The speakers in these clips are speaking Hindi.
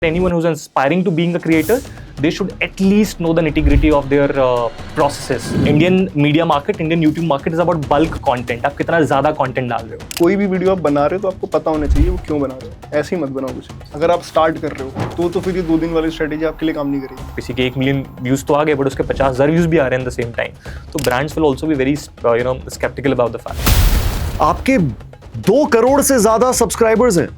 Anyone who's aspiring to being a creator, they should at least know the nitty-gritty of their processes. Indian media market, Indian YouTube market is about bulk content. आप कितना ज़्यादा content डाल रहे हो. कोई भी वीडियो आप बना रहे हो तो आपको पता होना चाहिए वो क्यों बना रहे हो. ऐसे ही मत बनाओ कुछ. अगर आप स्टार्ट कर रहे हो तो फिर ये 2 दिन वाली स्ट्रेटेजी आपके लिए काम नहीं करेगी. किसी के 1 मिलियन व्यूज तो आ गए, बट उसके 50,000 व्यूज भी आ रहे हैं द सेम टाइम. तो brands will also be very skeptical about the fact. आपके 2 करोड़ से ज्यादा सब्सक्राइबर्स हैं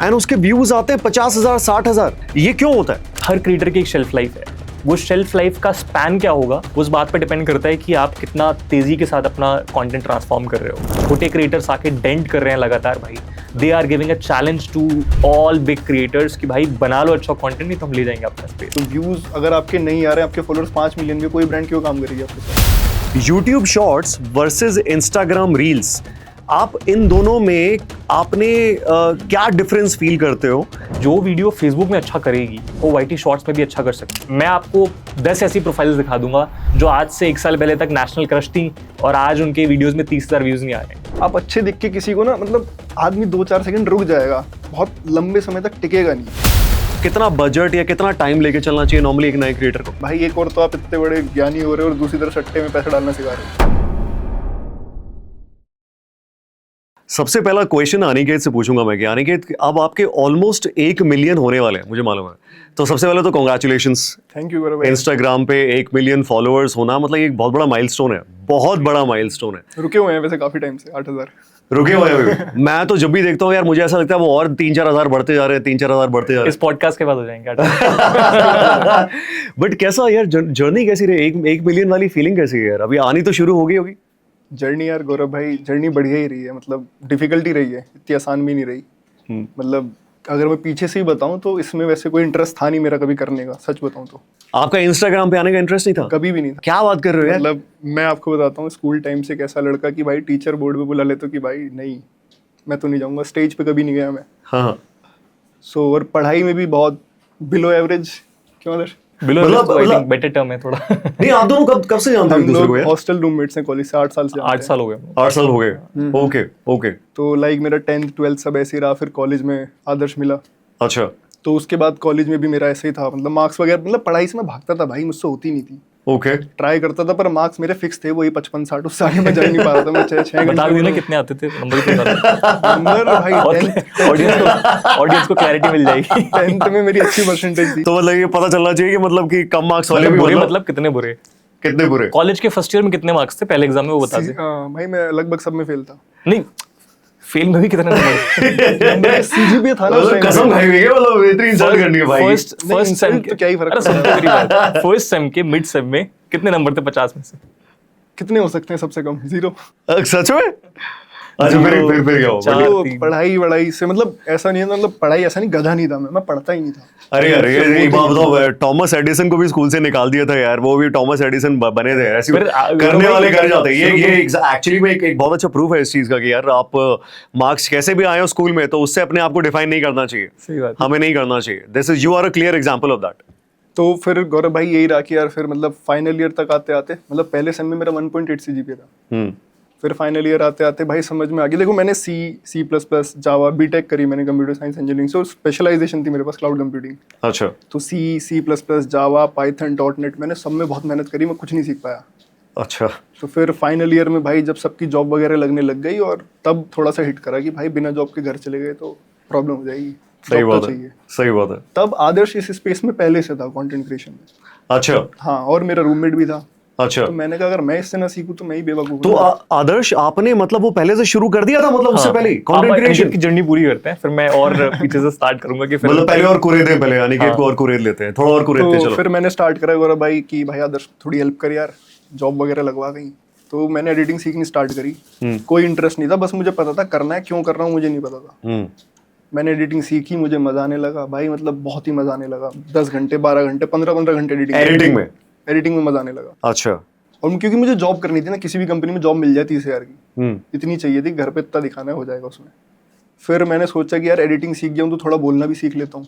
एंड उसके व्यूज आते हैं 50,000 60,000. ये क्यों होता है? हर क्रिएटर की एक शेल्फ लाइफ है. वो शेल्फ लाइफ का स्पैन क्या होगा उस बात पर डिपेंड करता है कि आप कितना तेजी के साथ अपना कंटेंट ट्रांसफॉर्म कर रहे हो. छोटे क्रिएटर्स आके डेंट कर रहे हैं लगातार भाई. They are giving a challenge to all big creators कि भाई बना लो अच्छा कंटेंट, नहीं तो हम ले जाएंगे अपना स्पेस. तो व्यूज अगर आपके नहीं आ रहे हैं, आपके फॉलोअर्स 5 मिलियन के, कोई ब्रांड क्यों काम करेगी आपके साथ? YouTube shorts versus Instagram reels, आप इन दोनों में आपने क्या डिफरेंस फील करते हो? जो वीडियो फेसबुक में अच्छा करेगी वो वाईटी शॉर्ट्स में भी अच्छा कर सकती है. मैं आपको 10 ऐसी प्रोफाइल्स दिखा दूंगा जो आज से 1 साल पहले तक नेशनल क्रश थी और आज उनके वीडियोस में 30,000 व्यूज नहीं आ रहे. आप अच्छे दिख के किसी को ना, मतलब आदमी 2-4 सेकंड रुक जाएगा, बहुत लंबे समय तक टिकेगा नहीं. कितना बजट या कितना टाइम लेके चलना चाहिए नॉर्मली एक नए क्रिएटर को? भाई एक और तो आप इतने बड़े ज्ञानी हो रहे हो और दूसरी तरफ सट्टे में पैसा डालना सिखा रहे हो. सबसे पहला क्वेश्चन अनिकेत से पूछूंगा मैं कि अनिकेत, अब आपके ऑलमोस्ट 1 मिलियन होने वाले हैं, मुझे मालूम है. तो सबसे पहले तो कॉन्ग्रेचुलेशंस. थैंक यू गौरव भाई. इंस्टाग्राम पे 1 मिलियन फॉलोअर्स होना मतलब एक बहुत बड़ा माइलस्टोन है, बहुत बड़ा माइलस्टोन है. रुके हुए हैं वैसे काफी टाइम से, 8,000 रुके हुए हैं. मैं तो जब भी देखता हूँ यार मुझे ऐसा लगता है वो और 3-4 हज़ार बढ़ते जा रहे हैं, 3-4 हज़ार बढ़ते जा रहे इस पॉडकास्ट के बाद हो जाएंगे. हैं. बट कैसा यार जर्नी कैसी रही? 1 मिलियन वाली फीलिंग कैसी है यार? अभी आनी तो शुरू हो गई होगी. जर्नी यार गौरव भाई, जर्नी बढ़िया ही रही है. मतलब डिफिकल्टी रही है, इतनी आसान भी नहीं रही. मतलब अगर मैं पीछे से ही बताऊं तो इसमें वैसे कोई इंटरेस्ट था नहीं मेरा कभी करने का, सच बताऊं तो. आपका इंस्टाग्राम पे आने का इंटरेस्ट नहीं था? कभी भी नहीं था. क्या बात कर रहे हो यार? मतलब मैं आपको बताता हूँ, स्कूल टाइम से कैसा लड़का कि भाई टीचर बोर्ड पे बुला ले तो कि भाई नहीं मैं तो नहीं जाऊंगा, स्टेज पे कभी नहीं गया मैं. हाँ. सो और पढ़ाई में भी बहुत बिलो एवरेज. क्यों अदर? मतलब बेटर टर्म है थोड़ा. नहीं, आप दोनों कब से जानते हो हम एक दूसरे को लोग यार? हॉस्टल रूममेट्स हैं कॉलेज से, 8 साल से. 8 साल हो गए. 8 साल हो गए. Okay okay. तो लाइक मेरा 10th 12th सब ऐसे ही रहा. फिर कॉलेज में आदर्श मिला. अच्छा. तो उसके बाद कॉलेज में भी मेरा ऐसे ही था. मतलब मार्क्स वगैरह, मतलब पढ़ाई से मैं भागता था भाई, मुझसे होती नहीं थी. ओके. ट्राई करता था पर मार्क्स मेरे फिक्स थे, वही 55-60, उससे आगे मैं जा ही नहीं पा रहा था. मैं 6 बता घंटे देना कितने आते थे नंबर ही बता. नंबर भाई ऑडियंस को क्लैरिटी मिल जाएगी. 10th में मेरी अच्छी परसेंटेज थी. तो मतलब ये पता चलना चाहिए कि मतलब कि कम मार्क्स वाले भी बुरे मतलब कितने बुरे? कितने बुरे? कॉलेज के फर्स्ट ईयर में कितने मार्क्स थे पहले एग्जाम में वो बता दे. हाँ भाई मैं लगभग सब में फेल था. नहीं, फेल में भी कितने नंबर? सीजीपीए था ना. कसम खाई हुई है, मतलब इतनी इंसल्ट करनी है भाई. फर्स्ट सेम के तो क्या ही फर्क पड़ता. फर्स्ट सेम के मिड सेम में कितने नंबर थे 50 में से? कितने हो सकते हैं? सबसे कम 0. सच में? अच्छा फिर क्या हो? तो पढ़ाई से मतलब ऐसा नहीं है, मतलब पढ़ाई ऐसा नहीं, गधा नहीं था मैं पढ़ता ही नहीं था. अरे यार ये एक बात बताओ, टॉमस एडिसन को भी स्कूल से निकाल दिया था यार. वो भी टॉमस एडिसन बने थे. ऐसे करने वाले कर जाते हैं. ये एक्चुअली में एक बहुत अच्छा प्रूफ है इस चीज का कि यार आप मार्क्स कैसे भी आए हो स्कूल में तो उससे अपने आप को डिफाइन नहीं करना चाहिए. सही बात. हमें नहीं करना चाहिए. This is, you are a clear example of that. तो फिर गौरव भाई यही रहा कि यार फिर मतलब फाइनल ईयर तक आते आते, मतलब पहले सेम में मेरा 1.8 सीजीपीए था. फिर फाइनल ईयर आते आते भाई समझ में आ गया. देखो मैंने C++, जावा, बीटेक करी मैंने कंप्यूटर साइंस इंजीनियरिंग से. स्पेशलाइजेशन थी मेरे पास क्लाउड कंप्यूटिंग. अच्छा. तो C++, जावा, पाइथन, .NET मैंने सब में बहुत मेहनत करी, मैं कुछ नहीं सीख पाया. अच्छा. तो फिर फाइनल ईयर में भाई जब सबकी जॉब वगैरह लगने लग गई और तब थोड़ा सा हिट करा कि भाई बिना जॉब के घर चले गए तो प्रॉब्लम हो जाएगी. सही जॉब बात तो है. चाहिए. सही बात है. तब आदर्श इस स्पेस में पहले से था, कंटेंट क्रिएशन में. अच्छा. हाँ, और मेरा रूममेट भी था. अच्छा. तो मैंने कहा अगर मैं इससे ना सीखूं तो मैं ही बेवकूफ. तो आदर्श आपने मतलब वो पहले से शुरू कर दिया था, मतलब उससे पहले कंटेंट क्रिएशन की जर्नी पूरी करते हैं फिर मैं और पीछे से स्टार्ट करूंगा कि फिर मतलब पहले और कुरेद हैं, पहले अनिकेत को और कुरेद लेते हैं, थोड़ा और कुरेदते तो चलो. फिर मैंने स्टार्ट करा गौरव भाई कि भाई आदर्श थोड़ी हेल्प कर यार, जॉब वगैरह लगवा कहीं. तो मैंने एडिटिंग सीखनी स्टार्ट करी. कोई इंटरेस्ट नहीं था, बस मुझे पता था करना है, क्यों कर रहा हूँ मुझे नहीं पता था. मैंने एडिटिंग सीखी, मुझे मजा आने लगा भाई, मतलब बहुत ही मजा आने लगा. 10 घंटे 12 घंटे 15 घंटे एडिटिंग में मजा आने लगा. अच्छा. और क्योंकि मुझे जॉब करनी थी ना, किसी भी कंपनी में जॉब मिल जाती 30,000 की, इतनी चाहिए थी, घर पे इतना दिखाना हो जाएगा उसमें. फिर मैंने सोचा कि यार एडिटिंग सीख गया हूँ तो थोड़ा बोलना भी सीख लेता हूँ.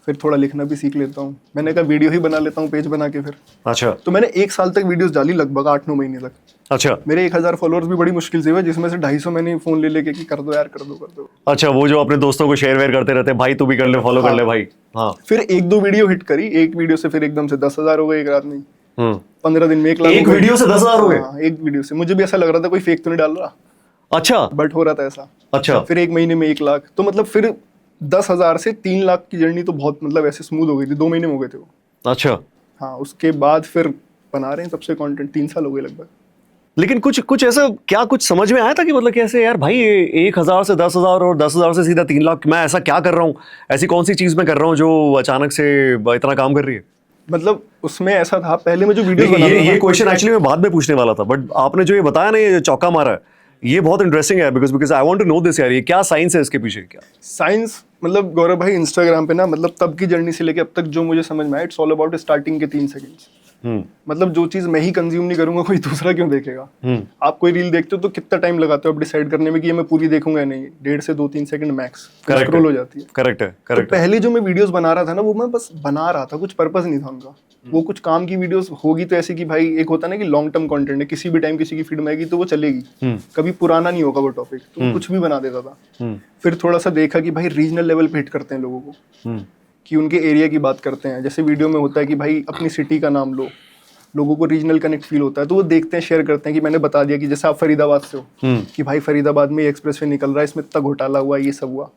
फिर थोड़ा लिखना भी सीख लेता हूँ। मैंने कहा वीडियो ही बना लेता हूँ पेज बना के फिर। अच्छा तो मैंने 1 साल तक वीडियोस डाली, लगभग 8-9 महीने तक। अच्छा मेरे 1000 फॉलोअर्स भी बड़ी मुश्किल से हुए, जिसमें से 250 मैंने फोन ले लेके कि कर दो यार, कर दो। अच्छा, वो जो अपने दोस्तों को शेयर वेयर करते रहते हैं, भाई तू भी कर ले, फॉलो कर ले भाई। हाँ फिर 1-2 वीडियो हिट करी, एक वीडियो से फिर एकदम से 10,000 हो गए एक रात में। 15 दिन में 1 लाख एक हो गए। वीडियो से 10,000 हो गए? हाँ, एक वीडियो से। मुझे भी ऐसा लग रहा था कोई फेक तो नहीं डाल रहा, अच्छा बट हो रहा था ऐसा। अच्छा फिर 1 महीने में 1 लाख, तो मतलब फिर 10,000 से 3 लाख की जर्नी तो बहुत मतलब ऐसे स्मूथ हो गई थी, 2 महीने में हो गए थे वो। अच्छा। हाँ, उसके बाद फिर बना रहे हैं तब से कंटेंट, 3 साल हो गए लगभग। लेकिन कुछ ऐसा क्या कुछ समझ में आया था कि मतलब कैसे यार भाई 1,000 से 10,000 और 10,000 से सीधा 3 लाख, मैं ऐसा क्या कर रहा हूँ, ऐसी कौन सी चीज मैं कर रहा हूँ जो अचानक से इतना काम कर रही है? मतलब उसमें ऐसा था, पहले मैं जो वीडियो देखिए, बनाता ये था, क्वेश्चन एक्चुअली मैं बाद में पूछने वाला था, बट आपने जो ये बताया ना, ये चौका मारा है, ये बहुत इंटरेस्टिंग है because I want to know this यार, ये क्या साइंस है इसके पीछे क्या? साइंस मतलब गौरव भाई इंस्टाग्राम पे ना, मतलब तब की जर्नी से लेके अब तक जो मुझे समझ में आया, इट्स ऑल अबाउट स्टार्टिंग के 3 सेकंड्स। मतलब जो चीज मैं ही कंज्यूम नहीं करूंगा, कोई दूसरा क्यों देखेगा? आप कोई रील देखते हो तो कितना टाइम लगाते हो आप डिसाइड करने में कि ये मैं पूरी देखूंगा या नहीं? 1.5 से 2-3 सेकंड मैक्स स्क्रॉल हो जाती है। करेक्ट है, तो करेक्ट। पहले जो मैं वीडियोस बना रहा था ना, वो मैं बस बना रहा था, कुछ पर्पस नहीं था उनका। वो कुछ काम की वीडियोस होगी तो ऐसी कि भाई, एक होता ना कि लॉन्ग टर्म कंटेंट है, किसी भी टाइम किसी की फीड में आएगी तो वो चलेगी, कभी पुराना नहीं होगा वो टॉपिक, तो कुछ भी बना देता था। फिर थोड़ा सा देखा कि भाई रीजनल लेवल पे हिट करते हैं लोगों को, कि उनके एरिया की बात करते हैं। जैसे वीडियो में होता है कि भाई अपनी सिटी का नाम लो, लोगों को रीजनल कनेक्ट फील होता है, तो वो देखते हैं, शेयर करते हैं कि मैंने बता दिया कि जैसे आप फरीदाबाद से हो, कि भाई फरीदाबाद में एक्सप्रेसवे निकल रहा है, इसमें इतना घोटाला हुआ, ये सब हुआ,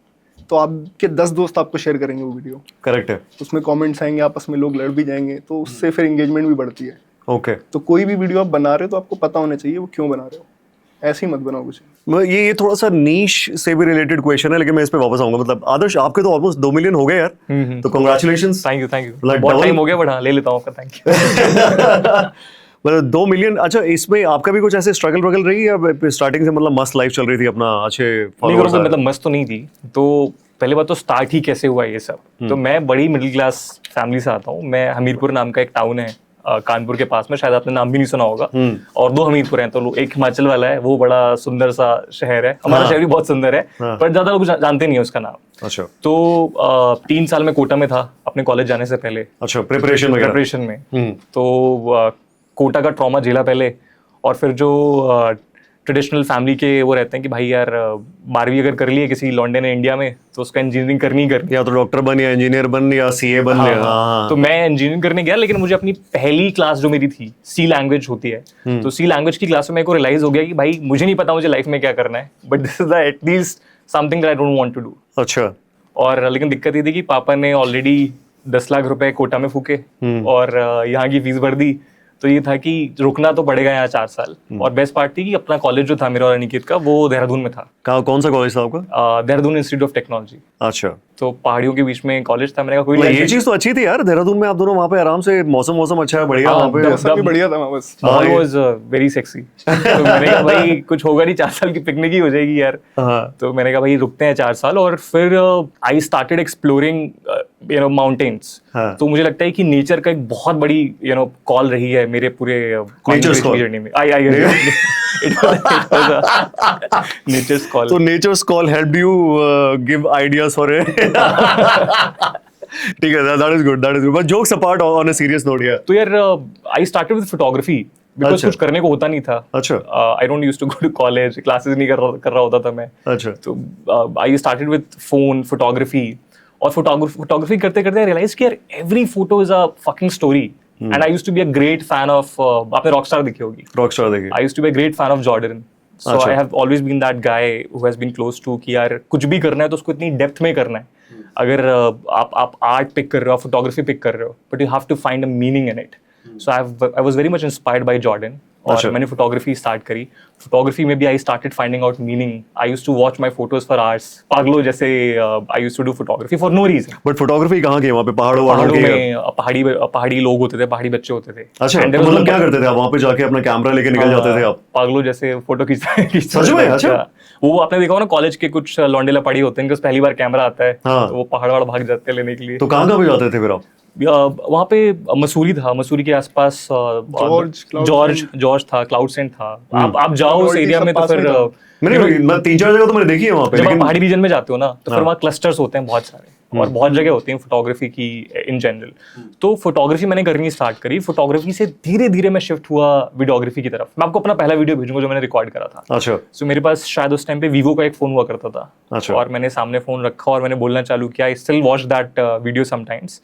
तो आपके 10 दोस्त आपको शेयर करेंगे वो वीडियो। करेक्ट है। उसमें कमेंट्स आएंगे, आपस में लोग लड़ भी जाएंगे, तो उससे फिर एंगेजमेंट भी बढ़ती है। ओके। तो कोई भी वीडियो आप बना रहे हो तो आपको पता होना चाहिए वो क्यों बना रहे हो, ऐसे ही मत बनाओ कुछ। ये थोड़ा सा नीश से भी रिलेटेड क्वेश्चन है, लेकिन मैं इस पे वापस आऊंगा। मतलब आदर्श, आपके तो ऑलमोस्ट 2 मिलियन हो गए यार, तो कांग्रेचुलेशंस। थैंक यू बहुत टाइम हो गया, बट हाँ ले लेता हूँ आपका, थैंक यू। मतलब 2 मिलियन। अच्छा, इसमें आपका भी कुछ ऐसे स्ट्रगल वगल रही है स्टार्टिंग से? मतलब मस्त लाइफ चल रही थी अपना, अच्छे फॉलोअर्स? मतलब मस्त तो नहीं थी। तो पहले बात तो स्टार्ट ही कैसे हुआ ये सब, तो मैं बड़ी मिडिल क्लास फैमिली से आता हूँ। मैं हमीरपुर नाम का एक टाउन है कानपुर के पास में, शायद आपने नाम भी नहीं सुना होगा। और 2 हमीरपुर हैं, तो एक हिमाचल वाला है, वो बड़ा सुंदर सा शहर है। हमारा शहर भी बहुत सुंदर है, पर ज्यादा लोग जानते नहीं है उसका नाम। अच्छा। तो 3 साल में कोटा में था अपने कॉलेज जाने से पहले। अच्छा, प्रिपरेशन में। तो कोटा का ट्रॉमा झेला पहले, और फिर जो ट्रेडिशनल फैमिली के वो रहते हैं कि भाई यार 12वीं अगर कर लिए किसी लौंडे ने इंडिया में, तो उसका इंजीनियरिंग करनी करनी, या तो डॉक्टर बन या इंजीनियर बन या सीए बन। हाँ। तो मैं इंजीनियरिंग करने गया, लेकिन मुझे अपनी पहली क्लास जो मेरी थी, सी लैंग्वेज होती है, तो सी लैंग्वेज की क्लास में मेरे को रियलाइज हो गया कि भाई मुझे नहीं पता मुझे लाइफ में क्या करना है, but this is the at least something that I don't want to do. अच्छा। और लेकिन दिक्कत ये थी कि पापा ने ऑलरेडी 10 लाख रुपए कोटा में फूके और यहाँ की फीस भर दी, तो ये था कि रुकना तो पड़ेगा यहाँ 4 साल। और बेस्ट पार्ट थी कि अपना कॉलेज जो था मेरा और अनिकेत का, वो देहरादून में था। कौन सा कॉलेज था आपका? Dehradun institute of technology. अच्छा। तो पहाड़ियों के बीच में कॉलेज था। मैंने कहा कोई ये चीज तो अच्छी थी यार, देहरादून में आप दोनों वहाँ पे आराम से, मौसम अच्छा है, बढ़िया वहाँ पे, सब भी बढ़िया था वहाँ बस। माहौल वाज वेरी सेक्सी। तो मैंने कहा भाई कुछ होगा नहीं, 4 साल की पिकनिक ही हो जाएगी यार। तो मैंने कहा भाई रुकते हैं 4 साल। और फिर आई स्टार्टेड एक्सप्लोरिंग माउंटेन्स। तो मुझे लगता है कि नेचर का एक बहुत बड़ी कॉल रही है मेरे पूरे जर्नी में। Nature's call. तो nature's call helped you give ideas for it. ठीक है, that is good, but jokes apart, on a serious note here. तो यार I started with photography, because कुछ करने को होता नहीं था। अच्छा। I don't used to go to college, classes नहीं कर रहा होता था मैं। अच्छा। तो I started with phone photography. और फोटोग्राफी करते करते आई रियलाइज कि यार every photo is a fucking story. And I used to be a great fan of, आपने रॉकस्टार देखी होगी? रॉकस्टार देखी। I used to be a great fan of Jordan. So I have always been that guy who has been close to, कि यार कुछ भी करना है तो उसको इतनी डेप्थ में करना है। अगर आप आर्ट पिक कर रहे हो, फोटोग्राफी पिक कर रहे हो, but you have to find a meaning in it. So I was very much inspired by Jordan. और मैंने फोटोग्राफी स्टार्ट करी। फोटोग्राफी में भी I started finding out meaning. I used to watch my photos for hours. पागलो जैसे I used to do photography for no reason. But photography कहाँ की? वहाँ पे पहाड़ों में पहाड़ी लोग होते थे, पहाड़ी बच्चे होते थे। अच्छा, तो मतलब क्या करते थे आप वहाँ पे जाके? अपना कैमरा लेके निकल जाते थे आप? पागलो जैसे फोटो खींचते। सच में? अच्छा। वो आपने देखा हो ना, कॉलेज के कुछ लौंडेला पहाड़ी होते हैं, पहली बार कैमरा आता है, तो वो पहाड़ भाग जाते हैं लेने के लिए। तो कहाँ पे जाते थे फिर आप? वहाँ पे मसूरी था, मसूरी के आसपास जॉर्ज था, क्लाउड सेंट था। आप जाओ उस एरिया में तो फिर मैं 3-4 जगह तो मैंने देखी है वहाँ पे। जब आप पहाड़ी रीजन में जाते हो ना, तो फिर वहाँ क्लस्टर्स होते हैं बहुत सारे, और बहुत जगह होती है फोटोग्राफी की इन जनरल। तो फोटोग्राफी मैंने करनी स्टार्ट करी, फोटोग्राफी से धीरे धीरे मैं शिफ्ट हुआ वीडियोग्राफी की तरफ। मैं आपको अपना पहला वीडियो भेजूंगा जो मैंने रिकॉर्ड करा था। अच्छा। सो मेरे पास शायद उस टाइम पे वीवो का एक फोन हुआ करता था। अच्छा। और मैंने सामने फोन रखा और मैंने बोलना चालू किया, I still watch that video sometimes,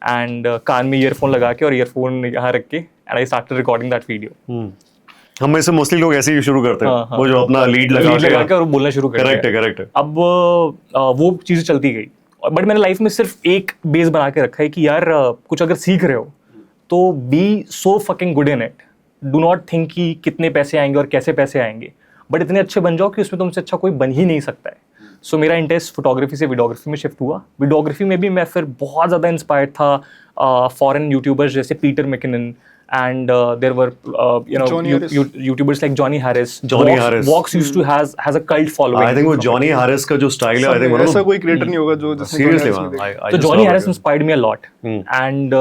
and कान में ईयरफोन लगा के और ईयरफोन यहाँ रख के and I started recording that video. हम में से मोस्टली लोग ऐसे ही शुरू करते हैं, वो जो अपना लीड लगा के और बोलना शुरू करते हैं। करेक्ट है। अब वो चीजें चलती गई, बट मैंने लाइफ में सिर्फ एक बेस बना के रखा है कि यार कुछ अगर सीख रहे हो तो be so fucking good in it. Do not think कि कितने पैसे आएंगे और कैसे पैसे आएंगे, बट इतने अच्छे बन जाओ कि उसमें तुमसे अच्छा कोई बन ही नहीं सकता है। सो मेरा इंटरेस्ट फोटोग्राफी से वीडियोग्राफी में शिफ्ट हुआ। वीडियोग्राफी में भी मैं फिर बहुत ज़्यादा इंस्पायर्ड था फॉरेन यूट्यूबर्स जैसे Peter McKinnon, and there were YouTubers like Johnny Harris. Vox used to has a cult following. I think वो Johnny Harris का जो style है, I think ऐसा कोई creator नहीं होगा जो seriously तो Johnny Harris inspired me a lot. And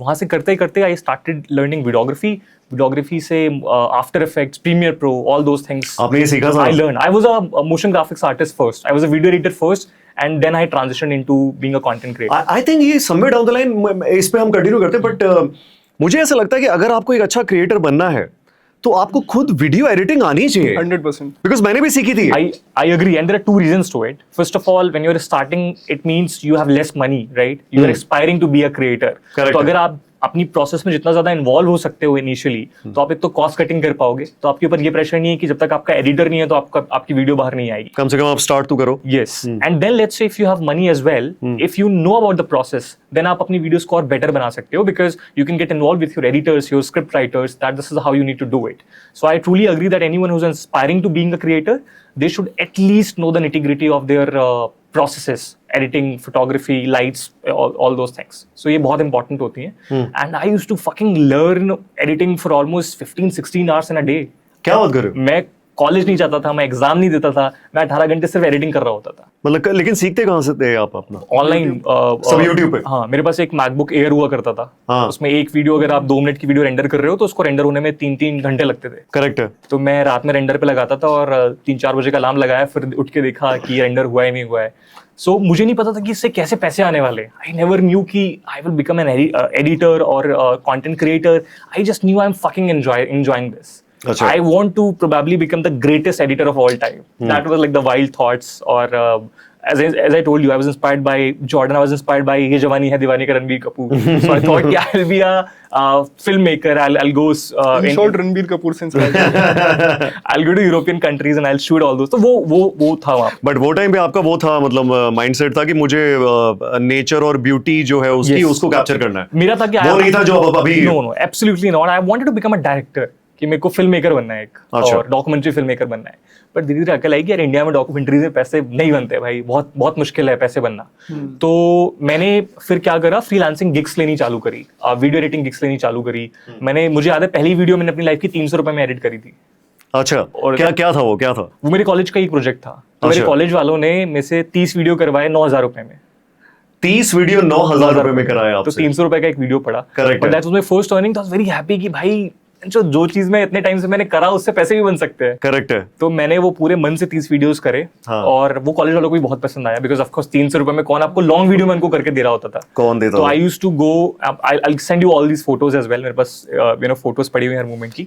वहाँ से करते करते I started learning videography. Videography से After Effects, Premiere Pro, all those things. आपने ये सीखा था? I learned. I was a motion graphics artist first. I was a video editor first. And then I transitioned into being a content creator. I think ये somewhere down the line इस पे हम continue करते हैं, but मुझे ऐसा लगता है कि अगर आपको एक अच्छा क्रिएटर बनना है तो आपको खुद वीडियो एडिटिंग आनी चाहिए 100%, बिकॉज मैंने भी सीखी थी। I agree, and there are two reasons to it. First of all, when you're starting, it means you have less money, right? You are aspiring to be a creator. Correct. तो अगर आप अपनी प्रोसेस में जितना ज्यादा इन्वॉल्व हो सकते हो इनिशियली, तो आप एक तो कॉस्ट कटिंग कर पाओगे, तो आपके ऊपर ये प्रेशर नहीं है कि जब तक आपका एडिटर नहीं है तो आपकी वीडियो बाहर नहीं आएगी। कम से कम आप स्टार्ट तो करो। Yes, and then let's say if you have money as well, if you know about the process, then आप अपनी वीडियोस को और बेटर बना सकते हो, because you can get involved with your editors, your script writers, that this is how you need to do it. So I truly agree that anyone who's aspiring to being a creator, they should at least know the nitty-gritty of their processes, editing, photography, lights, all those things. So ये बहुत important होती हैं। And I used to fucking learn editing for almost 15-16 hours in a day. क्या बात कर रहे हो? मैं कॉलेज नहीं जाता था, मैं एग्जाम नहीं देता था, मैं 18 घंटे सिर्फ एडिटिंग कर रहा होता था। मतलब लेकिन सीखते कहाँ से थे आप अपना? ऑनलाइन सब YouTube पे? हाँ, मेरे पास एक मैकबुक एयर हुआ करता था। हाँ। उसमें एक वीडियो अगर आप 2 मिनट की वीडियो रेंडर कर रहे हो तो उसको रेंडर होने में 3-3 घंटे लगते थे। करेक्ट है। तो मैं रात में रेंडर पे लगाता था और 3-4 बजे का अलार्म लगाया, फिर उठ के देखा कि रेंडर हुआ है नहीं हुआ है। सो मुझे नहीं पता था कि इससे कैसे पैसे आने वाले। आई नेवर न्यू कि I will become an editor और content creator. I just knew I am fucking enjoying this. Achha. I want to probably become the greatest editor of all time. That was like the wild thoughts. Or as I told you, I was inspired by Jordan. I was inspired by Ye Jawani Hai Diwani ka Ranbir Kapoor. So I thought I'll be a filmmaker. I'll go in short Ranbir Kapoor since I'll go to European countries and I'll shoot all those. तो वो था वहाँ। बट वो टाइम पे आपका वो था, मतलब माइंडसेट था कि मुझे नेचर और ब्यूटी जो है उसकी उसको कैप्चर करना है। मेरा था कि वो नहीं था जो अभी। No, absolutely not. I wanted to become a director. कि मेरे को फिल्म मेकर बनना है एक, और डॉक्यूमेंट्री फिल्म मेकर बनना है। पर धीरे धीरे अकल आई कि यार इंडिया में डॉक्यूमेंट्रीज में पैसे नहीं बनते भाई, बहुत बहुत मुश्किल है पैसे बनना। तो मैंने फिर क्या करा, फ्रीलांसिंग गिग्स लेनी चालू करी, वीडियो एडिटिंग गिग्स लेनी चालू करी। मुझे याद है पहली वीडियो मैंने अपनी लाइफ की 300 रुपए में एडिट करी थी। अच्छा, और क्या था वो मेरे कॉलेज का एक प्रोजेक्ट था। तो मेरे कॉलेज वालों ने मेरे से 30 वीडियो करवाए 9,000 रुपए में। 30 वीडियो 9,000 रुपए में कराया आपसे? तो 300 रुपए का एक वीडियो पड़ा। Correct. That was my first earning. I was very happy कि भाई जो चीज मैं इतने टाइम से मैंने करा उससे पैसे भी बन सकते हैं। करेक्ट है। तो मैंने वो पूरे मन से 30 वीडियोस करे। हाँ। और वो कॉलेज वालों को भी बहुत पसंद आया, बिकॉज ऑफ कोर्स 300 रुपए में कौन आपको लॉन्ग वीडियो में उनको करके दे रहा होता था? कौन देता? तो I used to go, I send you all these photos as well. मेरे पास फोटोज पड़ी हुई हर मूवमेंट की।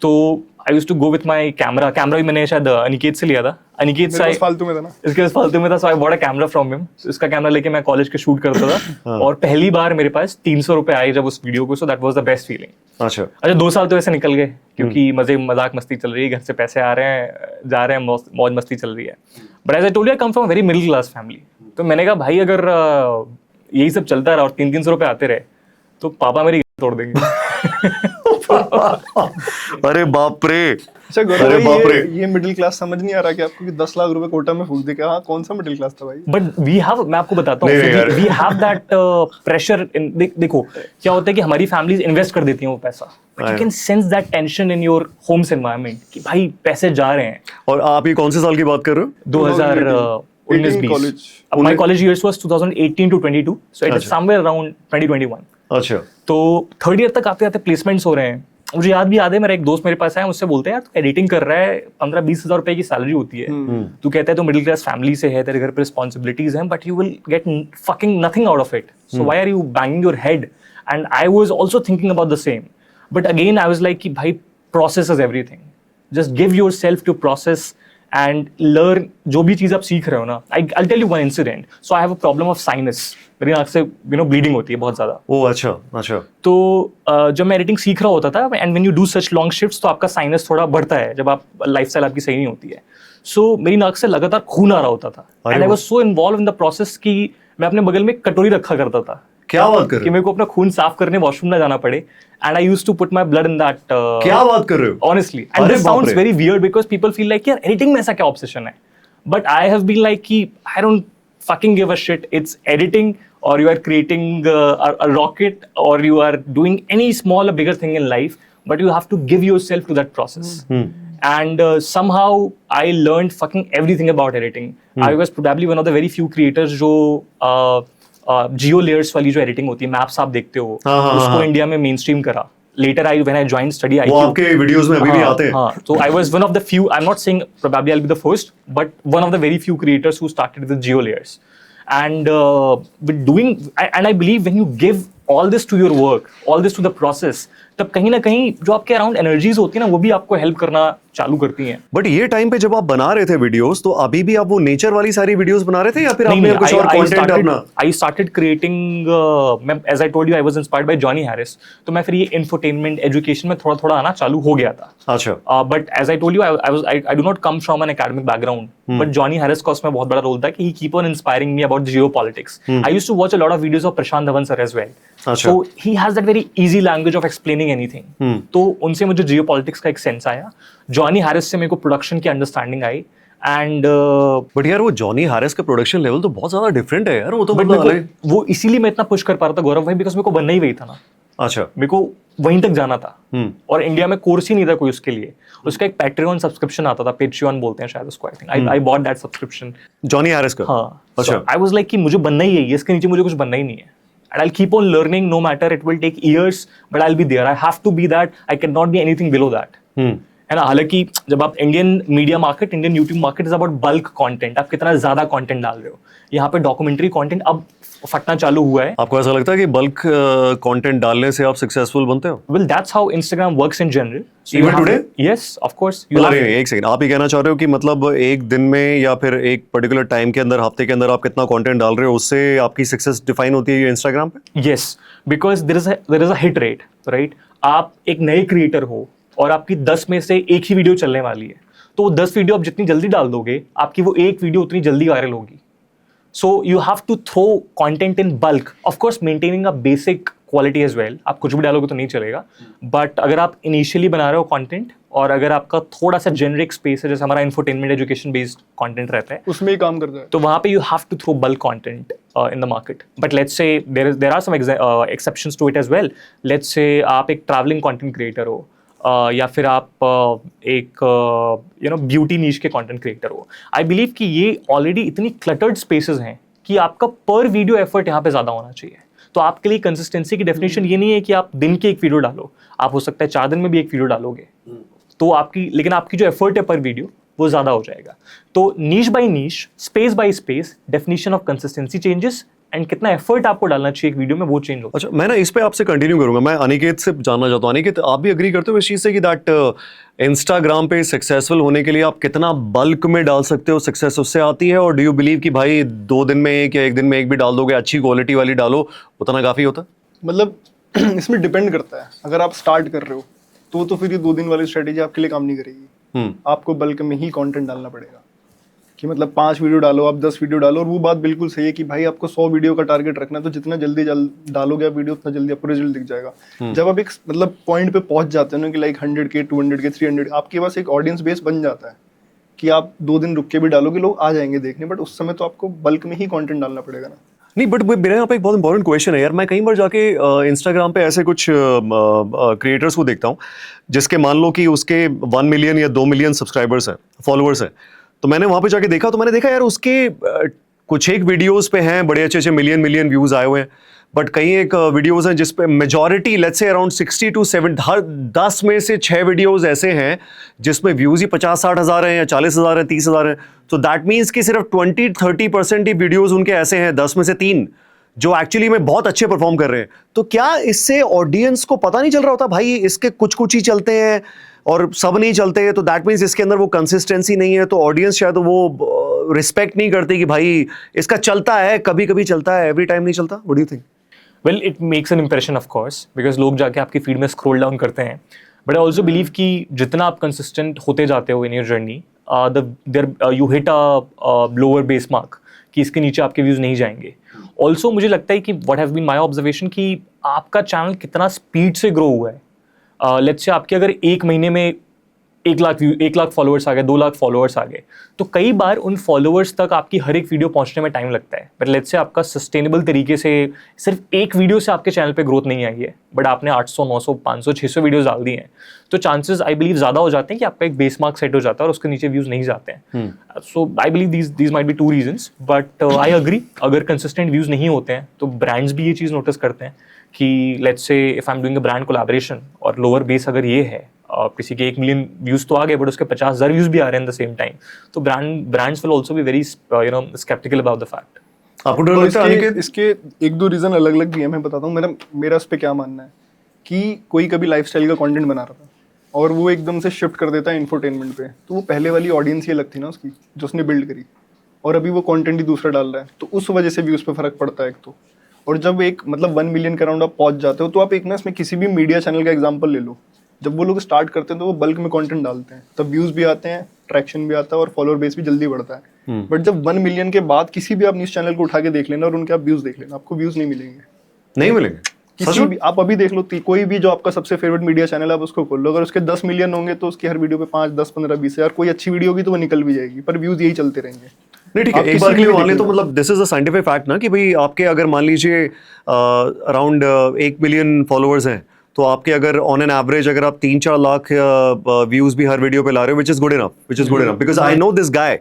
तो I used to go with my camera भी मैंने शायद अनिकेत से लिया था। अनिकेत से फालतू में था ना, इसके पास फालतू में था। So I bought a camera from him. इसका कैमरा लेके मैं कॉलेज के शूट करता था। और पहली बार मेरे पास 300 रुपए आए जब उस वीडियो को। So that was the best feeling. अच्छा 2 साल तो ऐसे निकल गए क्योंकि मजाक मस्ती चल रही है, घर से पैसे आ रहे हैं, जा रहे हैं, मौज मस्ती चल रही है। But as I told you, I come from very middle class family. तो मैंने कहा भाई अगर यही सब चलता रहा और 300 रुपए आते रहे तो पापा मेरी तोड़ देंगे। अरे बाप रे। अच्छा गौरव भाई, ये मिडिल क्लास समझ नहीं आ रहा कि आपको कि 10 लाख रुपए कोटा में फूक दे के? हाँ, कौन सा मिडिल क्लास था भाई? बट वी हैव, मैं आपको बताता हूँ, वी हैव दैट प्रेशर। देखो क्या होता है कि हमारी फैमिलीज इन्वेस्ट कर देती हैं वो पैसा, but you can sense that tension in your homes environment कि भाई पैसे जा रहे हैं। और आप ये कौन से साल की बात कर रहे हो? 2019-20. My college years was 2018 to 22, so it is somewhere around 2021. अच्छा। तो 3rd ईयर तक आते आते प्लेसमेंट्स हो रहे हैं, मुझे याद है, मेरा एक दोस्त मेरे पास आया, मुझसे बोलते हैं यार तू एडिटिंग कर रहा है, 15-20 हज़ार रुपए की सैलरी होती है, तू कहता है तो मिडिल क्लास फैमिली से है, तेरे घर पे रिस्पॉन्सिबिलिटीज हैं, but you will get fucking nothing out of it, so why are you banging your head? And I was also thinking about the same, but again I was like कि भाई process is everything, just give yourself to process and learn. जो भी चीज आप सीख रहे हो ना, I'll tell you one incident. So I have a problem of sinus. मेरी आँख से ब्लीडिंग होती है बहुत ज्यादा। ओह अच्छा। तो जब मैं एडिटिंग सीख रहा होता था, and when you do such long shifts, तो आपका साइनस थोड़ा बढ़ता है जब आप लाइफस्टाइल आपकी सही नहीं होती है। सो मेरी नाक से लगातार खून आ रहा होता था, and I was so involve in the process कि मैं अपने बगल में एक कटोरी रखा करता था। क्या बात कर रहे हो? कि मेरे को अपना खून साफ करने वॉशरूम ना जाना पड़े, and I used to put my blood in that. क्या बात कर रहे हो? Honestly, and this sounds very weird because people feel like यार एडिटिंग में ऐसा क्या ऑब्सेशन है, but I have been like कि I don't fucking give a shit. It's editing, or you are creating a rocket, or you are doing any small or bigger thing in life, but you have to give yourself to that process. And somehow I learned fucking everything about editing. I was probably one of the very few creators जो जियो लेयर्स वाली जो एडिटिंग होती है, मैप्स आप देखते हो, उसको इंडिया में मेन स्ट्रीम करा। Later, when I joined study IQ, वो आपके वीडियोस में अभी भी आते हैं। हाँ, so I was one of the few. I'm not saying probably I'll be the first, but one of the very few creators who started with geo layers, and with doing, and I believe when you give all this to your work, all this to the process, तब कहीं ना कहीं जो आपके अराउंड एनर्जीज होती है ना, वो भी आपको हेल्प करना चालू करती हैं। बट ये टाइम पे जब आप बना रहे थे वीडियोस, तो अभी भी आप वो नेचर वाली सारी वीडियोस बना रहे थे या फिर आपने कुछ और कंटेंट अपना? I started creating, as I told you, I was inspired by Johnny Harris, तो मैं फिर ये infotainment education में थोड़ा आना चालू हो गया था। अच्छा। But as I told you, I do not come from an academic background, but Johnny Harris का उसमें बहुत बड़ा रोल था कि he keep on inspiring me about geopolitics. I used to watch a lot of videos of Prashant Dhawan sir as well. So he has that very easy language of explaining anything. तो उनसे मुझे geopolitics का एक सेंस आया, जॉनी हैरिस से मेरे को प्रोडक्शन की अंडरस्टैंडिंग आई, एंड बट यार वो जॉनी हैरिस का प्रोडक्शन लेवल तो बहुत ज्यादा डिफरेंट है यार, वो तो वो इसीलिए मैं इतना पुश कर पा रहा था गौरव भाई, बिकॉज मेरे को बनना ही वही था ना। अच्छा। मेरे को वहीं तक जाना था, और इंडिया में कोर्स ही नहीं था कोई उसके लिए। उसका एक पैट्रियन सब्सक्रिप्शन आता था, पेट्रियन बोलते हैं शायद उसको, I think I bought that subscription, Johnny Harris का। हाँ, अच्छा। आई वाज लाइक कि मुझे बनना ही है, इसके नीचे मुझे कुछ बनना ही नहीं है, and I'll keep on learning no matter it will take years, but I'll be there. I have to be that. I cannot be anything below that. है ना? हालांकि जब आप Indian media market, Indian YouTube market is about bulk content, आप कितना ज्यादा कंटेंट डाल रहे हो। यहाँ पे डॉक्यूमेंट्री कंटेंट अब फटना चालू हुआ है। आपको ऐसा लगता है कि बल्क कंटेंट डालने से आप सक्सेसफुल बनते हो? Well, that's how Instagram works in general. So Even today? Yes, of course. एक सेकंड, आप ये कहना चाह रहे हो कि मतलब एक दिन में या फिर एक पर्टिकुलर टाइम के अंदर, हफ्ते के अंदर आप कितना कंटेंट डाल रहे हो, उससे आपकी सक्सेस डिफाइन होती है इंस्टाग्राम पे? Yes, because there is a hit rate, right? आप एक नए क्रिएटर हो और आपकी 10 में से एक ही वीडियो चलने वाली है, तो वो 10 वीडियो आप जितनी जल्दी डाल दोगे, आपकी वो एक वीडियो उतनी जल्दी वायरल होगी। So you have to throw content in bulk, of course maintaining a basic quality as well. आप कुछ भी डालोगे तो नहीं चलेगा, but अगर आप initially बना रहे हो content, और अगर आपका थोड़ा सा generic space है, जैसे हमारा infotainment education based content रहता है, उसमें ही काम करता है, तो वहाँ पे you have to throw bulk content in the market. But let's say there are some exceptions to it as well. Let's say आप एक traveling content creator हो, या फिर आप एक ब्यूटी नीश के कंटेंट क्रिएटर हो। आई बिलीव कि ये ऑलरेडी इतनी क्लटर्ड स्पेसेस हैं कि आपका पर वीडियो एफर्ट यहाँ पे ज़्यादा होना चाहिए। तो आपके लिए कंसिस्टेंसी की डेफिनेशन ये नहीं है कि आप दिन के एक वीडियो डालो, आप हो सकता है 4 दिन में भी एक वीडियो डालोगे, तो लेकिन आपकी जो एफर्ट है पर वीडियो वो ज़्यादा हो जाएगा। तो niche by niche, space by space, definition of consistency changes, and कितना एफर्ट आपको डालना चाहिए एक वीडियो में, वो चेंज होगा। अच्छा, मैं ना इस पे आपसे कंटिन्यू करूंगा। मैं अनिकेत से जानना चाहता हूँ, अनिकेत आप भी एग्री करते हो इस चीज से कि दैट इंस्टाग्राम पे सक्सेसफुल होने के लिए आप कितना बल्क में डाल सकते हो, सक्सेस उससे आती है? और डू यू बिलीव कि भाई 2 दिन में एक या 1 दिन में एक भी डाल दोगे, अच्छी क्वालिटी वाली डालो, उतना काफी होता? मतलब इसमें डिपेंड करता है। अगर आप स्टार्ट कर रहे हो तो फिर ये 2 दिन वाली स्ट्रेटेजी आपके लिए काम नहीं करेगी। आपको बल्क में ही कंटेंट डालना पड़ेगा, कि मतलब 5 वीडियो डालो, आप 10 वीडियो डालो। और वो बात बिल्कुल सही है कि भाई आपको 100 वीडियो का टारगेट रखना है, तो जितना जल्दी डालोगे आप वीडियो, उतना जल्दी आपको रिजल्ट दिख जाएगा। जब आप एक मतलब पॉइंट पे पहुंच जाते हो ना कि लाइक 100K, 200K, 300, आपके पास एक ऑडियंस बेस बन जाता है कि आप 2 दिन रुक के भी डालोगे, लोग आ जाएंगे देखने। बट उस समय तो आपको बल्क में ही कॉन्टेंट डालना पड़ेगा ना। नहीं, बट मेरा यहाँ पे एक बहुत इंपॉर्टेंट क्वेश्चन है यार। मैं कई बार जाके इंस्टाग्राम पे ऐसे कुछ क्रिएटर्स को देखता हूँ जिसके मान लो कि उसके 1 मिलियन या 2 मिलियन सब्सक्राइबर्स हैं, फॉलोअर्स हैं। तो मैंने वहाँ पे जाके देखा, तो मैंने देखा यार उसके कुछ एक वीडियोस पे हैं बड़े अच्छे मिलियन व्यूज आए हुए हैं, बट कई एक वीडियोस हैं जिसपे majority let's say around 60 to 70, हर 10 में से 6 वीडियोस ऐसे हैं जिसमें व्यूज ही 50-60 हज़ार हैं या 40 हज़ार हैं, 30 हज़ार हैं। तो दैट मीन्स कि सिर्फ 20-30% ही वीडियोस उनके ऐसे हैं, 10 में से 3 जो एक्चुअली में बहुत अच्छे परफॉर्म कर रहे हैं। तो क्या इससे ऑडियंस को पता नहीं चल रहा होता भाई इसके कुछ ही चलते हैं और सब नहीं चलते हैं, तो दैट मीन्स इसके अंदर वो कंसिस्टेंसी नहीं है, तो ऑडियंस शायद वो रिस्पेक्ट नहीं करती कि भाई इसका चलता है, कभी कभी चलता है, एवरी टाइम नहीं चलता। What do you think? Well, it makes an impression of course, because लोग जाके आपकी फीड में स्क्रॉल डाउन करते हैं, बट आई ऑल्सो बिलीव कि जितना आप कंसिस्टेंट होते जाते हो in your journey, you hit a lower base mark कि इसके नीचे आपके व्यूज़ नहीं जाएंगे। ऑल्सो मुझे लगता है कि what have been my observation कि आपका चैनल कितना स्पीड से ग्रो हुआ है। लेट्स से आपके अगर एक महीने में 1 लाख फॉलोअर्स आ गए, 2 लाख फॉलोअर्स आ गए, तो कई बार उन फॉलोअर्स तक आपकी हर एक वीडियो पहुंचने में टाइम लगता है। बट लेट्स से आपका सस्टेनेबल तरीके से सिर्फ एक वीडियो से आपके चैनल पे ग्रोथ नहीं आई है, बट आपने 800, 900, 500, 600 वीडियोस डाल दी हैं, तो चांसेस आई बिलीव ज़्यादा हो जाते हैं कि आपका एक बेस मार्क सेट हो जाता है और उसके नीचे व्यूज़ नहीं जाते हैं। So I believe these might be 2 reasons, but I agree, अगर कंसिस्टेंट व्यूज़ नहीं होते हैं तो ब्रांड्स भी ये चीज़ नोटिस करते हैं कि let's say if I am doing a brand collaboration और लोअर बेस अगर ये है, किसी के 1 मिलियन व्यूज तो आ गए बट उसके 50,000 व्यूज भी आ रहे हैं एट द सेम टाइम, तो brands will also be very sceptical about the fact. आपको डर तो लगता है कि इसके 1-2 रीजन अलग अलग भी है, मैं बताता हूँ मेरा इस पे क्या मानना है कि कोई कभी लाइफस्टाइल का कंटेंट बना रहा था और वो एकदम से शिफ्ट कर देता है इंफोटेनमेंट पे, तो वो पहले वाली ऑडियंस ये लगती ना उसकी जो उसने बिल्ड करी, और अभी वो कंटेंट ही दूसरा डाल रहा है, तो उस वजह से भी उस पर फर्क पड़ता है एक तो। और जब एक मतलब 1 मिलियन के अराउंड आप पहुंच जाते हो, तो आप एक ना इसमें किसी भी मीडिया चैनल का एग्जांपल ले लो, जब वो लोग स्टार्ट करते हैं तो वो बल्क में कंटेंट डालते हैं, तब व्यूज भी आते हैं, ट्रैक्शन भी आता है और फॉलोअर बेस भी जल्दी बढ़ता है। बट जब 1 मिलियन के बाद किसी भी आप न्यूज चैनल को उठा के देख लेना और उनके आप व्यूज देख लेना, आपको व्यूज नहीं मिलेंगे, नहीं मिलेंगे। किसी भी आप अभी देख लो, कोई भी जो आपका सबसे फेवरेट मीडिया चैनल है आप उसको खोल लो, अगर उसके 10 मिलियन होंगे तो उसकी हर वीडियो पे 5, 10, 15, 20 हज़ार, कोई अच्छी वीडियो होगी तो वो निकल भी जाएगी, पर व्यूज यही चलते रहेंगे। नहीं ठीक है, एक बार के लिए मान ले तो मतलब this is a scientific fact ना कि भाई आपके अगर मान लीजिए अराउंड 1 मिलियन फॉलोअर्स हैं, तो आपके अगर ऑन एन एवरेज अगर आप 3-4 लाख व्यूज भी हर वीडियो पे ला रहे हो, which is good enough because I know this guy,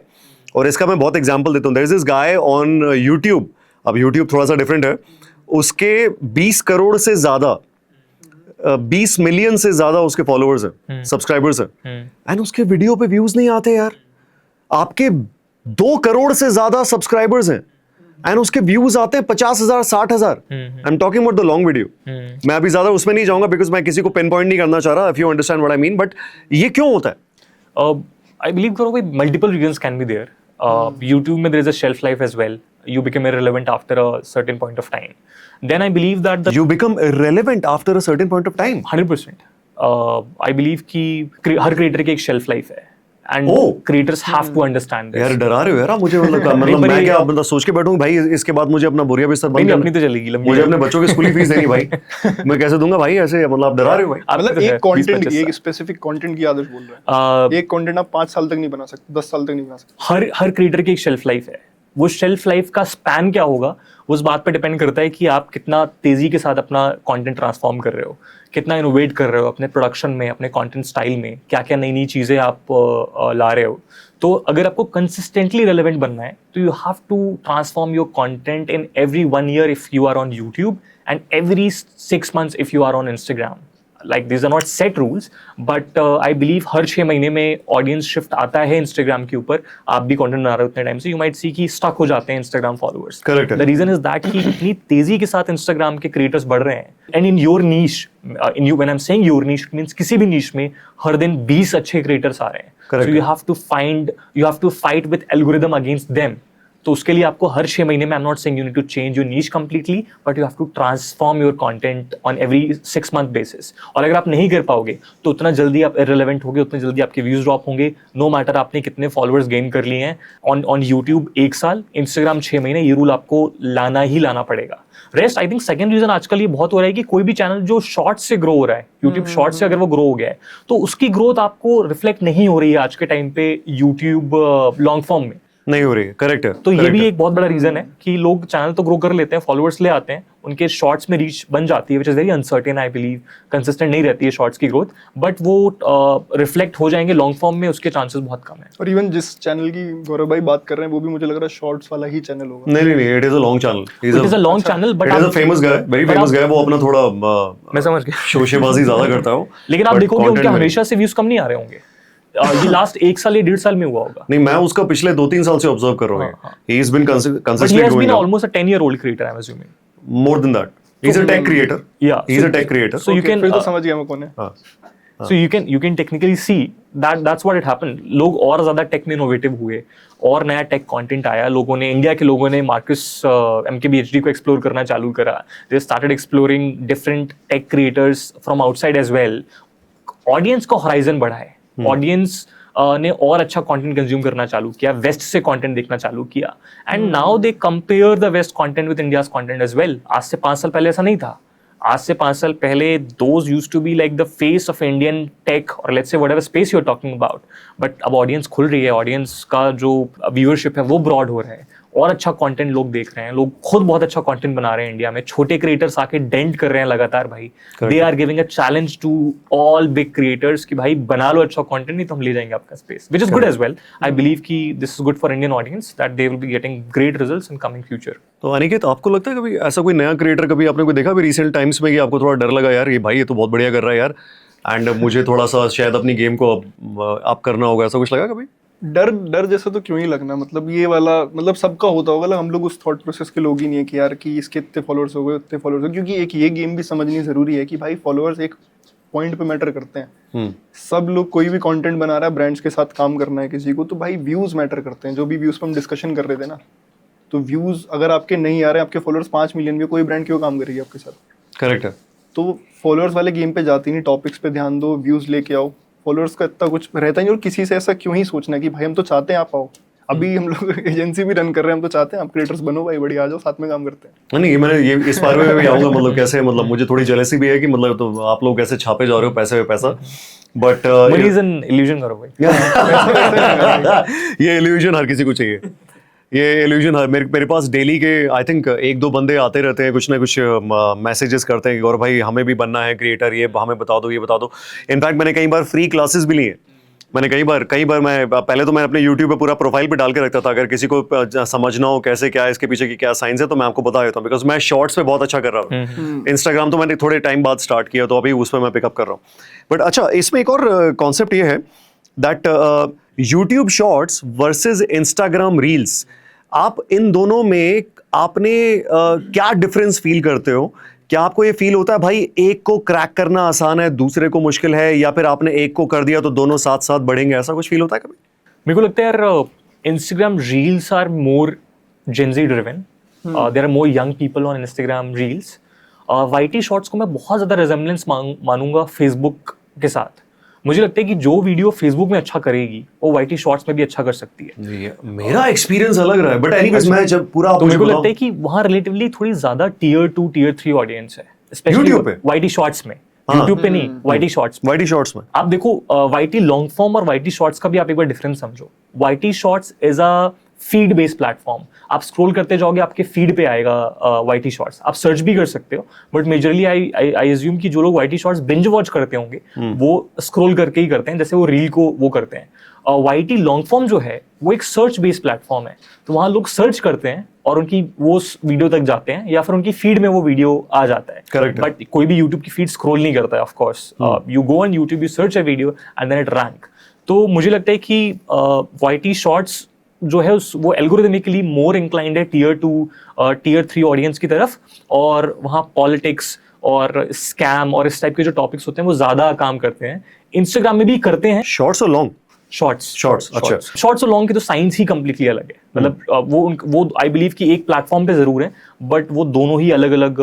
और इसका मैं बहुत एग्जांपल देता हूँ। There is this guy on YouTube, अब यूट्यूब थोड़ा सा डिफरेंट है, उसके 20 करोड़ से ज्यादा 20 मिलियन से ज्यादा उसके फॉलोअर्स हैं, सब्सक्राइबर्स हैं, एंड उसके वीडियो पे व्यूज नहीं आते यार। आपके 2 करोड़ से ज्यादा सब्सक्राइबर्स हैं एंड उसके व्यूज आते हैं 50,000, 60,000। I am talking about the long video. मैं अभी ज्यादा उसमें नहीं जाऊंगा बिकॉज मैं किसी को पिन पॉइंट नहीं करना चाह रहा, if you understand what I mean, but ये क्यों होता है? I believe there are multiple reasons can be there. YouTube में there is a shelf life as well. You become irrelevant after a certain point of time. Then I believe that You become irrelevant after a certain point of time. 100%. I believe कि हर creator की एक shelf life है. And creators have to understand this. यार डरा रहे हो यार मुझे, मतलब मैं क्या मतलब सोच के बैठूं भाई इसके बाद मुझे अपना बोरिया बिस्तर बंद अपनी तो चलेगी लंबी, मुझे अपने बच्चों की स्कूल फीस देनी भाई, मैं कैसे दूंगा भाई ऐसे, मतलब आप डरा रहे हो भाई। मतलब एक कंटेंट की, एक स्पेसिफिक कंटेंट की आदत बोल रहा है, एक कंटेंट आप 5 साल तक नहीं बना सकते, 10 साल तक नहीं बना सकते। हर क्रिएटर की एक शेल्फ लाइफ है, वो शेल्फ लाइफ का स्पैन क्या होगा उस बात पर डिपेंड करता है कि आप कितना तेजी के साथ अपना कंटेंट ट्रांसफॉर्म कर रहे हो, कितना इनोवेट कर रहे हो अपने प्रोडक्शन में, अपने कंटेंट स्टाइल में, क्या क्या नई नई चीज़ें आप ला रहे हो। तो अगर आपको कंसिस्टेंटली रेलेवेंट बनना है तो you have to transform your content in every 1 year if you are on YouTube and every 6 months if you are on Instagram. like these are not set rules, but I believe हर 6 महीने में ऑडियंस शिफ्ट आता है इंस्टाग्राम के ऊपर। आप भी कंटेंट बना रहे हो उतने टाइम से, यू माइट सी कि स्टक हो जाते हैं Instagram followers. Correct. The reason is that कि इतनी तेजी के साथ इंस्टाग्राम के क्रिएटर्स बढ़ रहे हैं, and in your niche, in you when I am saying your niche means किसी भी नीश में हर दिन 20 अच्छे क्रिएटर्स आ रहे हैं। Correct. So you have to fight with algorithm against them. तो उसके लिए आपको हर 6 महीने में, I am not saying you need to change your niche completely, but you have to transform your content on every 6 month basis. और अगर आप नहीं कर पाओगे तो उतना जल्दी आप इररिलेवेंट होगे, उतने जल्दी आपके व्यूज ड्रॉप होंगे, नो मैटर आपने कितने फॉलोअर्स गेन कर लिए हैं। ऑन यूट्यूब 1 साल, इंस्टाग्राम 6 महीने, ये रूल आपको लाना ही लाना पड़ेगा। Rest I think second reason आजकल ये बहुत हो रहा है कि कोई भी चैनल जो शॉर्ट से ग्रो हो रहा है, यूट्यूब शॉर्ट से अगर वो ग्रो हो गया है तो उसकी ग्रोथ आपको रिफ्लेक्ट नहीं हो रही है आज के टाइम पे यूट्यूब लॉन्ग फॉर्म में, नहीं हो रही है। करेक्ट है। तो ये भी एक बहुत बड़ा रीजन है कि लोग चैनल तो ग्रो कर लेते हैं, फॉलोअर्स ले आते हैं, उनके शॉर्ट्स में रीच बन जाती है, which is very uncertain, I believe consistent नहीं रहती है शॉर्ट्स की ग्रोथ, बट वो रिफ्लेक्ट हो जाएंगे लॉन्ग फॉर्म में, उसके चांसेस बहुत कम है। और इवन जिस चैनल की गौरव भाई बात कर रहे हैं वो भी मुझे लग रहा है शॉर्ट्स वाला ही चैनल होगा। नहीं, it is a long channel, it is a long channel, but it is a famous guy, very famous गाय, वो अपना थोड़ा मैं समझ गया शोशेबाजी ज्यादा करता है वो, लेकिन आप देखोगे उनके हमेशा से व्यूज कम नहीं आ रहे होंगे। ये लास्ट 1 साल या 1.5 साल में हुआ होगा। नहीं, मैं उसका पिछले 2-3 साल से ऑब्जर्व कर रहा हूँ, he has been But he consistent has been going almost a 10-year-old creator, I'm assuming. More than that, he is a tech creator, Yeah. He is a tech creator. So you Okay, can फिर तो समझ गया मैं कौन है। हाँ, so you can technically see that's what it happened. लोग और ज्यादा टेक में इनोवेटिव हुए और नया टेक कंटेंट आया, लोगों ने, इंडिया के लोगों ने मार्कस MKBHD को एक्सप्लोर करना चालू करा, they started exploring different tech creators from outside as well. Audience का होराइजन बढ़ा है, ऑडियंस ने और अच्छा कंटेंट कंज्यूम करना चालू किया, वेस्ट से कंटेंट देखना चालू किया, and now they compare the west content with India's content as well. आज से 5 साल पहले ऐसा नहीं था। आज से 5 साल पहले those used to be like the face of Indian tech और let's say whatever space you are talking about, but अब ऑडियंस खुल रही है, ऑडियंस का जो व्यूअरशिप है वो ब्रॉड हो रहा है और अच्छा कंटेंट लोग देख रहे हैं, लोग खुद बहुत अच्छा कंटेंट बना रहे हैं इंडिया में, छोटे क्रिएटर्स आके डेंट कर रहे हैं लगातार भाई, they are giving a challenge to all big creators कि भाई बना लो अच्छा कंटेंट, नहीं तो हम ले जाएंगे आपका space, which is good as well. I believe कि this is good for Indian audience, that they will be getting great results in coming future. तो अनिकेत, आपको लगता है कभी ऐसा कोई नया क्रिएटर कभी आपने कोई देखा भी रिसेंट टाइम्स में कि आपको थोड़ा डर लगा, यार ये भाई ये तो बहुत बढ़िया कर रहा है यार, एंड मुझे थोड़ा सा शायद अपनी गेम को अप करना होगा, ऐसा कुछ लगा कभी? डर जैसा तो क्यों ही लगना, मतलब ये वाला मतलब सबका होता होगा, हम लोग उस थॉट प्रोसेस के लोग ही नहीं है कि यार कि इसके इतने फॉलोअर्स हो गए उतने फॉलोअर्स हो, क्योंकि एक ये गेम भी समझनी जरूरी है कि भाई फॉलोअर्स एक पॉइंट पे मैटर करते हैं। सब लोग कोई भी कंटेंट बना रहा है, ब्रांड्स के साथ काम करना है किसी को, तो भाई व्यूज मैटर करते हैं। जो भी व्यूज पे हम डिस्कशन कर रहे थे ना, तो व्यूज अगर आपके नहीं आ रहे, आपके फॉलोअर्स 5 मिलियन भी, कोई ब्रांड क्यों काम करेगी आपके साथ? करेक्ट है। तो फॉलोअर्स वाले गेम पे जाती नहीं, टॉपिक्स पे ध्यान दो, व्यूज लेके आओ, फॉलोअर्स का इतना कुछ रहता नहीं। और किसी से ऐसा क्यों ही सोचना कि भाई हम तो चाहते हैं आप आओ, अभी हम लोग एजेंसी भी रन कर रहे हैं, हम तो चाहते हैं आप क्रिएटर्स बनो भाई, बढ़िया आ जाओ साथ में काम करते हैं। नहीं, मैंने ये इस बारे में भी आऊंगा, मतलब कैसे, मतलब मुझे थोड़ी जेलसी भी है कि मतलब तो आप लोग कैसे छापे जा रहे हो पैसे पे पैसा, but money is an illusion करो भाई। ये इल्यूजन हर किसी को चाहिए, ये इल्यूजन हर मेरे पास डेली के आई थिंक 1-2 बंदे आते रहते हैं, कुछ ना कुछ मैसेजेस करते हैं कि गौरव भाई हमें भी बनना है क्रिएटर, ये हमें बता दो, ये बता दो। इनफैक्ट मैंने कई बार फ्री क्लासेस भी ली हैं, मैंने कई बार मैं पहले तो मैं अपने YouTube पे पूरा प्रोफाइल पे डाल के रखता था, अगर किसी को समझना हो कैसे क्या है, इसके पीछे की क्या साइंस है, तो मैं आपको बता देता हूँ, बिकॉज मैं शॉर्ट्स पे बहुत अच्छा कर रहा हूँ। इंस्टाग्राम तो मैंने थोड़े टाइम बाद स्टार्ट किया, तो अभी उस पर मैं पिकअप कर रहा हूँ। बट अच्छा, इसमें एक और कॉन्सेप्ट ये है that YouTube shorts versus Instagram reels, आप इन दोनों में आपने क्या डिफरेंस फील करते हो? क्या आपको ये फील होता है भाई एक को क्रैक करना आसान है, दूसरे को मुश्किल है, या फिर आपने एक को कर दिया तो दोनों साथ साथ बढ़ेंगे, ऐसा कुछ फील होता है कभी? मेरे को लगता है यार Instagram reels are more Gen Z driven, there are more young people on Instagram reels. YT shorts को मैं बहुत ज़्यादा रिजेम्बलेंस मानूंगा फेसबुक के साथ। मुझे लगता है कि जो वीडियो फेसबुक में अच्छा करेगी वो वाईटी शॉर्ट्स में भी अच्छा कर सकती है। मेरा एक्सपीरियंस अलग रहा है, बट एनीवेज मैं जब पूरा तो मेरे को लगता है कि वहाँ रिलेटिवली थोड़ी ज्यादा टियर 2 टियर 3 ऑडियंस है, स्पेशली YouTube पे? वाईटी शॉर्ट्स में। YouTube पे नहीं, वाईटी शॉर्ट्स में आप देखो, वाईटी लॉन्ग फॉर्म और वाईटी शॉर्ट्स का भी आप एक बार डिफरेंस समझो। YT shorts is a feed based platform, आप स्क्रॉल करते जाओगे आपके फीड पे आएगा वाईटी शॉर्ट्स, आप सर्च भी कर सकते हो, बट मेजरली आई अज्यूम कि जो लोग वाईटी शॉर्ट्स बिंज वॉच करते होंगे वो स्क्रॉल करके ही करते हैं, जैसे वो रील को वो करते हैं। वाईटी लॉन्ग फॉर्म जो है वो एक सर्च बेस्ड प्लेटफॉर्म है, तो वहाँ लोग सर्च करते हैं और उनकी वो वीडियो तक जाते हैं, या फिर उनकी फीड में वो वीडियो आ जाता है। करेक्ट। बट कोई भी यूट्यूब की फीड स्क्रॉल नहीं करता है, of course you go on YouTube, you search a video and then it rank. तो मुझे लगता है कि वाईटी शॉर्ट्स जो है वो एल्गोरिथमिकली मोर इंक्लाइंड है टियर 2 टियर 3 ऑडियंस की तरफ, और वहाँ पॉलिटिक्स और स्कैम और इस टाइप के जो टॉपिक्स होते हैं वो ज्यादा काम करते हैं। इंस्टाग्राम में भी करते हैं शॉर्ट्स और लॉन्ग शॉर्ट्स। अच्छा। शॉर्ट्स और लॉन्ग की तो साइंस ही कंप्लीटली अलग है, मतलब वो आई बिलीव कि एक प्लेटफॉर्म पे जरूर है, बट वो दोनों ही अलग अलग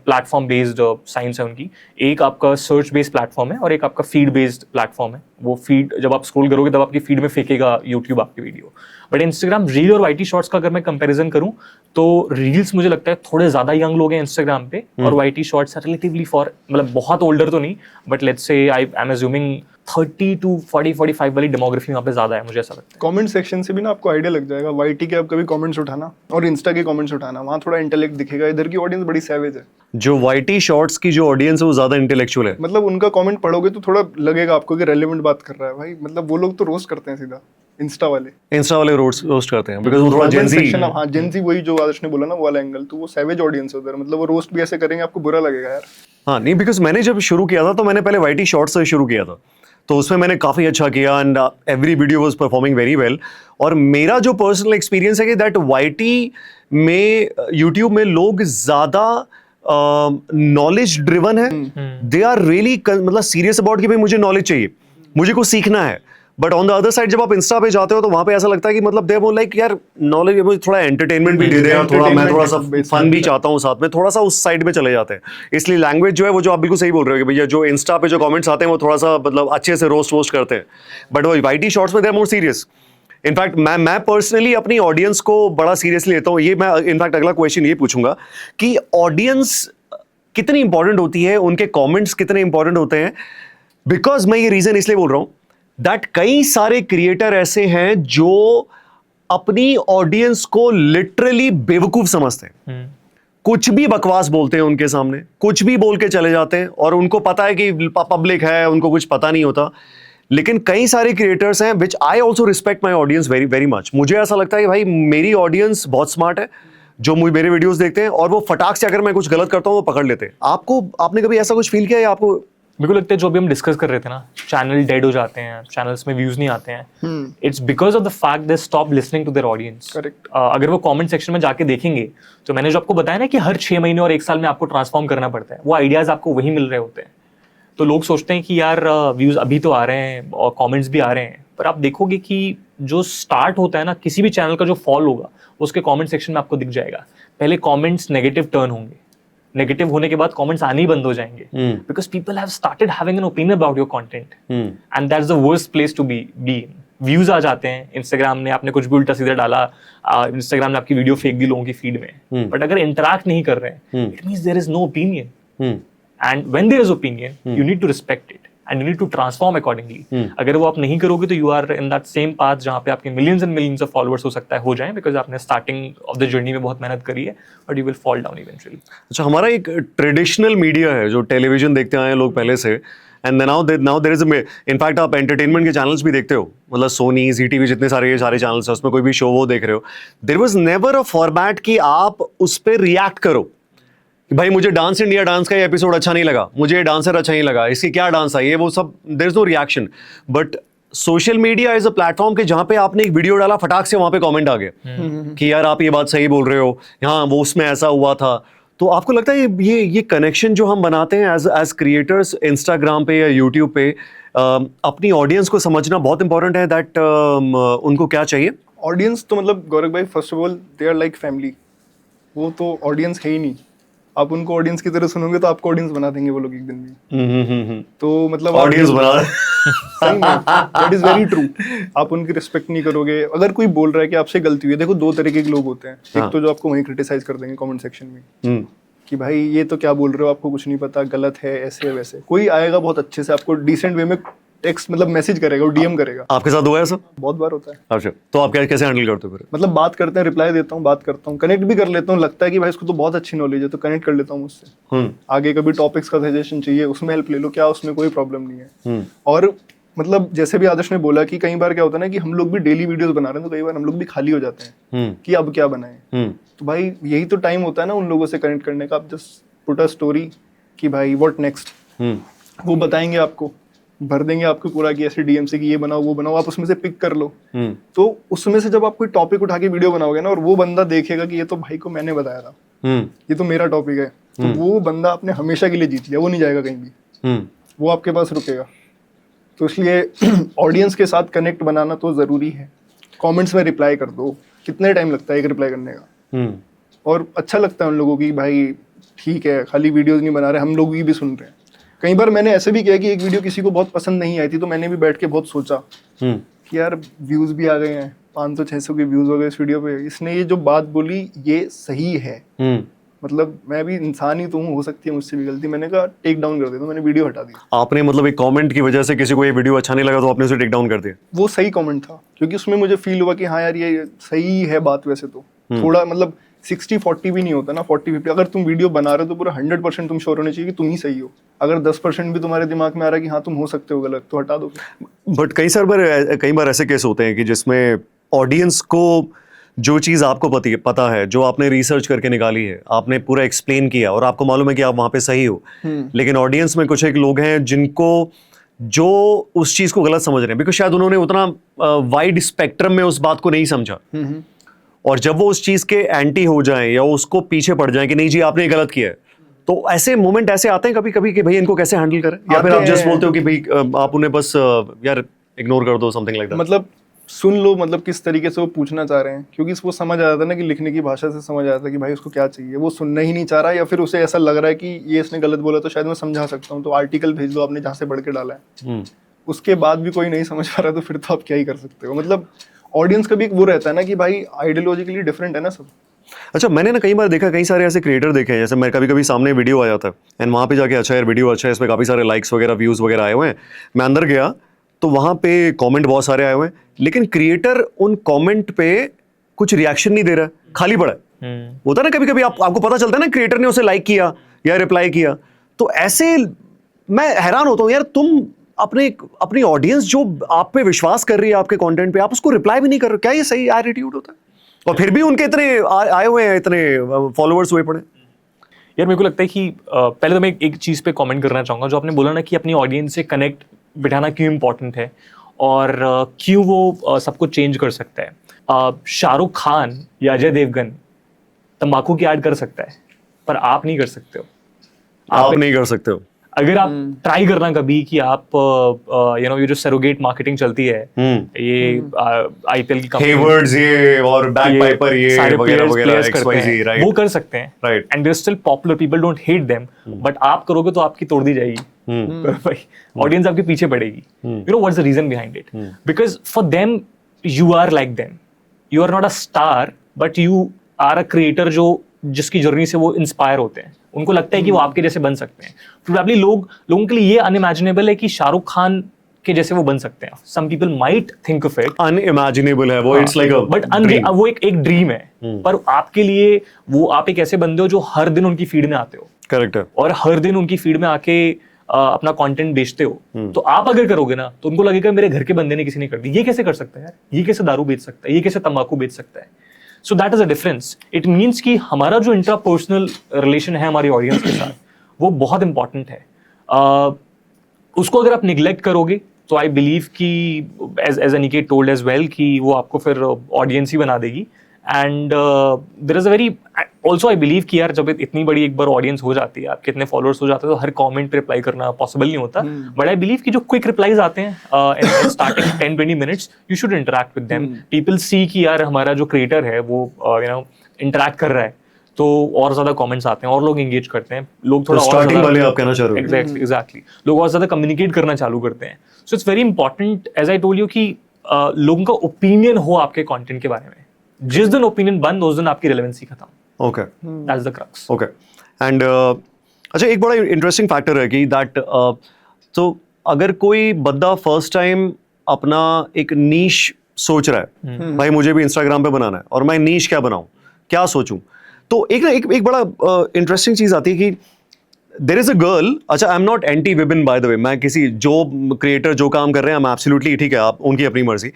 प्लेटफॉर्म बेस्ड साइंस है उनकी। एक आपका सर्च बेस्ड प्लेटफॉर्म है और एक आपका फीड बेस्ड प्लेटफॉर्म है। वो फीड जब आप स्क्रॉल करोगे तब आपकी फीड में फेंकेगा यूट्यूब आपकी वीडियो। बट इंस्टाग्राम रील और वाईटी शॉर्ट्स का अगर मैं कंपैरिजन करूं तो रील्स मुझे लगता है थोड़े ज्यादा यंग लोग हैं इंस्टाग्राम पे, और YT shorts are relatively for, मतलब बहुत ओल्डर तो नहीं, बट लेट्स से आई एम अज्यूमिंग 30 to 40-45 वाली डेमोग्राफी वहाँ पे ज्यादा है, मुझे ऐसा लगता है। कमेंट सेक्शन से भी ना आपको आइडिया लग जाएगा। वाईटी के आप कभी कमेंट्स उठाना और इंस्टा के कमेंट्स उठाना, वहाँ थोड़ा इंटेलेक्ट दिखेगा। इधर की ऑडियंस बड़ी सैवेज है। जो वाईटी शॉर्ट्स की जो ऑडियंस है वो ज्यादा इंटेलेक्चुअल है। मतलब उनका कमेंट पढ़ोगे तो थोड़ा लगेगा आपको कि रेलेवेंट बात कर रहा है भाई। मतलब वो लोग तो रोस्ट करते हैं सीधा, इंस्टा वाले रोस्ट करते हैं बिकॉज़ वो थोड़ा जेंजी सेक्शन। हाँ, जेंजी, वही जो आदर्श ने बोला ना, वो वाला एंगल, तो वो सैवेज ऑडियंस है उधर। मतलब वो रोस्ट भी ऐसे करेंगे, आपको बुरा लगेगा यार। हाँ नहीं, बिकॉज मैंने जब शुरू किया था तो मैंने पहले वाईटी शॉर्ट्स से शुरू किया था, तो उसमें मैंने काफी अच्छा किया and every video was performing very well. और मेरा जो पर्सनल एक्सपीरियंस है कि दैट वाईटी में यूट्यूब में लोग ज्यादा नॉलेज ड्रिवन है। दे आर रियली मतलब सीरियस अबाउट कि भाई मुझे नॉलेज चाहिए, मुझे कुछ सीखना है। But on the other side जब आप इंस्टा पे जाते हो तो वहां पे ऐसा लगता है कि मतलब दे वो लाइक यार नॉलेज, मुझे थोड़ा एंटरटेनमेंट भी दे दे यार, थोड़ा मैं थोड़ा सा फन भी चाहता हूँ साथ में, थोड़ा सा उस साइड में चले जाते हैं। इसलिए लैंग्वेज जो है वो, जो आप बिल्कुल सही बोल रहे हो कि भैया जो इंस्टा पे जो कमेंट्स आते हैं वो थोड़ा सा मतलब अच्छे से रोस्ट करते हैं, बट वो वाईटी शॉर्ट्स में they are more serious. In fact मैं पर्सनली अपनी ऑडियंस को बड़ा सीरियसली लेता हूँ। ये मैं इनफैक्ट अगला क्वेश्चन ये पूछूंगा कि ऑडियंस कितनी इंपॉर्टेंट होती है, उनके कमेंट्स कितने इंपॉर्टेंट होते हैं। बिकॉज मैं ये रीजन इसलिए बोल रहा हूं दैट कई सारे क्रिएटर ऐसे हैं जो अपनी ऑडियंस को लिटरली बेवकूफ समझते हैं। कुछ भी बकवास बोलते हैं उनके सामने, कुछ भी बोल के चले जाते हैं और उनको पता है कि पब्लिक है, उनको कुछ पता नहीं होता। लेकिन कई सारे क्रिएटर्स हैं which I also respect my audience very very much. मुझे ऐसा लगता है कि भाई मेरी ऑडियंस बहुत स्मार्ट है, जो मुझे मेरे वीडियोस देखते हैं और वो फटाक से अगर मैं कुछ गलत करता हूं वो पकड़ लेते हैं। आपने कभी ऐसा कुछ फील किया है? आपको मेरे को लगता है जो भी हम डिस्कस कर रहे थे ना, चैनल डेड हो जाते हैं, चैनल्स में व्यूज नहीं आते हैं, it's because of the fact they stop listening to their audience. Correct. अगर वो कमेंट सेक्शन में जाके देखेंगे तो मैंने जो आपको बताया ना कि हर 6 महीने और 1 साल में आपको ट्रांसफॉर्म करना पड़ता है, वो आइडियाज आपको वही मिल रहे होते हैं। तो लोग सोचते हैं कि यार व्यूज अभी तो आ रहे हैं और कमेंट्स भी आ रहे हैं, पर आप देखोगे कि जो स्टार्ट होता है ना किसी भी चैनल का, जो फॉल होगा उसके कमेंट सेक्शन में आपको दिख जाएगा। पहले कमेंट्स नेगेटिव टर्न होंगे, नेगेटिव होने के बाद कमेंट्स आने ही बंद हो जाएंगे, because people have started having an opinion about your content and that's the worst place to be in. Views आ जाते हैं, इंस्टाग्राम ने आपने कुछ भी उल्टा सीधा डाला, इंस्टाग्राम ने आपकी वीडियो फेंक दी लोगों की फीड में, बट अगर इंटरैक्ट नहीं कर रहे हैं it means there is no opinion. And when there is opinion you need to respect it and you need to transform accordingly. अगर वो आप नहीं करोगे तो you are in that same path जहाँ पे आपके millions and millions of followers हो सकता है हो जाएं, बिकॉज आपने स्टार्टिंग ऑफ द जर्नी में बहुत मेहनत करी है, but you will fall down eventually. अच्छा, हमारा एक ट्रेडिशनल मीडिया है जो टेलीविजन देखते आए हैं लोग पहले से, and now there is in fact आप एंटरटेनमेंट के चैनल्स भी देखते हो, मतलब सोनी, जी टीवी, जितने सारे चैनल्स हैं उसमें कोई भी शो वो देख रहे हो, there was never a format कि आप उस पर रिएक्ट करो कि भाई मुझे डांस इंडिया डांस का ये एपिसोड अच्छा नहीं लगा, मुझे ये डांसर अच्छा नहीं लगा, इसकी क्या डांस आई, ये वो सब, there is no reaction. But social media is a platform के जहां पे आपने एक वीडियो डाला, फटाक से वहां पे कमेंट आ गए कि यार आप ये बात सही बोल रहे हो, हाँ वो उसमें ऐसा हुआ था। तो आपको लगता है ये कनेक्शन जो हम बनाते हैं एज क्रिएटर्स इंस्टाग्राम पे या यूट्यूब पे, अपनी ऑडियंस को समझना बहुत इंपॉर्टेंट है दैट उनको क्या चाहिए? ऑडियंस तो मतलब गौरव भाई, first of all they are like family. वो तो ऑडियंस है ही नहीं। आप उनको ऑडियंस की तरह सुनोगे तो आपको ऑडियंस बना देंगे वो लोग एक दिन में। तो मतलब ऑडियंस बना सही में, दैट इज वेरी ट्रू। आप उनकी रिस्पेक्ट नहीं करोगे। अगर कोई बोल रहा है कि आपसे गलती हुई है, देखो 2 तरीके के लोग होते हैं। एक तो जो आपको वहीं क्रिटिसाइज कर देंगे कमेंट सेक्शन में कि भाई ये तो क्या बोल रहे हो, आपको कुछ नहीं पता, गलत है, ऐसे है वैसे। कोई आएगा बहुत अच्छे से आपको डिसेंट वे में टेक्स्ट मतलब मैसेज करेगा, वो डीएम करेगा। आपके साथ हुआ है ऐसा? बहुत बार होता है। अच्छा, तो आप कैसे हैंडल करते हो फिर? मतलब बात करते हैं, रिप्लाई देता हूँ, बात करता हूँ, कनेक्ट भी कर लेता हूँ। लगता है कि भाई इसको तो बहुत अच्छी नॉलेज है, तो कनेक्ट कर लेता हूँ उससे। आगे कभी टॉपिक्स का सजेशन चाहिए, उसमें हेल्प ले लो, क्या उसमें कोई प्रॉब्लम नहीं है। और मतलब जैसे भी आदर्श ने बोला कि कई बार क्या होता है ना कि हम लोग भी डेली वीडियोस बना रहे हैं, तो कई बार हम लोग भी खाली हो जाते हैं कि अब क्या बनाएं। तो भाई यही तो टाइम होता है ना उन लोगों से कनेक्ट करने का। आप जस्ट पुट अ स्टोरी कि भाई व्हाट नेक्स्ट, वो बताएंगे आपको, भर देंगे आपको पूरा कि ऐसे डीएम से कि ये बनाओ वो बनाओ, आप उसमें से पिक कर लो। तो उसमें से जब आप कोई टॉपिक उठा के वीडियो बनाओगे ना, और वो बंदा देखेगा कि ये तो भाई को मैंने बताया था, ये तो मेरा टॉपिक है, तो वो बंदा आपने हमेशा के लिए जीत लिया, वो नहीं जाएगा कहीं भी, वो आपके पास रुकेगा। तो इसलिए ऑडियंस के साथ कनेक्ट बनाना तो जरूरी है। कमेंट्स में रिप्लाई कर दो, कितने टाइम लगता है एक रिप्लाई करने का, और अच्छा लगता है उन लोगों की भाई ठीक है, खाली वीडियोस नहीं बना रहे, हम लोग भी सुन रहे हैं। कई बार मैंने ऐसे भी किया कि एक वीडियो किसी को बहुत पसंद नहीं आई थी, तो मैंने भी बैठ के बहुत सोचा कि यार व्यूज भी आ गए हैं, 500-600 के व्यूज हो गए इस वीडियो पे, इसने ये जो बात बोली ये सही है, मतलब मैं भी इंसान ही तो हूँ, हो सकती है मुझसे भी गलती। मैंने कहा टेक डाउन कर दे, तो मैंने वीडियो हटा दी। आपने मतलब एक कमेंट की वजह से किसी को ये वीडियो अच्छा नहीं लगा तो आपने उसे टेक डाउन कर दिया? वो सही कमेंट था, क्योंकि उसमें मुझे फील हुआ कि हाँ यार ये सही है बात। वैसे तो थोड़ा मतलब 60-40 भी नहीं होता ना, 40-50। अगर तुम वीडियो बना रहे हो तो पूरा 100% तुम श्योर होने चाहिए कि तुम ही सही हो। अगर 10% भी तुम्हारे दिमाग में आ रहा है कि हाँ तुम हो सकते हो गलत, तो हटा दो। बट कई बार ऐसे केस होते हैं कि जिसमें ऑडियंस को जो चीज़ आपको पता है, जो आपने रिसर्च करके निकाली है, आपने पूरा एक्सप्लेन किया और आपको मालूम है कि आप वहाँ पे सही हो, लेकिन ऑडियंस में कुछ एक लोग हैं जिनको जो उस चीज़ को गलत समझ रहे हैं, बिकॉज शायद उन्होंने उतना वाइड स्पेक्ट्रम में उस बात को नहीं समझा। और जब वो उस चीज़ के एंटी हो जाएं या उसको पीछे पड़ जाएं कि नहीं जी आपने गलत किया है, तो ऐसे मोमेंट ऐसे आते हैं कभी कभी कि भाई इनको कैसे हैंडल करें, या फिर आप जस्ट बोलते हो कि भाई आप उन्हें बस यार इग्नोर कर दो, समथिंग लाइक दैट? मतलब सुन लो, मतलब किस तरीके से वो पूछना चाह रहे हैं, क्योंकि वो समझ आ जाता है ना कि लिखने की भाषा से समझ आ जाता है कि भाई उसको क्या चाहिए। वो सुनना ही नहीं चाह रहा, या फिर उसे ऐसा लग रहा है कि ये इसने गलत बोला तो शायद मैं समझा सकता हूँ, तो आर्टिकल भेज दो आपने जहाँ से पढ़ के डाला है। उसके बाद भी कोई नहीं समझ पा रहा तो फिर तो आप क्या ही कर सकते हो। मतलब ऑडियंस का भी एक वो रहता है ना कि भाई आइडियोलॉजिकली डिफरेंट है ना सब। अच्छा, मैंने ना कई बार देखा, कई सारे ऐसे क्रिएटर देखे हैं, जैसे मैं कभी कभी सामने वीडियो आ जाता है एंड वहाँ पे जाके अच्छा यार वीडियो अच्छा है, इसमें काफ़ी सारे लाइक्स वगैरह व्यूज़ वगैरह आए हुए हैं, मैं अंदर गया तो वहाँ पे कमेंट बहुत सारे आए हुए हैं, लेकिन क्रिएटर उन कमेंट पे कुछ रिएक्शन नहीं दे रहा, खाली पड़ा है। होता है ना कभी कभी आपको पता चलता है ना क्रिएटर ने उसे लाइक किया या रिप्लाई किया, तो ऐसे मैं हैरान होता हूँ यार, तुम अपनी ऑडियंस जो आप पे विश्वास कर रही है आपके कंटेंट पे, आप उसको रिप्लाई भी नहीं कर रहे, क्या ये सही एटीट्यूड होता है? और फिर भी उनके इतने आए हुए हैं, इतने फॉलोअर्स हुए पड़े। यार मेरे को लगता है कि पहले तो मैं एक चीज़ पे कमेंट करना चाहूँगा, जो आपने बोला ना कि अपनी ऑडियंस से कनेक्ट बिठाना क्यों इंपॉर्टेंट है और क्यों वो सब कुछ चेंज कर सकता है। शाहरुख खान या अजय देवगन तंबाकू की ऐड कर सकता है, पर आप नहीं कर सकते हो। आप नहीं कर सकते हो। अगर आप ट्राई करना कभी कि आप ये जो सरोगेट मार्केटिंग चलती है, ये आईपीएल की हेवर्ड्स ये और बैकपाइपर ये सारे वगैरह वगैरह XYZ, राइट, वो कर सकते हैं, right, and they still popular, people don't hate them, but आप करोगे तो आपकी तोड़ दी जाएगी भाई, ऑडियंस आपके पीछे पड़ेगी। You know what's the reason behind it? Because for them you are like them, you are not a star but you are a creator जिसकी जर्नी से वो इंस्पायर होते हैं। उनको लगता है कि वो आपके जैसे बन सकते हैं। प्रोबेबली लोगों के लिए ये अनइमेजिनेबल है कि शाहरुख खान के जैसे वो बन सकते हैं। Some people might think of it unimaginable है वो, इट्स लाइक अ बट वो एक ड्रीम है, पर आपके लिए वो आप एक ऐसे बंदे हो जो हर दिन उनकी फीड में आते हो। करेक्ट है। और हर दिन उनकी फीड में आके अपना कंटेंट बेचते हो, तो आप अगर करोगे ना तो उनको लगेगा मेरे घर के बंदे ने किसी ने कर दी, ये कैसे कर सकता है यार, ये कैसे दारू बेच सकता है, ये कैसे तंबाकू बेच सकता है। So that is a difference. It means कि हमारा जो इंट्रापर्सनल रिलेशन है हमारी ऑडियंस के साथ, वो बहुत इंपॉर्टेंट है। उसको अगर आप निग्लेक्ट करोगे तो आई बिलीव कि as Aniket told as well कि वो आपको फिर ऑडियंस ही बना देगी। And there is a very also I believe कि यार जब इतनी बड़ी एक बार ऑडियंस हो जाती है, आपके इतने फॉलोअर्स हो जाते हैं, तो हर कमेंट पे रिप्लाई करना पॉसिबल नहीं होता। बट आई बिलीव कि जो क्विक रिप्लाईज आते हैं in starting 10-20 minutes, you should interact with them. People see कि यार हमारा जो क्रिएटर है वो इंटरैक्ट कर रहा है, तो और ज्यादा कमेंट्स आते हैं और लोग एंगेज करते हैं, लोग थोड़ा स्टार्टिंग वाले आप कहना चाह रहे हो? एग्जैक्टली, लोग और ज्यादा कम्युनिकेट करना चालू करते हैं। So it's very important as I told you कि लोगों का ओपिनियन हो आपके कंटेंट के बारे में। जिस दिन ओपिनियन बंद, उस दिन आपकी रेलेवेंसी खत्म। Okay, that's the crux. Okay. And अच्छा, एक बड़ा इंटरेस्टिंग फैक्टर है कि दैट तो अगर कोई बंदा फर्स्ट टाइम अपना एक नीश सोच रहा है, भाई मुझे भी इंस्टाग्राम पे बनाना है और मैं नीश क्या बनाऊं, क्या सोचूं, तो एक बड़ा इंटरेस्टिंग चीज आती है कि देयर इज अ गर्ल। अच्छा, I am not anti women by the way, मैं किसी जो क्रिएटर जो काम कर रहे हैं मैं एब्सोल्युटली ठीक है, आप उनकी अपनी मर्जी,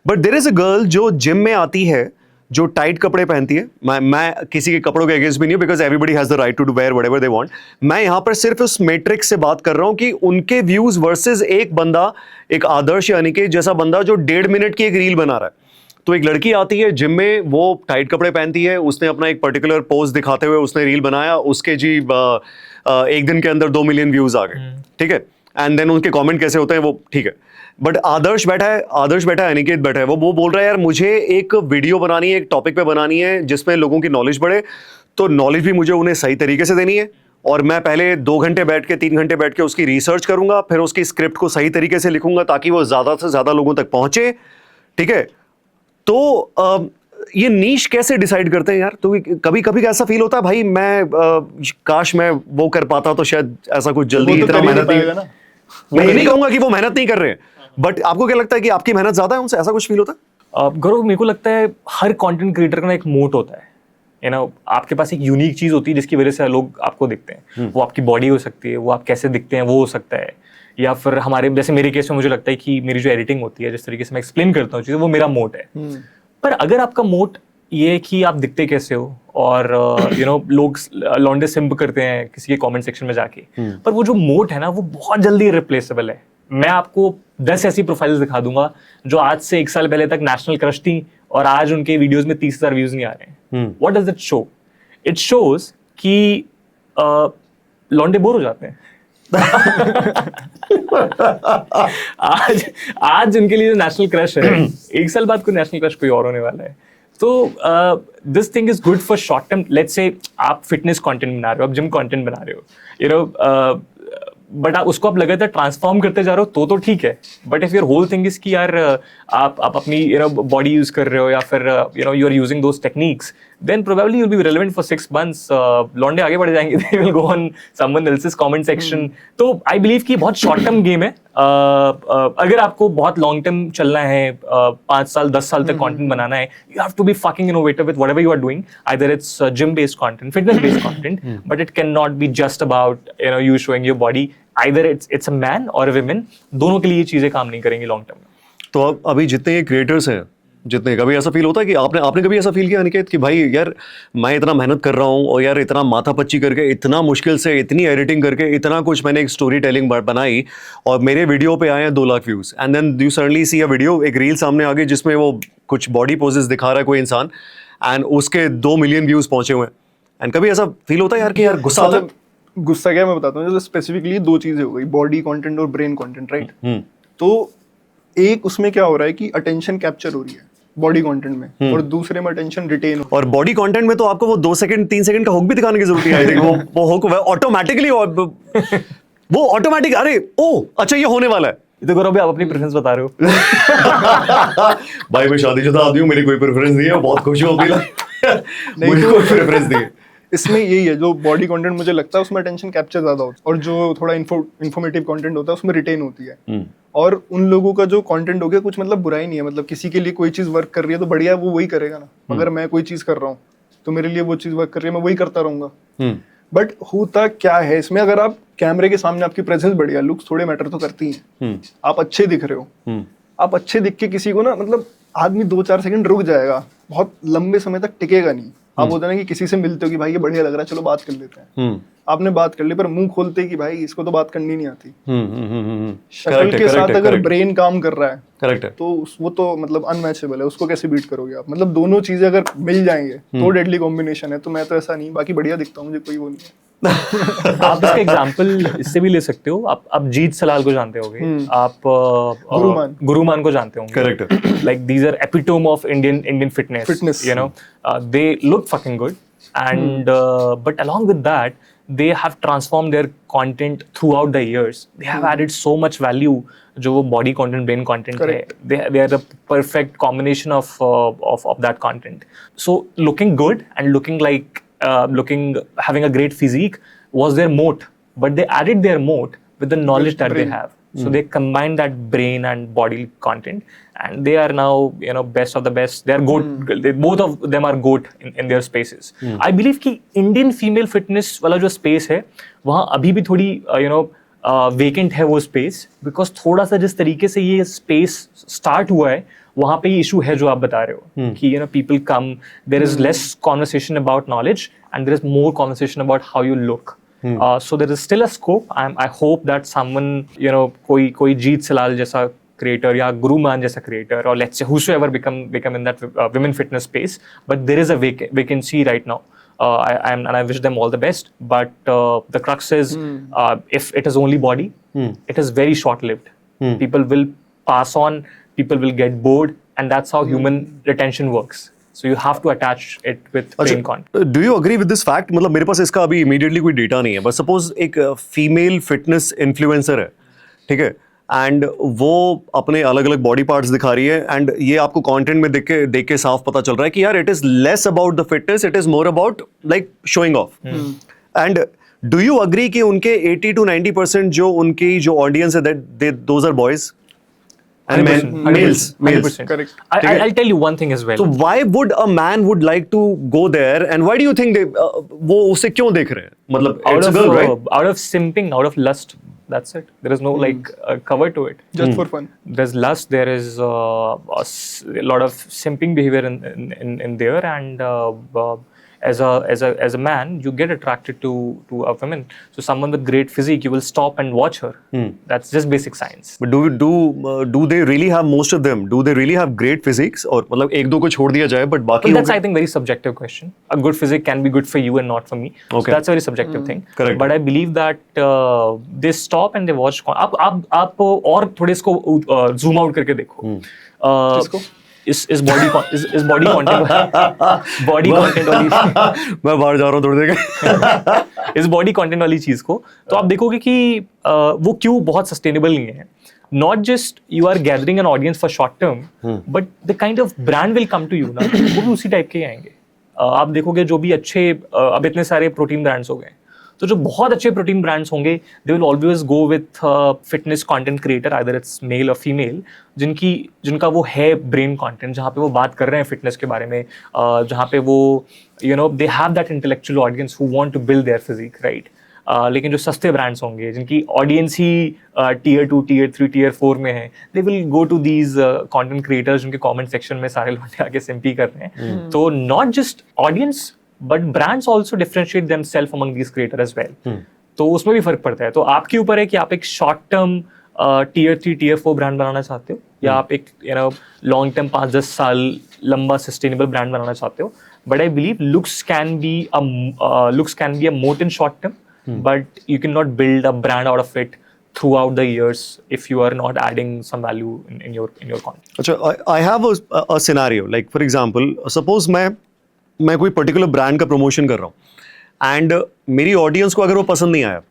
but there is a girl जो जिम में आती है, जो टाइट कपड़े पहनती है। मैं किसी के कपड़ों के अगेंस्ट भी नहीं हूं, because everybody has the right to wear whatever they want. मैं यहां पर सिर्फ उस मैट्रिक्स से बात कर रहा हूं कि उनके व्यूज वर्सेस एक बंदा, एक आदर्श यानी कि जैसा बंदा जो 1.5 मिनट की एक रील बना रहा है। तो एक लड़की आती है जिम में, वो टाइट कपड़े पहनती है, उसने अपना एक पर्टिकुलर पोज दिखाते हुए उसने रील बनाया, उसके जी एक दिन के अंदर 2 मिलियन व्यूज आ गए, ठीक है। एंड देन उनके कमेंट कैसे होते हैं वो ठीक है। बट आदर्श बैठा है, अनिकेत बैठा है, वो बोल रहा है यार मुझे एक वीडियो बनानी है, एक टॉपिक पे बनानी है जिसमें लोगों की नॉलेज बढ़े, तो नॉलेज भी मुझे उन्हें सही तरीके से देनी है, और मैं पहले 2 घंटे बैठ के 3 घंटे बैठ के उसकी रिसर्च करूंगा, फिर उसकी स्क्रिप्ट को सही तरीके से लिखूंगा ताकि वो ज्यादा से ज्यादा लोगों तक पहुंचे, ठीक है। तो ये नीश कैसे डिसाइड करते हैं यार? तो कभी कभी ऐसा फील होता है भाई मैं काश मैं वो कर पाता तो शायद ऐसा कुछ जल्दी वो तो इतना कर ही मेहनत नहीं पाएगा नहीं। ना। मैं ये नहीं कहूंगा कि वो मेहनत नहीं कर रहे हैं, बट आपको क्या लगता है कि आपकी मेहनत ज्यादा है उनसे, ऐसा कुछ फील होता है? गौरव, मेरे को लगता है हर कंटेंट क्रिएटर का ना एक मोट होता है, यू नो, आपके पास एक यूनिक चीज होती है जिसकी वजह से लोग आपको दिखते हैं। वो आपकी बॉडी हो सकती है, वो आप कैसे दिखते हैं वो हो सकता है, या फिर हमारे जैसे मेरे केस में मुझे लगता है कि मेरी जो एडिटिंग होती है, जिस तरीके से मैं एक्सप्लेन करता हूँ चीज़ें, वो मेरा मोट है। पर अगर आपका मोट ये है कि आप दिखते कैसे हो और यू नो लोग लॉन्डे सिम्प करते हैं किसी के कमेंट सेक्शन में जाके, पर वो जो मोट है ना वो बहुत जल्दी रिप्लेसेबल है। मैं आपको 10 ऐसी प्रोफाइल्स दिखा दूंगा जो आज से 1 साल पहले तक नेशनल क्रश थी और आज उनके वीडियोस में 30,000 व्यूज नहीं आ रहे हैं। What does it show? It shows कि लॉन्डे बोर हो जाते हैं। आज उनके लिए जो नेशनल क्रश है, 1 साल बाद कोई नेशनल क्रश कोई और होने वाला है। तो this thing is good for short term. Let's say आप फिटनेस कंटेंट बना रहे हो, आप जिम कंटेंट बना रहे हो, यू नो, बट आप उसको आप लगातार ट्रांसफॉर्म करते जा रहे हो तो ठीक है। But if your whole thing is कि यार आप अपनी यू नो बॉडी यूज कर रहे हो या फिर you know you are using those techniques, then probably you'll be relevant for 6 months. लौंडे आगे बढ़ जाएंगे, they will go on someone else's comment section. तो I believe कि बहुत शॉर्ट टर्म गेम है। अगर आपको बहुत लॉन्ग टर्म चलना है, 5 साल 10 साल तक कंटेंट बनाना है, you have to be fucking innovative with whatever you are doing. Either it's gym based content, fitness based content, but it cannot be just about you know you showing your body. Either it's a man or a woman. दोनों के लिए ये चीजें काम नहीं करेंगी लॉन्ग टर्म में। तो अब अभी जितने ये क्रिएटर्स हैं, जितने कभी ऐसा फील होता है कि आपने कभी ऐसा फील किया अनिकेत कि भाई यार मैं इतना मेहनत कर रहा हूँ और यार इतना माथा पच्ची करके, इतना मुश्किल से, इतनी एडिटिंग करके, इतना कुछ मैंने एक स्टोरी टेलिंग बनाई और मेरे वीडियो पे आए हैं 2 lakh views, and then you suddenly see a video, एक रील सामने आ गई जिसमें वो कुछ बॉडी पोजेस दिखा रहा है कोई इंसान एंड उसके 2 मिलियन व्यूज पहुंचे हुए हैं, एंड कभी ऐसा फील होता है यार कि यार गुस्सा आता है? गुस्सा क्या मैं बताता हूँ, जैसे स्पेसिफिकली 2 चीजें हो गई, बॉडी कंटेंट और ब्रेन कंटेंट, राइट? तो एक उसमें क्या हो रहा है कि अटेंशन कैप्चर हो रही है बॉडी कंटेंट में, और दूसरे में अटेंशन रिटेन हो। और बॉडी कंटेंट में तो आपको वो 2 सेकंड 3 सेकंड का हुक भी दिखाने की जरूरत है। आई थिंक वो हुक ऑटोमेटिकली वो ऑटोमेटिक, अरे ओ अच्छा ये होने वाला है। तो गौरव भाई आप अपनी प्रेफरेंस बता रहे हो। भाई मैं शादीशुदा आदमी हूँ, मेरी कोई प्रेफरेंस नहीं है, बहुत खुशी होती है। मुझे कोई प्रेफरेंस नहीं है। इसमें यही है, जो बॉडी कंटेंट मुझे लगता है उसमें अटेंशन कैप्चर ज्यादा होता है, और जो थोड़ा इन्फॉर्मेटिव कंटेंट होता है उसमें रिटेन होती है। और उन लोगों का जो कंटेंट हो गया कुछ मतलब बुरा ही नहीं है, मतलब किसी के लिए कोई चीज वर्क कर रही है तो बढ़िया है, वो वही करेगा ना। अगर मैं कोई चीज कर रहा हूँ तो मेरे लिए वो चीज वर्क कर रही है, मैं वही करता रहूंगा। बट होता क्या है इसमें, अगर आप कैमरे के सामने आपकी प्रेजेंस बढ़िया, लुक्स थोड़े मैटर तो करती हैं, आप अच्छे दिख रहे हो, आप अच्छे दिख के किसी को ना, मतलब आदमी 2-4 सेकंड रुक जाएगा, बहुत लंबे समय तक टिकेगा नहीं। आप होता है ना कि किसी से मिलते हो कि भाई ये बढ़िया लग रहा है, चलो बात कर लेते हैं, आपने बात कर ली, पर मुंह खोलते कि भाई इसको तो बात करनी नहीं आती। शक्ल के साथ अगर ब्रेन काम कर रहा है, करेक्ट है, तो वो तो मतलब अनमैचेबल है, उसको कैसे बीट करोगे आप? मतलब दोनों चीजें अगर मिल जाएंगे तो डेडली कॉम्बिनेशन है। तो मैं तो ऐसा नहीं, बाकी बढ़िया दिखता हूँ, मुझे कोई वो नहीं है। आप इसका एग्जांपल इससे भी ले सकते हो, आप जीत सलाल को जानते होंगे, आप गुरुमान को जानते होंगे, correct? Like these are epitome of Indian fitness, you know, they look fucking good and but along with that they have transformed their content throughout the years. They have added so much value जो वो body content, brain content है, they are the perfect combination of that content. So looking good and looking like having a great physique was their moat, but they added their moat with the knowledge that they have. So they combine that brain and body content, and they are now, you know, best of the best. They are goat. Both of them are goat in their spaces. I believe कि Indian female fitness वाला जो space है, वहाँ अभी भी थोड़ी you know vacant है वो space, because थोड़ा सा जिस तरीके से ये space start हुआ है, वहाँ पे ये issue है जो आप बता रहे हो कि you know people come, there is less conversation about knowledge and there is more conversation about how you look. So there is still a scope. I hope that someone, you know, कोई जीत सलाल जैसा creator या गुरुमान जैसा creator, or let's say whosoever become in that women fitness space, but there is a vacancy right now. And I wish them all the best. But the crux is, if it is only body, it is very short-lived. People will pass on, people will get bored, and that's how human retention works. So you have to attach it with brain content. Do you agree with this fact? मतलब मेरे पास इसका अभी immediately कोई डेटा नहीं है, but suppose एक फीमेल फिटनेस इन्फ्लुएंसर है, ठीक है, एंड वो अपने अलग अलग बॉडी पार्ट्स दिखा रही है, एंड ये आपको कंटेंट में देख के साफ पता चल रहा है कि यार it is less about the fitness, it is more about like showing off. And do you agree कि उनके 80 to 90% जो उनकी जो ऑडियंस है that those are boys and males. 100%. Correct. I'll tell you one thing as well. So why would a man would like to go there, and why do you think वो उसे क्यों देख रहे हैं? मतलब it's a girl, right? Out of simping, out of lust. That's it. There is no like cover to it. Just for fun. There's lust. There is a lot of simping behavior in there, and as a man, you get attracted to a woman. So someone with great physique, you will stop and watch her. That's just basic science. But do they really have, most of them, do they really have great physiques? और मतलब एक दो को छोड़ दिया जाए, but बाकी Well, that's I think very subjective question. A good physique can be good for you and not for me. Okay. So that's a very subjective thing. Correct. But I believe that they stop and they watch. आप और थोड़े इसको zoom out करके देखो. किसको? इस बॉडी कंटेंट वाली मैं बाहर जा रहा हूँ थोड़ी देर इस बॉडी कंटेंट वाली चीज को तो आप देखोगे कि वो क्यों बहुत सस्टेनेबल नहीं है. Not just you are gathering an audience for short term, but the kind of brand will come to you ना, वो भी उसी टाइप के ही आएंगे. आप देखोगे जो भी अच्छे अब इतने सारे प्रोटीन ब्रांड्स हो गए, तो जो बहुत अच्छे प्रोटीन ब्रांड्स होंगे they will always go with fitness content creator, either it's male और फीमेल, जिनका वो है ब्रेन कंटेंट, जहाँ पे वो बात कर रहे हैं फिटनेस के बारे में, जहाँ पे वो they have that intellectual audience who want to build their physique, right. लेकिन जो सस्ते ब्रांड्स होंगे जिनकी ऑडियंस ही tier 2, tier 3, tier 4 में है, they will go to these content creators जिनके कमेंट सेक्शन में सारे लोग आके सिंपी कर रहे हैं. तो not just audience but brands also differentiate themselves among these creators as well. तो उसमें भी फर्क पड़ता है. तो आपके ऊपर है कि आप एक short term tier 3, tier 4 brand बनाना चाहते हो या आप एक लॉन्ग टर्म 5-10 साल लंबा सस्टेनेबल ब्रांड बनाना चाहते हो. But I believe looks can be a moat in short term, but you cannot build a brand out of it throughout the years if you are not adding some value in your content. अच्छा, I have a scenario, like for example, suppose मैं कोई पर्टिकुलर ब्रांड का प्रमोशन कर रहा हूँ एंड मेरी ऑडियंस को अगर वो पसंद नहीं आया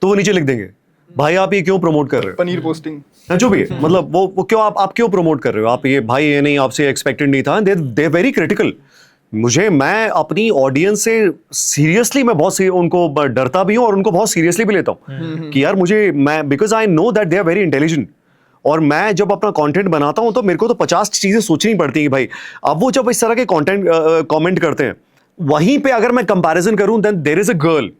तो वो नीचे लिख देंगे भाई आप ये क्यों प्रमोट कर रहे हो, पनीर पोस्टिंग, जो भी है, मतलब वो क्यों आप क्यों प्रमोट कर रहे हो, आप ये भाई ये नहीं आपसे एक्सपेक्टेड नहीं था. They very critical. मैं अपनी ऑडियंस से सीरियसली मैं बहुत उनको डरता भी हूँ और उनको बहुत सीरियसली भी लेता हूँ कि यार मैं because I know that they are very intelligent. और मैं जब अपना कंटेंट बनाता हूं तो मेरे को तो 50 चीजें सोचनी पड़ती हैं कि भाई अब वो जब इस तरह के कंटेंट कमेंट करते हैं, वहीं पे अगर मैं कंपैरिजन करूं then there is a girl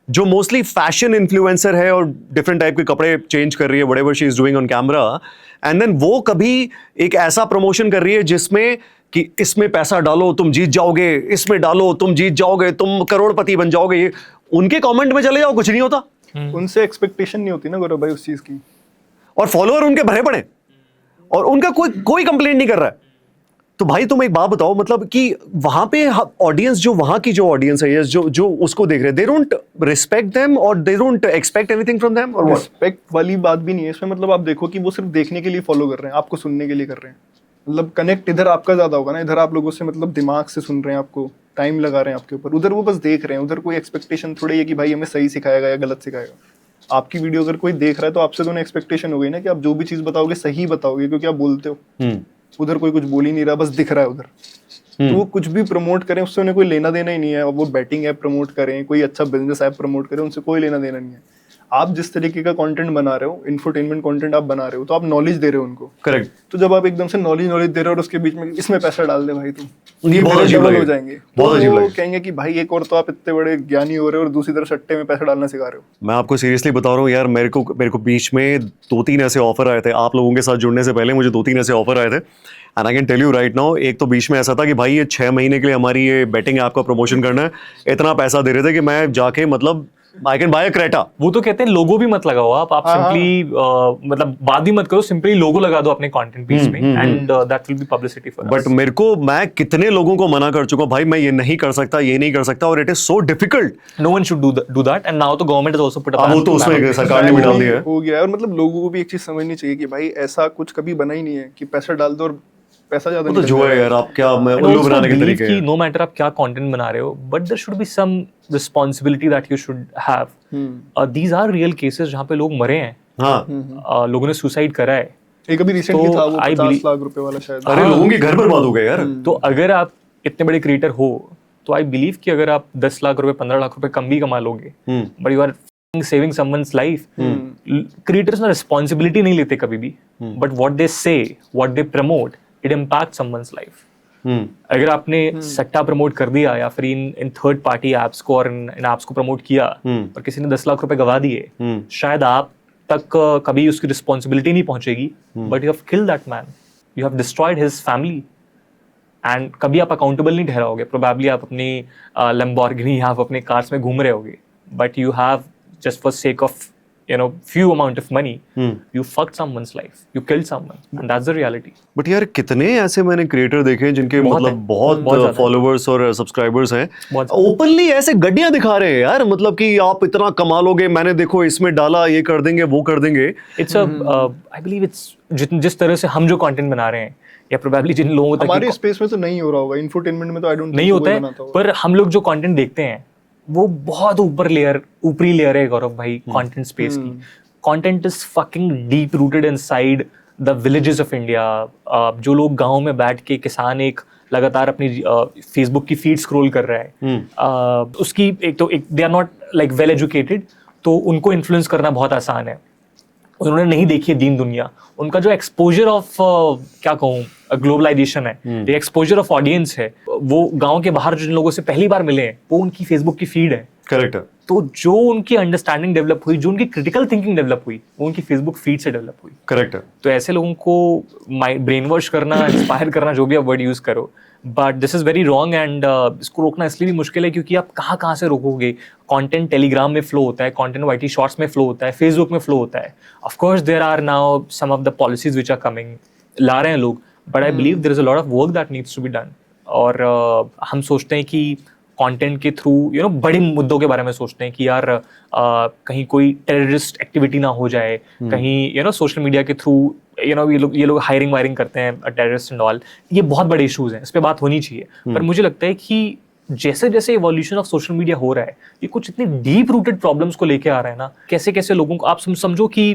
जो मोस्टली फैशन इन्फ्लुएंसर है और डिफरेंट टाइप के कपड़े चेंज कर रही है whatever she is doing on camera, and then वो कभी एक ऐसा प्रमोशन कर रही है जिसमें कि इसमें पैसा डालो तुम जीत जाओगे, इसमें डालो तुम जीत जाओगे, तुम करोड़पति बन जाओगे. उनके कमेंट में चले जाओ कुछ नहीं होता. उनसे एक्सपेक्टेशन नहीं होती ना गौरव भाई उस चीज की, और फॉलोअर उनके भरे पड़े और उनका कोई कंप्लेंट नहीं कर रहा है. तो भाई तुम एक बात बताओ, मतलब कि वहां पे ऑडियंस जो वहां की जो ऑडियंस है जो उसको देख रहे हैं, दे डोंट रिस्पेक्ट देम और they don't expect anything from them. और रिस्पेक्ट वाली बात भी नहीं है इसमें. मतलब आप देखो कि वो सिर्फ देखने के लिए फॉलो कर रहे हैं, आपको सुनने के लिए कर रहे हैं. मतलब कनेक्ट इधर आपका ज्यादा होगा ना, इधर आप लोगों से मतलब दिमाग से सुन रहे हैं, आपको टाइम लगा रहे हैं आपके ऊपर. उधर वो बस देख रहे हैं, उधर कोई एक्सपेक्टेशन थोड़ी है कि भाई हमें सही सिखाएगा या गलत सिखाएगा. आपकी वीडियो अगर कोई देख रहा है तो आपसे तो एक्सपेक्टेशन हो गई ना कि आप जो भी चीज बताओगे सही बताओगे, क्योंकि आप बोलते हो. उधर कोई कुछ बोल ही नहीं रहा, बस दिख रहा है उधर. तो वो कुछ भी प्रमोट करें उससे उन्हें कोई लेना देना ही नहीं है. वो बैटिंग ऐप प्रमोट करें, कोई अच्छा बिजनेस ऐप प्रमोट करें, उनसे कोई लेना देना नहीं है. आप जिस तरीके का कंटेंट बना रहे हो, इंफोटेनमेंट कंटेंट आप बना रहे हो, तो आप नॉलेज दे रहे हो उनको. करेक्ट. तो जब आप एकदम से नॉलेज दे रहे हो और उसके बीच में इसमें पैसा डाल दे भाई, तुम ये बहुत अजीब हो जाएंगे. बहुत अजीब वो कहेंगे कि भाई एक और तो आप इतने बड़े ज्ञानी हो रहे हो और दूसरी तरफ सट्टे में पैसा डालना सिखा रहे हो. मैं आपको सीरियसली बता रहा हूँ यार, मेरे को बीच में 2-3 ऐसे ऑफर आए थे. आप लोगों के साथ जुड़ने से पहले मुझे 2-3 ऐसे ऑफर आए थे. And I can tell you right now, एक तो बीच में ऐसा था कि भाई ये 6 महीने के लिए हमारी ये बेटिंग ऐप का प्रमोशन करना है, इतना पैसा दे रहे थे कि मैं जाके मतलब I can buy a Creta. वो तो कहते हैं लोगो भी मत लगाओ आप सिंपली मतलब बात भी मत करो, सिंपली लोगो लगा दो अपने कंटेंट पीस में and that will be publicity for us. But मैं कितने लोगों को मना कर चुका भाई, मैं ये नहीं कर सकता, ये नहीं कर सकता, और it is so difficult. No one should do that. And now तो government has also put up, वो तो उसमें सरकार ने भी डाल दिया है. हो गया. और मतलब लोगों को भी एक चीज समझनी चाहिए कि भाई ऐसा कुछ कभी बना ही नहीं है कि पैसा डाल दो और पैसा ज्यादा. तो जो है यार, आप क्या उल्लू बनाने के तरीके हैं. नो मैटर आप क्या कंटेंट बना रहे हो, but there should be some responsibility that you should have. These are real cases जहां पे लोग मरे हैं हाँ लोगों ने सुसाइड करा है। एक अभी रिसेंटली तो था वो I 50 believe- लाख रुपए वाला शायद। अरे लोगों के घर बर्बाद हो गए यार। तो अगर आप इतने बड़े क्रिएटर हो तो आई बिलीव कि अगर आप 10 लाख रुपए 15 लाख रुपए कम भी कमा लोगे but you are saving someone's life. Creators ना रिस्पॉन्सिबिलिटी नहीं लेते कभी भी, but what they say, what they promote, it impact someone's life. अगर आपने सट्टा प्रमोट कर दिया या फिर इन थर्ड पार्टी एप्स को और इन एप्स को प्रमोट किया और किसी ने 10 लाख रुपए गवा दिए, शायद आप तक कभी उसकी रिस्पॉन्सिबिलिटी नहीं पहुंचेगी, but you have killed that man, you have destroyed his family and कभी आप अकाउंटेबल नहीं ठहराओगे। प्रोबेबली आप अपनी लैम्बोर्गिनी आप अपने कार्स में घूम रहे होगे, but you have just for sake of few amount of money you fucked someone's life, you killed someone, and that's the reality. But यार कितने ऐसे मैंने क्रिएटर देखे हैं जिनके मतलब बहुत फॉलोवर्स और सब्सक्राइबर्स हैं, ओपनली ऐसे गड्डियां दिखा रहे हैं यार, मतलब कि आप इतना कमा लोगे, मैंने देखो इसमें डाला, ये कर देंगे वो कर देंगे। It's I believe it's जिस तरह से हम जो कंटेंट बना रहे हैं या प्रोबेबली जिन लोगों तक हमारे स्पेस में तो नहीं हो रहा होगा, इंफोटेनमेंट में तो आई डोंट नहीं होता है, पर हम लोग जो कंटेंट देखते हैं वो बहुत ऊपरी लेयर है गौरव भाई कंटेंट स्पेस की। Content is fucking deep rooted inside the villages of India. जो लोग गांव में बैठ के किसान एक लगातार अपनी फेसबुक की फीड स्क्रॉल कर रहा है, उसकी एक they are not like well educated, तो उनको इन्फ्लुएंस करना बहुत आसान है। उन्होंने नहीं देखी है दीन दुनिया, उनका जो एक्सपोजर ऑफ क्या कहूँ ग्लोबलाइजेशन है, ये एक्सपोजर ऑफ ऑडियंस है, वो गांव के बाहर जिन लोगों से पहली बार मिले हैं वो उनकी फेसबुक की फीड है। करेक्ट है। तो जो उनकी अंडरस्टैंडिंग डेवलप हुई, जो उनकी क्रिटिकल थिंकिंग डेवलप हुई, वो उनकी फेसबुक फीड से डेवलप हुई। करेक्ट है। तो ऐसे लोगों को ब्रेन वॉश करना, इंस्पायर करना, जो भी आप वर्ड यूज करो, but this is very wrong and इसको रोकना इसलिए भी मुश्किल है क्योंकि आप कहाँ से रोकोगे। कंटेंट टेलीग्राम में फ्लो होता है, कंटेंट वाईटी शॉर्ट्स में फ्लो होता है, फेसबुक में फ्लो होता है। Of course there are now some of the policies which are coming, ला रहे हैं लोग, but I believe there is a lot of work that needs to be done. और हम सोचते हैं कि कंटेंट के थ्रू बड़े मुद्दों के बारे में सोचते हैं कि यार कहीं कोई टेररिस्ट एक्टिविटी ना हो जाए, कहीं सोशल मीडिया के थ्रू ये लोग हायरिंग वायरिंग करते हैं टेररिस्ट एंड ऑल। ये बहुत बड़े इश्यूज हैं, इस पे बात होनी चाहिए। पर मुझे लगता है कि जैसे जैसे इवोल्यूशन ऑफ सोशल मीडिया हो रहा है, ये कुछ इतनी डीप रूटेड प्रॉब्लम्स को लेके आ रहा है ना। कैसे कैसे लोगों को आप समझो कि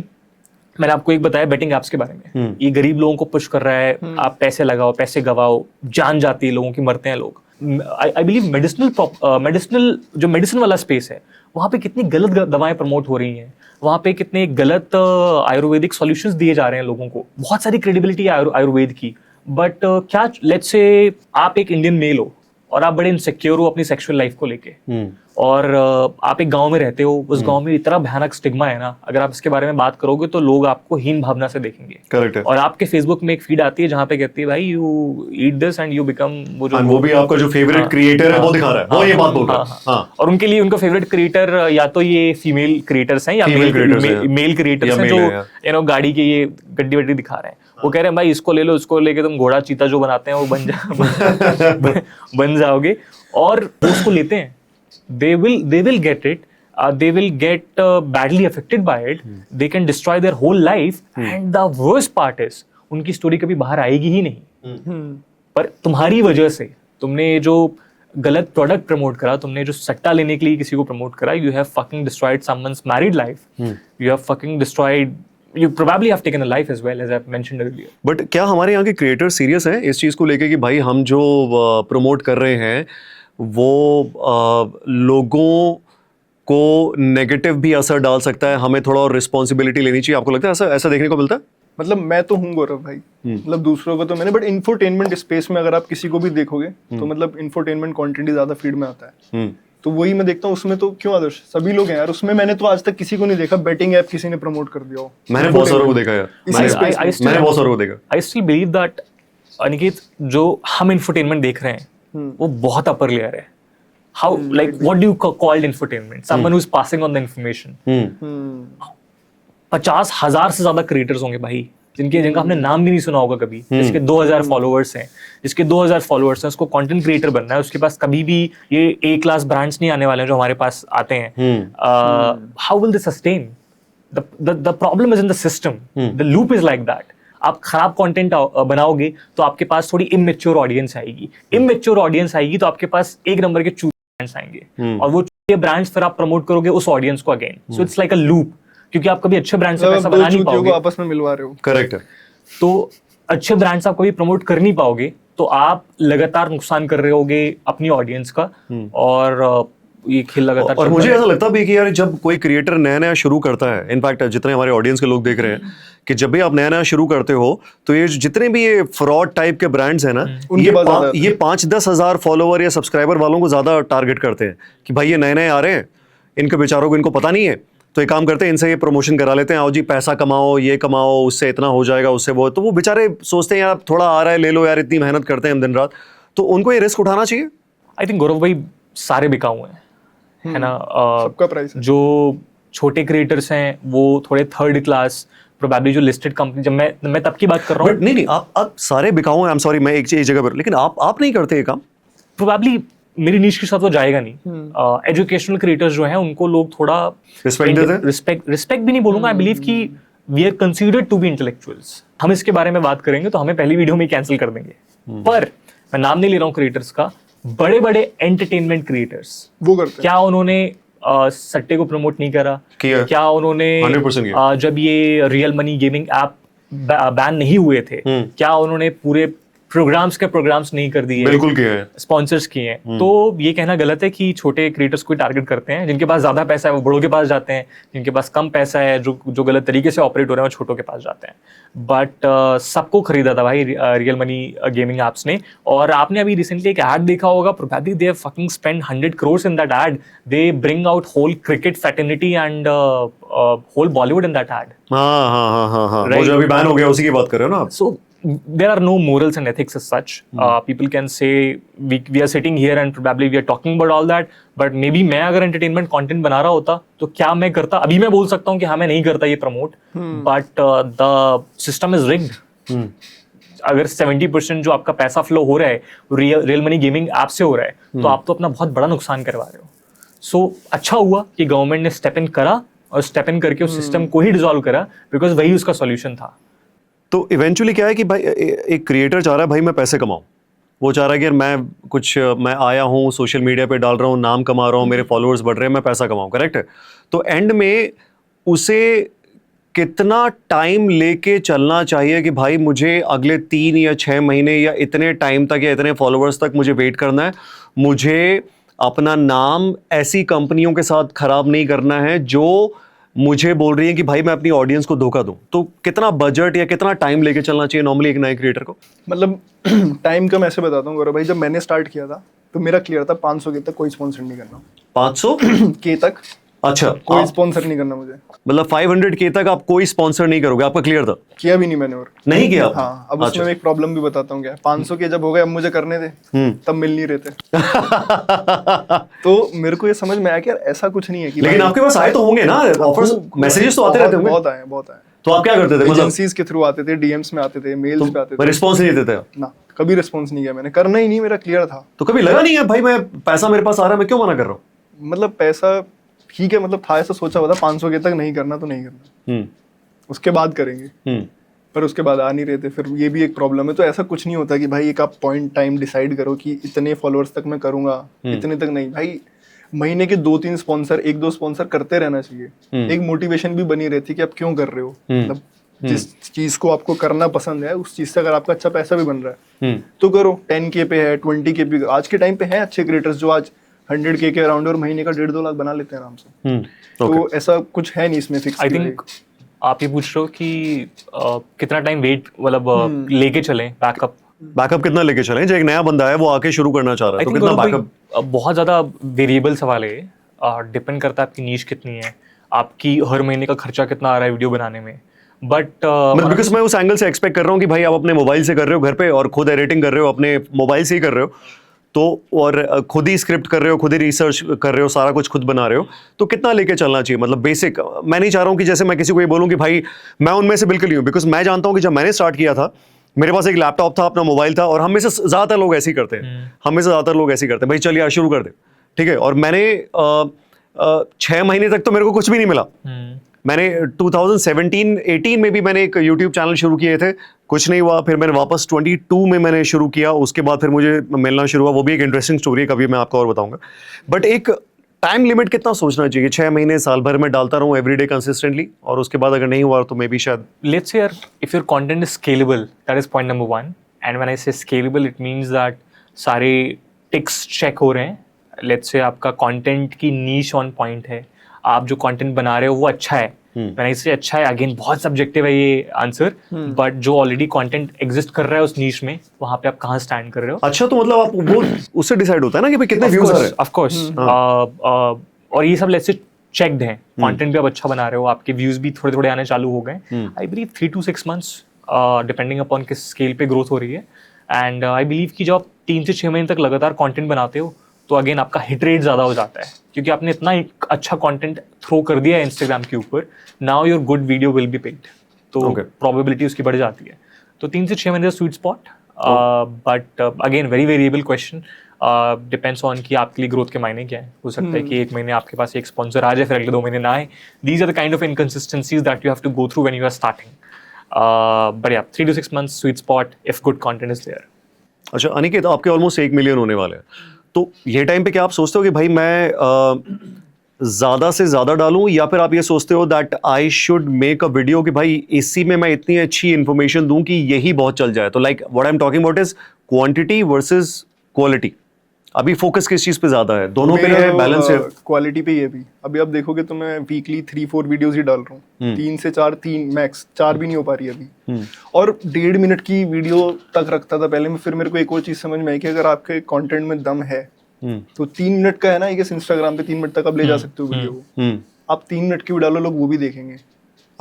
मैंने आपको एक बताया बेटिंग ऐप्स के बारे में, ये गरीब लोगों को पुश कर रहा है, आप पैसे लगाओ, पैसे गवाओ, जान जाती है लोगों की, मरते हैं लोग। आई बिलीव मेडिसिनल जो मेडिसिन वाला स्पेस है, वहाँ पे कितनी गलत दवाएं प्रमोट हो रही हैं, वहाँ पे कितने गलत आयुर्वेदिक सॉल्यूशंस दिए जा रहे हैं लोगों को। बहुत सारी क्रेडिबिलिटी है आयुर्वेद की, बट क्या लेट्स से आप एक इंडियन मेल हो और आप बड़े इनसिक्योर हो अपनी सेक्सुअल लाइफ को लेके, और आप एक गांव में रहते हो, उस गांव में इतना भयानक स्टिग्मा है ना, अगर आप इसके बारे में बात करोगे तो लोग आपको हीन भावना से देखेंगे। करेक्ट है। और आपके फेसबुक में एक फीड आती है जहाँ पे कहती है भाई you eat this and you become वो भी आपका जो फेवरेट क्रिएटर है वो दिखा रहा है, वो ये बात बोल रहा है। और उनके लिए उनका फेवरेट क्रिएटर या तो ये फीमेल क्रिएटर्स हैं या मेल क्रिएटर्स हैं जो गाड़ी के ये गड्डी वड्डी दिखा रहे हैं। वो कह रहे हैं भाई इसको ले लो, इसको लेके तुम घोड़ा चीता जो बनाते हैं वो बन जाओगे, और उसको लेते हैं। they will get it, they will get badly affected by it, they can destroy their whole life, and the worst part is उनकी स्टोरी कभी बाहर आएगी ही नहीं। पर तुम्हारी वजह से, तुमने जो गलत प्रोडक्ट प्रमोट करा, तुमने जो सट्टा लेने के लिए किसी को प्रमोट करा, you have fucking destroyed someone's married life, you have fucking destroyed, you probably have taken a life as well, as I've mentioned earlier. But क्या हमारे यहाँ के क्रिएटर सीरियस हैं इस चीज़ को लेके कि भाई हम जो प्रमोट कर रहे हैं वो लोगों को नेगेटिव भी असर डाल सकता है, हमें थोड़ा और रिस्पॉन्सिबिलिटी लेनी चाहिए? आपको लगता है ऐसा देखने को मिलता है? मतलब मैं तो हूँ गौरव भाई, मतलब दूसरों को तो मैंने, बट इंफोटेनमेंट स्पेस में अगर आप किसी को भी देखोगे तो मतलब इंफोटेनमेंट कंटेंट ही ज्यादा फीड में आता है। तो वही मैं देखता हूँ उसमें, तो क्यों आदर्श सभी लोग हैं यार उसमें। मैंने तो आज तक किसी को नहीं देखा बेटिंग ऐप किसी ने प्रमोट कर दिया हो। मैंने बहुत सारों को देखा यार, मैंने बहुत सारों को देखा। I still believe that Aniket, जो हम इंफोटेनमेंट देख रहे हैं वो बहुत अपर लेयर है। How like what do you called infotainment? Someone who is passing on the information. 50,000 से ज्यादा क्रिएटर्स होंगे भाई जिनका हमने नाम भी नहीं सुना होगा कभी, जिसके 2000 फॉलोअर्स हैं, उसको कंटेंट क्रिएटर बनना है, उसके पास कभी भी ये ए क्लास ब्रांड्स नहीं आने वाले हैं जो हमारे पास आते हैं। How will they sustain? The problem is in the system, the loop is like that. आप खराब कंटेंट बनाओगे तो आपके पास थोड़ी इमेच्योर ऑडियंस आएगी, तो आपके पास एक नंबर के ब्रांड्स आएंगे, और वो ब्रांड्स फिर आप प्रमोट करोगे उस ऑडियंस को again. So it's like a loop. क्योंकि आप कभी अच्छे ब्रांड से पैसा दो बना नहीं चूतियों को पाओगे, आपस में मिलवा रहे हो। करेक्ट है। तो अच्छे ब्रांड्स आप कभी प्रमोट कर नहीं पाओगे, तो आप लगातार नुकसान कर रहे होगे अपनी ऑडियंस का, और ये खेल लगातार और चलता मुझे है। ऐसा लगता भी है कि यार जब कोई क्रिएटर नया नया शुरू करता है, इनफैक्ट जितने हमारे ऑडियंस के लोग देख रहे हैं कि जब भी आप नया नया शुरू करते हो तो ये जितने भी ये फ्रॉड टाइप के ब्रांड्स हैं ना, उनके पास ज्यादा ये 5-10 हजार फॉलोवर या सब्सक्राइबर वालों को ज्यादा टारगेट करते हैं कि भाई ये नए नए आ रहे हैं, इनके बेचारों को इनको पता नहीं है, तो एक काम करते हैं इनसे ये प्रमोशन करा लेते हैं, आओ जी पैसा कमाओ, ये कमाओ, उससे इतना हो जाएगा, उससे वो, तो वो बेचारे सोचते हैं यार थोड़ा आ रहा है ले लो यार, इतनी मेहनत करते हैं हम दिन रात, तो उनको ये रिस्क उठाना चाहिए। आई थिंक गौरव भाई सारे बिकाऊ हैं, है ना। सबका प्राइस है। जो छोटे क्रिएटर्स हैं वो थोड़े थर्ड क्लास, प्रोबेबली जो लिस्टेड कंपनी, जब मैं तब की बात कर रहा हूँ, बट नहीं आप सारे बिकाऊ हैं, आई एम सॉरी मैं एक जगह पर, लेकिन आप नहीं करते ये काम। प्रोबेबली मेरी नीश के साथ वो जाएगा नहीं। एजुकेशनल क्रिएटर्स जो हैं उनको लोग थोड़ा रिस्पेक्ट देते हैं? रिस्पेक्ट भी नहीं बोलूंगा, आई बिलीव कि we are considered to be intellectuals. हम इसके बारे में बात करेंगे तो हमें पहली वीडियो में कैंसिल कर देंगे। पर मैं नाम नहीं ले रहा हूँ क्रिएटर्स का, बड़े बड़े एंटरटेनमेंट क्रिएटर्स वो करते हैं। क्या उन्होंने सट्टे को प्रमोट नहीं करा? किया। क्या उन्होंने 100% किया। जब ये real money gaming app ban नहीं हुए थे, क्या उन्होंने पूरे प्रोग्राम्स नहीं कर दिए? बिल्कुल किया है। स्पॉन्सर्स किए हैं। तो ये कहना गलत है कि छोटे क्रिएटर्स को टारगेट करते हैं। जिनके पास ज्यादा पैसा है वो बड़ों के पास जाते हैं, जिनके पास कम पैसा है, जो गलत तरीके से ऑपरेट हो रहे हैं, वो छोटों के पास जाते हैं। बट सबको खरीदा था भाई रियल मनी गेमिंग एप्स ने। और आपने अभी रिसेंटली एक ऐड देखा होगा, probably they have fucking spend 100 crores in that ad. They bring out whole cricket fraternity and whole Bollywood in that ad. हाँ वो जो अभी बैन हो गया उसी की बात कर रहे हो ना आप? So there are no morals and ethics as such. People can say we are sitting here and probably we are talking about all that, but maybe मैं अगर entertainment content बना रहा होता तो क्या मैं करता? अभी मैं बोल सकता हूँ कि हाँ मैं नहीं करता ये promote, but the system is rigged. अगर 70% जो आपका पैसा फ्लो हो रहा है रियल मनी गेमिंग ऐप से हो रहा है, तो आप तो अपना बहुत बड़ा नुकसान करवा रहे हो। सो अच्छा हुआ कि गवर्नमेंट ने स्टेप इन करा और स्टेप इन करके उस सिस्टम को ही डिसॉल्व करा, बिकॉज वही उसका सॉल्यूशन था। तो इवेंचुअली क्या है कि भाई एक क्रिएटर चाह रहा है भाई मैं पैसे कमाऊं, वो चाह रहा है कि यार मैं आया हूँ सोशल मीडिया पे डाल रहा हूँ, नाम कमा रहा हूँ, मेरे फॉलोअर्स बढ़ रहे हैं, मैं पैसा कमाऊं, करेक्ट है। तो एंड में उसे कितना टाइम लेके चलना चाहिए कि भाई मुझे अगले 3 या 6 महीने या इतने टाइम तक या इतने फॉलोअर्स तक मुझे वेट करना है, मुझे अपना नाम ऐसी कंपनियों के साथ खराब नहीं करना है जो मुझे बोल रही है कि भाई मैं अपनी ऑडियंस को धोखा दूं। तो कितना बजट या कितना टाइम लेके चलना चाहिए नॉर्मली एक नए क्रिएटर को? मतलब टाइम का मैं ऐसे बताता हूँ गौरव भाई, जब मैंने स्टार्ट किया था तो मेरा क्लियर था 500 के तक कोई स्पॉन्सर नहीं करना। 500 के तक? अच्छा, कोई स्पॉन्सर नहीं करना मुझे। मतलब 500K तक आप कोई स्पॉन्सर नहीं करोगे, आपका क्लियर था? किया भी नहीं मैंने। और नहीं किया? हाँ, अब उसमें एक प्रॉब्लम भी बताता हूँ क्या। 500 के जब हो गए, अब मुझे करने थे, तब मिल नहीं रहे थे। तो मेरे को ये समझ में आया कि यार ऐसा कुछ नहीं है कि, लेकिन आपके पास आए तो होंगे ना ऑफर्स, मैसेजेस तो आते रहते होंगे। बहुत आए। तो आप क्या करते थे? मतलब एजेंसीज के थ्रू आते थे, डीएम्स में आते थे, मेल्स पे आते थे। रिस्पॉन्स नहीं देते थे ना, कभी रिस्पॉन्स नहीं किया मैंने, करना ही नहीं, मेरा क्लियर था। तो कभी लगा नहीं है भाई मैं पैसा मेरे पास आ रहा है, मैं क्यों मना कर रहा हूँ? मतलब पैसा ठीक है, मतलब था ऐसा सोचा हुआ था 500 के तक नहीं करना तो नहीं करना, उसके बाद करेंगे, पर उसके बाद आ नहीं रहे थे। फिर ये भी एक प्रॉब्लम है। तो ऐसा कुछ नहीं होता कि भाई एक आप पॉइंट टाइम डिसाइड करो कि इतने फॉलोअर्स तक मैं करूंगा, इतने तक नहीं। भाई महीने के 2-3 स्पॉन्सर, 1-2 स्पॉन्सर करते रहना चाहिए। एक मोटिवेशन भी बनी रहती है कि आप क्यों कर रहे हो। मतलब जिस चीज को आपको करना पसंद है उस चीज से अगर आपका अच्छा पैसा भी बन रहा है तो करो। 10K पे है, 20K पे, आज के टाइम पे है अच्छे क्रिएटर्स जो आज 100K के अराउंड और महीने का 1.5-2 लाख बना लेते हैं आराम से। तो ऐसा कुछ है नहीं इसमें फिक्स। आई थिंक आप ये पूछ रहे हो कि कितना टाइम वेट मतलब लेके चलें बैकअप कितना लेके चलें? जो एक नया बंदा है वो आके शुरू करना चाह रहा है तो कितना बैकअप? बहुत ज्यादा वेरिएबल सवाल है, डिपेंड करता है आपकी नीश कितनी है, आपकी हर महीने का खर्चा कितना आ रहा है वीडियो बनाने में। बट बिकॉज मैं उस एंगल से एक्सपेक्ट कर रहा हूँ कि भाई आप अपने मोबाइल से कर रहे हो घर पे और खुद एडिटिंग कर रहे हो, अपने मोबाइल से ही कर रहे हो, तो और खुद ही स्क्रिप्ट कर रहे हो, खुद ही रिसर्च कर रहे हो, सारा कुछ खुद बना रहे हो, तो कितना लेके चलना चाहिए? मतलब बेसिक मैं नहीं चाह रहा हूँ कि जैसे मैं किसी को ये बोलूँ कि भाई मैं उनमें से बिल्कुल नहीं हूँ, बिकॉज मैं जानता हूँ कि जब मैंने स्टार्ट किया था मेरे पास एक लैपटॉप था, अपना मोबाइल था, और हम में से ज्यादातर लोग ऐसे ही करते हैं, भाई चल यार शुरू कर दे, ठीक है। और मैंने 6 महीने तक तो मेरे को कुछ भी नहीं मिला। मैंने 2017-18 में भी मैंने एक YouTube चैनल शुरू किए थे, कुछ नहीं हुआ। फिर मैंने वापस 22 में मैंने शुरू किया, उसके बाद फिर मुझे मिलना शुरू हुआ। वो भी एक इंटरेस्टिंग स्टोरी है, कभी मैं आपको और बताऊंगा। बट एक टाइम लिमिट कितना सोचना चाहिए? 6 महीने, साल भर में डालता रहूं एवरीडे कंसिस्टेंटली, और उसके बाद अगर नहीं हुआ तो मे बी शायद Let's say if your content is scalable, that is point number one. And when I say scalable, it means that सारे ticks check हो रहे हैं. Let's say आपका content की niche on point है, आप जो content बना रहे हो वो अच्छा है. When I say अच्छा है, again बहुत subjective है ये आंसर, but जो already content exist कर रहा है उस niche में, वहाँ पे आप कहाँ stand कर रहे हो? अच्छा, तो मतलब आप वो उससे डिसाइड होता है ना कि भाई कितने व्यूज आ रहे हैं? Of course. और ये सब let's say checked हैं, content भी आप अच्छा बना रहे हो, आपके views भी थोड़े थोड़े आने चालू हो गए. I believe 3 to 6 months, depending upon किस scale पे growth हो रही है. And I believe कि जब आप 3 से 6 महीने तक लगातार content बनाते हो, तो अगेन आपका हिट रेट ज़्यादा हो जाता है, क्योंकि आपने इतना अच्छा कंटेंट थ्रो कर दिया है इंस्टाग्राम के ऊपर. Now your good video will be paid, तो प्रोबेबिलिटी उसकी बढ़ जाती है. तो 3 से 6 महीने sweet spot, but again very variable question, depends on कि आपके लिए ग्रोथ के मायने क्या है. हो सकता है कि एक महीने आपके पास एक स्पॉन्सर आ जाए, फिर अगले 2 महीने ना आए. These are the kind of inconsistencies that you have to go through when you are starting. But yeah 3 to 6 months sweet spot if good content is there. अच्छा अनिकेत, आपके ऑलमोस्ट 1 मिलियन होने वाले हैं, तो ये टाइम पे क्या आप सोचते हो कि भाई मैं ज्यादा से ज्यादा डालूं, या फिर आप ये सोचते हो that I should make a video कि भाई इसी में मैं इतनी अच्छी इंफॉर्मेशन दूं कि यही बहुत चल जाए? तो like what I am talking about is quantity versus quality. अभी फोकस किस चीज पे ज्यादा है? दोनों पे है, बैलेंस है? क्वालिटी पे ही है अभी. अभी आप देखोगे तो मैं वीकली 3-4 वीडियोस ही डाल रहा हूँ. 3 से 4, 3 मैक्स, 4 भी नहीं हो पा रही अभी. और 1.5 मिनट की वीडियो तक रखता था पहले. फिर मेरे को एक और चीज समझ में आई कि अगर आपके कंटेंट में दम है तो 3 मिनट का है ना, ये इंस्टाग्राम पे 3 मिनट तक आप ले जा सकते हो वीडियो को. आप 3 मिनट की भी डालो, लोग वो भी देखेंगे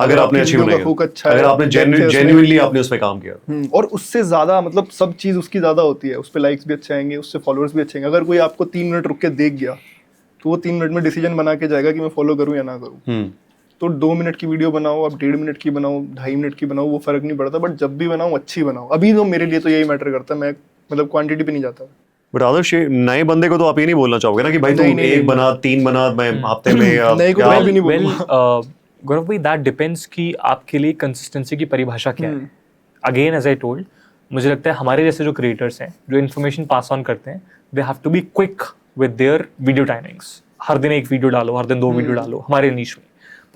अगर आपने अच्छी बनाई, अगर आपने जेन्युइनली आपने उस पे काम किया. और उससे ज्यादा मतलब सब चीज उसकी ज्यादा होती है. उस पे लाइक्स भी अच्छे आएंगे, उससे फॉलोअर्स भी अच्छे आएंगे. अगर कोई आपको 3 मिनट रुक के देख गया तो वो 3 मिनट में डिसीजन बना के जाएगा कि मैं फॉलो करूं या ना करूं. तो 2 मिनट की वीडियो बनाओ, आप 1.5 मिनट की बनाओ, 2.5 मिनट की बनाओ, वो फर्क नहीं पड़ता. बट जब भी बनाओ अच्छी बनाओ. अभी तो मेरे लिए तो यही मैटर करता है. मैं मतलब क्वांटिटी पे नहीं जाता. बट आदर्श, नए बंदे को तो आप ये नहीं बोलना चाहोगे ना कि भाई तू 1 बना, 3 बना, मैं हफ्ते में या नहीं को भी नहीं बोलूंगा. गौरव भाई, दैट डिपेंड्स कि आपके लिए कंसिस्टेंसी की परिभाषा क्या है. अगेन एज आई टोल्ड, मुझे लगता है हमारे जैसे जो क्रिएटर्स हैं, जो इन्फॉर्मेशन पास ऑन करते हैं, they have to be quick with their video timings. हर दिन 1 वीडियो डालो, हर दिन 2 वीडियो डालो हमारे नीश में.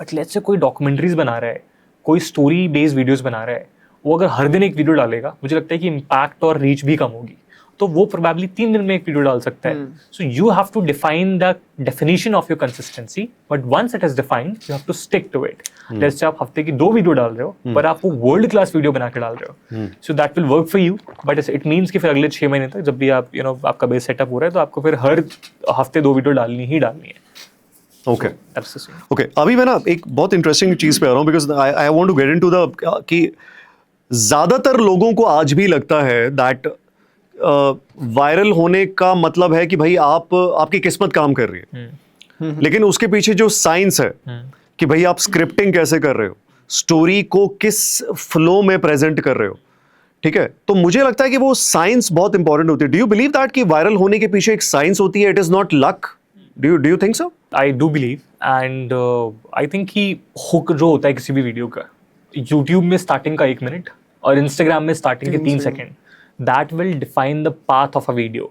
बट लेट्स से कोई डॉक्यूमेंट्रीज बना रहा है, कोई स्टोरी बेस्ड वीडियोस बना रहा है, वो अगर हर दिन 1 वीडियो डालेगा, मुझे लगता है कि इम्पैक्ट और रीच भी कम होगी. तो वो प्रोबेबली 3 दिन में 1 वीडियो डाल सकता है. So you have to define the definition of your consistency, but once it is defined you have to stick to it. Let's say आप हफ्ते की 2 वीडियो डाल रहे हो, पर आप वो वर्ल्ड क्लास वीडियो बना के डाल रहे हो, so that will work for you. But it means कि फिर अगले 6 महीने तक जब भी आप आपका बेस सेटअप हो रहा है, तो आपको फिर हर हफ्ते 2 वीडियो डालनी ही डालनी है. Okay okay. अभी मैं ना एक बहुत इंटरेस्टिंग चीज पे आ रहा हूँ, because I want to get into the कि ज्यादातर लोगों को आज भी लगता है दैट वायरल होने का मतलब है कि भाई आपकी किस्मत काम कर रही है. लेकिन उसके पीछे जो साइंस है कि भाई आप स्क्रिप्टिंग कैसे कर रहे हो, स्टोरी को किस फ्लो में प्रेजेंट कर रहे हो, ठीक है, तो मुझे लगता है कि वो साइंस बहुत इंपॉर्टेंट होती है. डू यू बिलीव दैट कि वायरल होने के पीछे एक साइंस होती है? It is not luck. Do you think so? I do believe, and I think कि हुक जो होता है किसी भी वीडियो का, यूट्यूब में स्टार्टिंग का 1 मिनट और इंस्टाग्राम में स्टार्टिंग के 3 second, that will define the path of a video,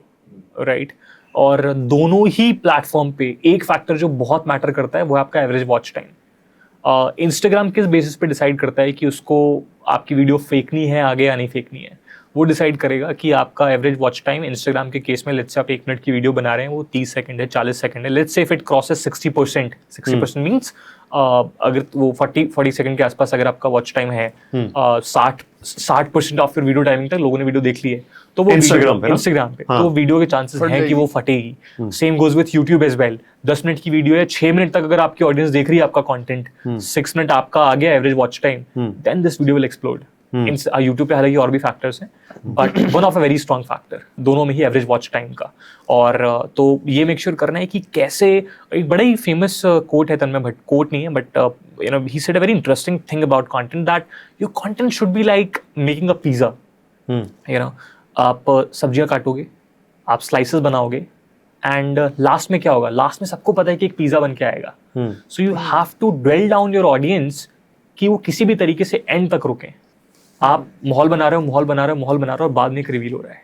right. और दोनों ही प्लेटफॉर्म पे एक फैक्टर जो बहुत मैटर करता है वो है आपका एवरेज वॉच टाइम. इंस्टाग्राम किस बेसिस पे डिसाइड करता है कि उसको आपकी वीडियो फेंकनी है आगे या नहीं फेंकनी है? वो डिसाइड करेगा कि आपका एवरेज वॉच टाइम इंस्टाग्राम के केस में, लेट्स से आप 1 मिनट की वीडियो बना रहे हैं, वो 30 सेकंड है, 40 सेकंड है. Let's say if it crosses 60%, 60% means अगर वो 40 सेकंड के आसपास अगर आपका वॉच टाइम है, 60% ऑफ योर वीडियो टाइमिंग तक लोगों ने वीडियो देख ली है, तो वो इंस्टाग्राम पे तो वीडियो के चांसेस हैं कि वो फटेगी. Same goes with YouTube as well. 10 minute की वीडियो है, 6 मिनट तक अगर आपकी ऑडियंस देख रही है आपका कंटेंट, 6 मिनट आपका आ गया average watch time, then this video will explode. YouTube पे हालांकि और भी फैक्टर्स हैं, but one of a very strong factor दोनों में ही एवरेज वॉच टाइम का. और तो ये मेक श्योर करना है कि कैसे. एक बड़ा ही फेमस कोट है तन्मय भट्ट, कोट नहीं है but he said a very interesting thing about content, that your content should be like making a pizza. आप सब्जियां काटोगे, आप स्लाइसेस बनाओगे, एंड लास्ट में क्या होगा? लास्ट में सबको पता है कि एक पिज्जा बन के आएगा. So you have to dwell down your audience कि वो किसी भी तरीके से एंड तक रुकें. आप माहौल बना रहे हो और बाद में एक रिवील हो रहा है.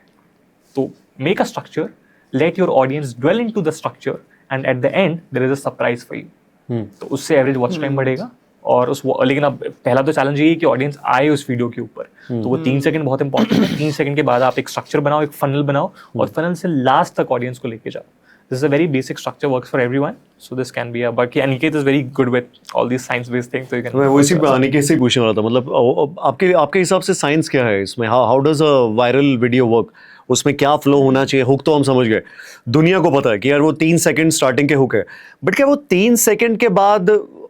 तो make a structure, let your audience dwell into the structure and at the end there is a surprise for you. तो उससे एवरेज वॉच टाइम बढ़ेगा। और उस लेकिन अब पहला तो चैलेंज यही है कि ऑडियंस आए उस वीडियो के ऊपर। तो वो 3 सेकंड बहुत इंपॉर्टेंट है। 3 सेकंड के बाद आप एक स्ट्रक्चर बनाओ, एक फनल बनाओ और फनल से लास्ट तक ऑडियंस को लेके जाओ। This is a very basic structure, works for everyone. So this can be a, but Aniket is very good with all these science-based things. So you can. मैं वैसे अनिकेत से पूछने वाला था, मतलब आपके हिसाब से साइंस क्या है इसमें? How does a viral video work? उसमें क्या फ्लो होना चाहिए? हुक तो हम समझ गए, दुनिया को पता है कि यार वो 3 सेकंड स्टार्टिंग के हुक है, बट क्या वो 3 सेकंड के बाद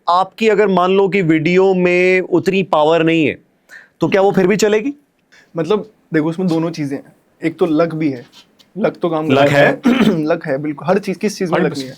आपकी अगर मान लो कि वीडियो में उतनी पावर नहीं है तो क्या वो फिर भी चलेगी? मतलब देखो उसमें दोनों चीजें हैं, एक तो लक भी है, लक तो काम लक है लक है बिल्कुल, हर चीज, किस चीज में लक नहीं है?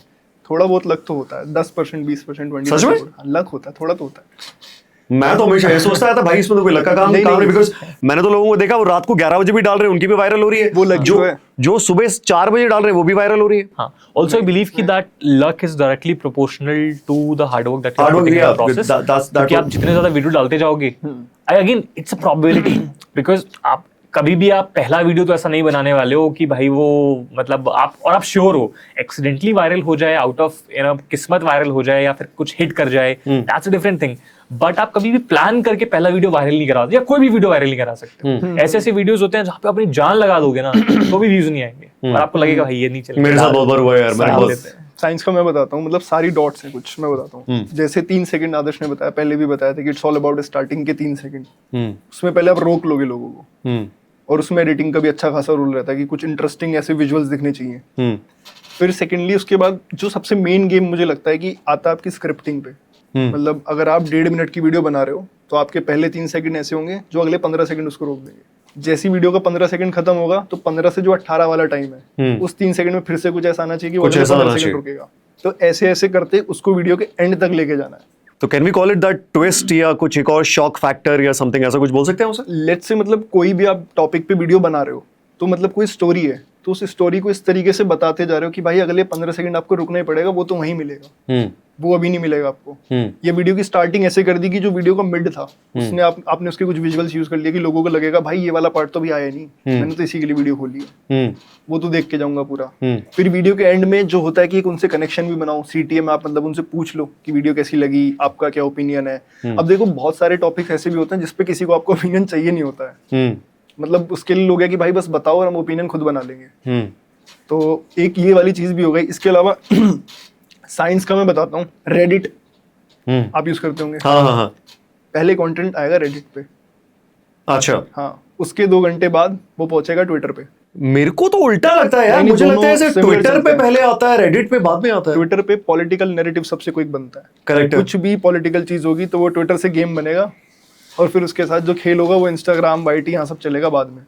थोड़ा बहुत लक तो होता है, 10%, 20%, 20%। सच में लक होता है, थोड़ा तो होता है। मैं तो हमेशा ये सोचता था भाई इसमें तो कोई लक का काम नहीं, बिकॉज मैंने तो लोगों को देखा वो रात को 11 बजे भी डाल रहे हैं, उनकी भी वायरल हो रही है। वो लक जो सुबह 4 बजे डाल रहे हैं वो भी वायरल हो रही है। हाँ, also I believe कि that luck is directly proportional to the hard work that you are putting in the process. क्योंकि आप जितने ज्यादा वीडियो डालते जाओगे, again it's a probability because आप कभी भी आप पहला वीडियो तो ऐसा नहीं बनाने वाले हो कि भाई वो मतलब आप श्योर हो एक्सीडेंटली वायरल हो जाए, आउट ऑफ किस्मत वायरल हो जाए या फिर कुछ हिट कर जाए, that's a different thing. But आप कभी भी प्लान करके पहला वीडियो वायरल नहीं करा, या कोई भी वीडियो वायरल नहीं करा सकते। ऐसे ऐसे वीडियोस होते हैं जहाँ पे अपनी जान लगा दोगे ना तो भी व्यूज नहीं आएंगे और आपको लगेगा भाई ये नहीं चलेगा। मेरे साथ बहुत बार हुआ यार। मैं साइंस का मैं बताता हूँ, मतलब सारी डॉट्स हैं कुछ, मैं बताता हूँ। जैसे 3 सेकंड आदर्श ने बताया, पहले भी बताया था कि इट्स ऑल अबाउट स्टार्टिंग के 3 सेकंड। उसमें पहले आप रोक लोगे लोगों को, और उसमें एडिटिंग का भी अच्छा खासा रोल रहता है कि कुछ इंटरेस्टिंग ऐसे विजुअल्स दिखने चाहिए। फिर सेकेंडली उसके बाद जो सबसे मेन गेम मुझे लगता है कि आता है आपकी स्क्रिप्टिंग पे। मतलब अगर आप 1.5 मिनट की वीडियो बना रहे हो तो आपके पहले 3 सेकंड ऐसे होंगे जो अगले 15 सेकंड उसको रोक देंगे। जैसी वीडियो का 15 सेकंड खत्म होगा तो 15 से जो 18 वाला टाइम है उस 3 सेकंड में फिर से कुछ ऐसा आना चाहिए कि वो 15 सेकंड रुकेगा। तो ऐसे ऐसे करते उसको वीडियो के एंड तक लेके जाना है। तो can we call it that twist या कुछ एक और शॉक फैक्टर या समथिंग, ऐसा कुछ बोल सकते हैं उसे? लेट्स से मतलब कोई भी आप टॉपिक पे वीडियो बना रहे हो तो मतलब कोई स्टोरी है तो उस स्टोरी को इस तरीके से बताते जा रहे हो कि भाई अगले 15 सेकंड आपको रुकना ही पड़ेगा, वो तो वहीं मिलेगा, वो अभी नहीं मिलेगा आपको। ये वीडियो की स्टार्टिंग ऐसे कर दी कि जो वीडियो का मिड था उसने आपने उसके कुछ विजुअल्स यूज कर लिए कि लोगों को लगेगा भाई ये वाला पार्ट तो भी आया नहीं, मैंने तो इसी के लिए वीडियो खोली है, वो तो देख के जाऊंगा पूरा। फिर वीडियो के एंड में जो होता है कि एक उनसे कनेक्शन भी बनाओ, CTA में आप मतलब उनसे पूछ लो कि वीडियो कैसी लगी, आपका क्या ओपिनियन है। अब देखो बहुत सारे टॉपिक ऐसे भी होते हैं जिसपे किसी को आपको ओपिनियन चाहिए नहीं होता है, मतलब उसके लिए लोग है कि भाई बस बताओ और हम ओपिनियन खुद बना लेंगे। तो एक ये वाली चीज भी हो गई। इसके अलावा साइंस का मैं बताता हूँ, रेडिट आप यूज करते होंगे। हाँ। पहले कंटेंट आएगा रेडिट पे, अच्छा हाँ, उसके 2 घंटे बाद वो पहुंचेगा ट्विटर पे। मेरे को तो उल्टा लगता है यार, मुझे लगता है जैसे ट्विटर पे पहले आता है, रेडिट पे बाद में आता है। ट्विटर पे पॉलिटिकल नैरेटिव सबसे क्विक बनता है। करेक्ट। कुछ भी पॉलिटिकल चीज होगी तो वो ट्विटर से गेम बनेगा और फिर उसके साथ जो खेल होगा वो इंस्टाग्राम, YT यहाँ सब चलेगा बाद में।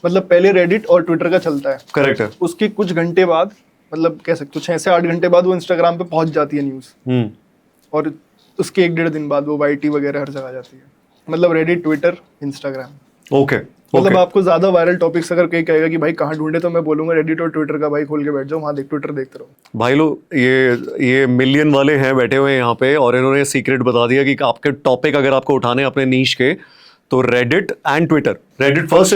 मतलब पहले रेडिट और ट्विटर का चलता है। करेक्ट है। उसके कुछ घंटे बाद, मतलब कह सकते हो 6 से 8 घंटे बाद वो इंस्टाग्राम पे पहुंच जाती है न्यूज, और उसके 1-1.5 दिन बाद वो YT वगैरह हर जगह जाती है। मतलब रेडिट, ट्विटर, इंस्टाग्राम। ओके। मतलब आपको ज्यादा वायरल टॉपिक्स अगर कोई कहेगा कि भाई कहाँ ढूंढे, तो मैं बोलूंगा रेडिट और ट्विटर का भाई खोल के बैठ जाओ, वहां देख, ट्विटर देखते रहो। भाई लोग ये मिलियन वाले हैं बैठे हुए यहाँ पे, और इन्होंने सीक्रेट बता दिया कि आपके टॉपिक अगर आपको उठाने अपने नीश के तो Reddit and Twitter. Reddit first,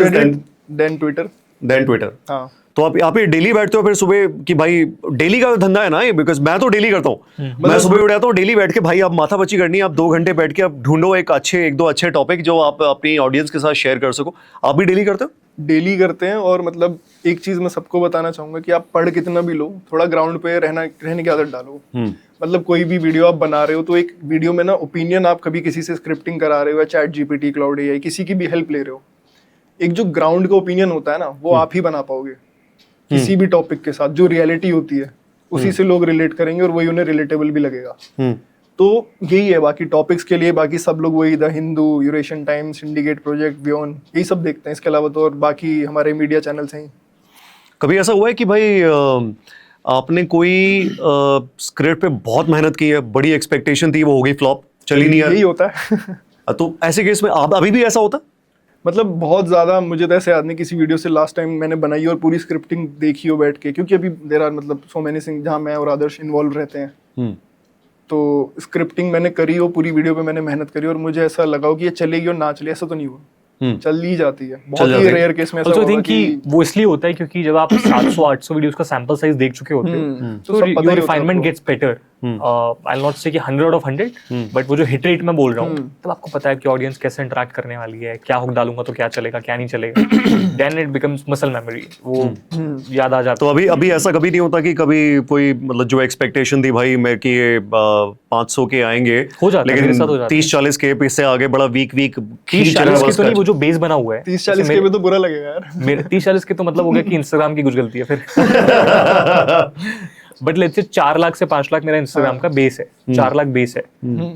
then Twitter. हाँ। तो आप ये डेली बैठते हो फिर सुबह कि भाई डेली का धंधा है ना ये, बिकॉज मैं तो डेली करता हूँ। मैं सुबह उठ जाता हूँ डेली बैठ के, भाई आप माथा पच्ची करनी है, आप 2 घंटे बैठ के आप ढूंढो एक दो अच्छे टॉपिक जो आप अपनी ऑडियंस के साथ शेयर कर सको। आप भी डेली करते हो? डेली करते हैं। और मतलब एक चीज मैं सबको बताना चाहूंगा कि आप पढ़ कितना भी लो, थोड़ा ग्राउंड पे रहने की आदत डालो। मतलब कोई भी वीडियो आप बना रहे हो तो एक वीडियो में ना ओपिनियन आप कभी किसी से स्क्रिप्टिंग करा रहे हो या ChatGPT, क्लाउड AI, किसी की भी हेल्प ले रहे हो, एक जो ग्राउंड का ओपिनियन होता है ना वो आप ही बना पाओगे किसी भी टॉपिक के साथ। जो रियलिटी होती है उसी से लोग रिलेट करेंगे और वही उन्हें रिलेटेबल भी लगेगा। तो यही है। बाकी टॉपिक्स के लिए बाकी सब लोग वही the Hindu, Eurasian Times, Syndicate Project, व्योन, यही सब देखते हैं। इसके अलावा तो और बाकी हमारे मीडिया चैनल्स हैं। कभी ऐसा हुआ है कि भाई आपने कोई स्क्रिप्ट पे बहुत मेहनत की है, बड़ी एक्सपेक्टेशन थी, वो हो गई फ्लॉप, चली नहीं? यही होता है। तो ऐसे केस में आप अभी भी ऐसा होता? मतलब बहुत ज्यादा मुझे तो ऐसे याद नहीं किसी वीडियो से लास्ट टाइम मैंने बनाई और पूरी स्क्रिप्टिंग देखी हो बैठ के, क्योंकि अभी देयर आर मतलब सो मेनी थिंग्स जहाँ मैं और आदर्श इन्वॉल्व रहते हैं। तो स्क्रिप्टिंग मैंने करी हो, पूरी वीडियो पे मैंने मेहनत करी और मुझे ऐसा लगा हो कि ये चलेगी और ना चले, ऐसा तो नहीं हुआ। चल ही जाती है, बहुत ही रेयर केस में ऐसा also होगा think कि वो इसलिए होता है क्योंकि जब आप 700-800 वीडियोस का सैंपल साइज देख चुके होते हो तो सब पता ही योर होता है रिफाइनमेंट आपको। Gets better. I will not say कि 100 आउट ऑफ 100 बट वो जो हिट रेट मैं बोल रहा हूँ तब आपको पता है कि ऑडियंस कैसे इंटरेक्ट करने वाली है, क्या हुक डालूंगा तो क्या चलेगा क्या नहीं चलेगा, then it becomes muscle memory, वो याद आ जाता तो अभी ऐसा कभी नहीं होता कि कभी कोई मतलब जो एक्सपेक्टेशन थी भाई मैं कि ये 500 के आएंगे, हो जाता है, मेरे साथ हो जाता है। 30-40 के इससे आगे बड़ा वीक 30-40 के तो नहीं, वो जो बेस बना हुआ है 30-40 के भी तो बुरा लगेगा यार। मेरे 30-40 के तो मतलब हो गया कि इंस्टाग्राम की कुछ गलती है फिर। बट लेट्स से 4 लाख से 5 लाख मेरा इंस्टाग्राम का बेस है, 4 लाख बेस है,